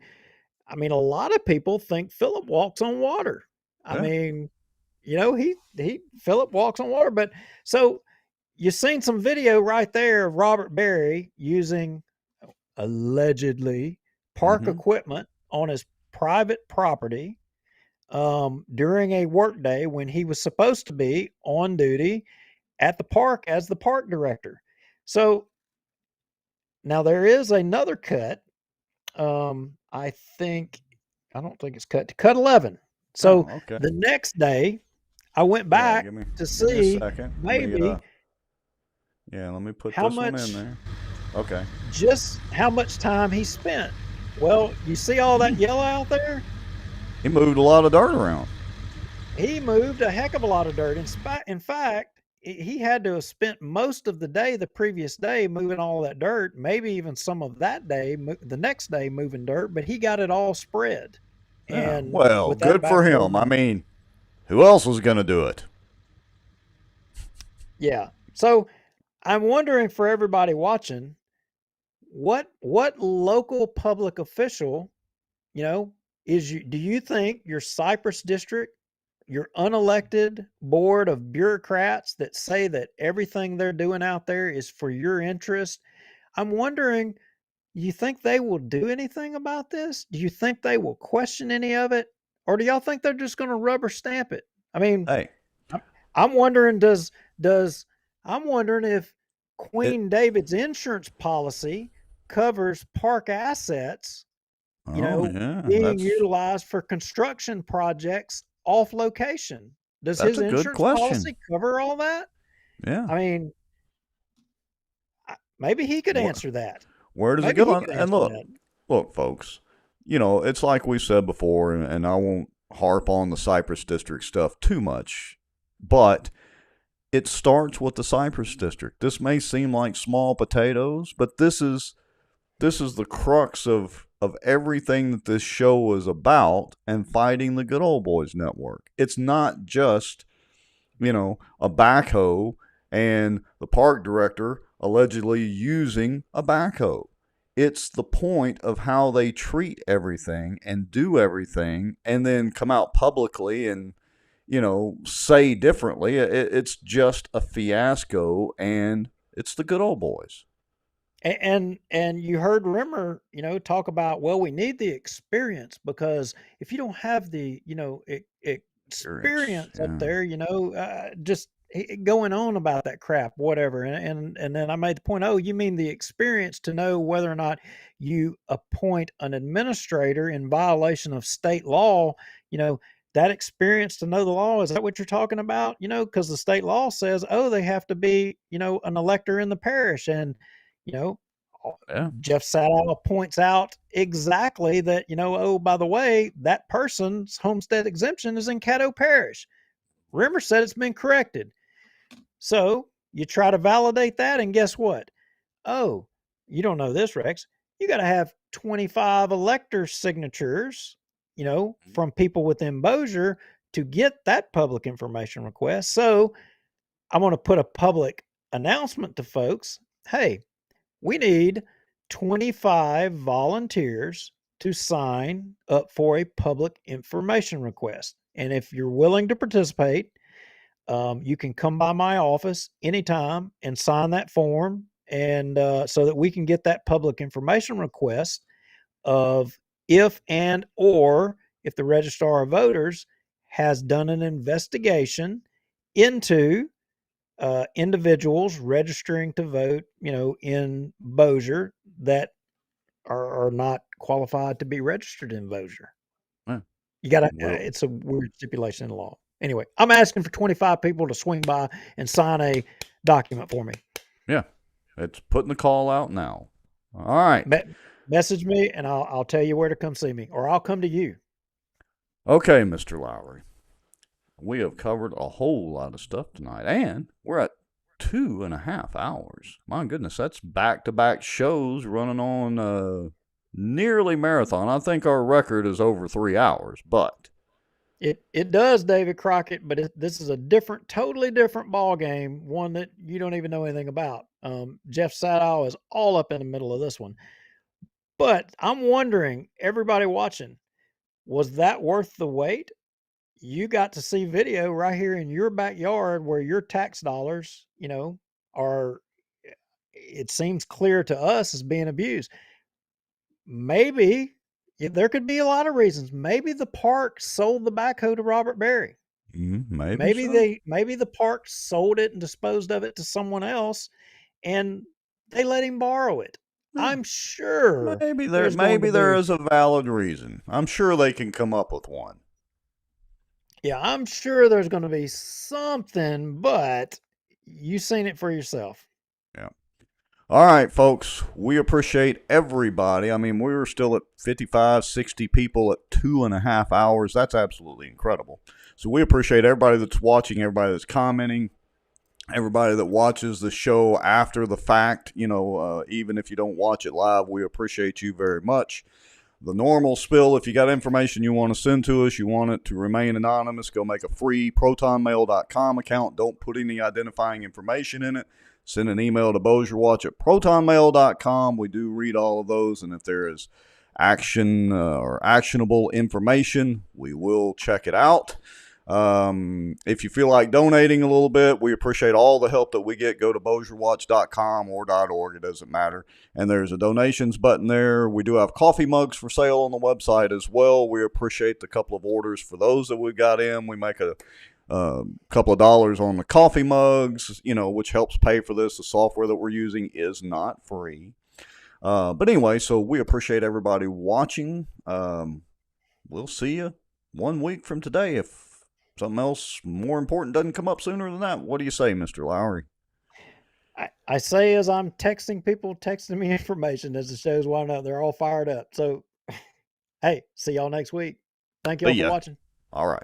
I mean, a lot of people think Philip walks on water. I Yeah. mean, Philip walks on water. But so you seen some video right there of Robert Berry using allegedly park equipment on his private property during a workday when he was supposed to be on duty at the park as the park director. So now there is another cut. I don't think it's cut 11. So Oh, okay. the next day, I went Yeah, back give me to a see second. maybe Let me put how this one in much there. Okay. just how much time he spent. Well, you see all that yellow out there? He moved a lot of dirt around. He moved a heck of a lot of dirt. In fact, he had to have spent most of the day the previous day moving all that dirt, maybe even some of that day, the next day moving dirt, but he got it all spread. Yeah. And Well, with that good for backhoe, him. I mean, who else was going to do it? yeah. So I'm wondering for everybody watching, what local public official, do you think your Cypress district, your unelected board of bureaucrats that say that everything they're doing out there is for your interest? I'm wondering, you think they will do anything about this? Do you think they will question any of it? Or do y'all think they're just going to rubber stamp it? I mean, Hey, I'm wondering, I'm wondering if it, Queen David's insurance policy covers park assets, yeah, being utilized for construction projects off location. Does that's his a good insurance question. policy cover all that? Yeah. I mean, maybe he could Where, answer that. where does it Maybe go? he And, could and answer look, that. look, folks, it's like we said before, and I won't harp on the Cypress District stuff too much, but it starts with the Cypress District. This may seem like small potatoes, but this is the crux of everything that this show is about and fighting the Good Old Boys Network. It's not just, a backhoe and the park director allegedly using a backhoe. It's the point of how they treat everything and do everything and then come out publicly and, say differently. It's just a fiasco, and it's the Good Old Boys. And you heard Rimmer, talk about, well, we need the experience, because if you don't have the, experience up Yeah. there, just going on about that crap, whatever. And then I made the point, oh, you mean the experience to know whether or not you appoint an administrator in violation of state law, that experience to know the law. Is that what you're talking about? Because the state law says, oh, they have to be, an elector in the parish. And, you know, Yeah. Jeff Sadow points out exactly that, oh, by the way, that person's homestead exemption is in Caddo Parish. Rimmer said it's been corrected. So you try to validate that, and guess what? Oh, you don't know this, Rex. You got to have 25 elector signatures, from people within Bossier to get that public information request. So I'm going to put a public announcement to folks. Hey, we need 25 volunteers to sign up for a public information request. And if you're willing to participate, you can come by my office anytime and sign that form, and so that we can get that public information request of if the registrar of voters has done an investigation into individuals registering to vote, in Bossier that are not qualified to be registered in Bossier. Yeah. You got to, Well, it's a weird stipulation in the law. Anyway, I'm asking for 25 people to swing by and sign a document for me. yeah. It's putting the call out now. All right. Message me and I'll tell you where to come see me, or I'll come to you. Okay, Mr. Lowry. We have covered a whole lot of stuff tonight, and we're at 2.5 hours. My goodness, that's back-to-back shows running on nearly marathon. I think our record is over 3 hours, but it does, David Crockett, but this is a totally different ball game, one that you don't even know anything about. Jeff Sadow is all up in the middle of this one. But I'm wondering, everybody watching, Was that worth the wait? You got to see video right here in your backyard where your tax dollars, are, it seems clear to us, is being abused. Maybe there could be a lot of reasons. Maybe the park sold the backhoe to Robert Berry. Maybe so. Maybe the park sold it and disposed of it to someone else, and they let him borrow it. I'm sure Maybe there's going to there be, is a valid reason. I'm sure they can come up with one. yeah, I'm sure there's going to be something, but you seen it for yourself. Yeah. All right, folks, we appreciate everybody. I mean, we were still at 55, 60 people at 2.5 hours. That's absolutely incredible. So we appreciate everybody that's watching, everybody that's commenting, everybody that watches the show after the fact. Even if you don't watch it live, we appreciate you very much. The normal spill, if you got information you want to send to us, you want it to remain anonymous, go make a free protonmail.com account. Don't put any identifying information in it. Send an email to bossierwatch at protonmail.com. We do read all of those, and if there is action or actionable information, we will check it out. If you feel like donating a little bit, we appreciate all the help that we get. Go to bossierwatch.com or .org. It doesn't matter. And there's a donations button there. We do have coffee mugs for sale on the website as well. We appreciate the couple of orders for those that we got in. We make a couple of dollars on the coffee mugs, which helps pay for this. The software that we're using is not free. But anyway, so we appreciate everybody watching. We'll see you 1 week from today if something else more important doesn't come up sooner than that. What do you say, Mr. Lowry? I say as I'm texting people, texting me information as the show's winding up. They're all fired up. So, hey, see y'all next week. Thank y'all for watching. All right.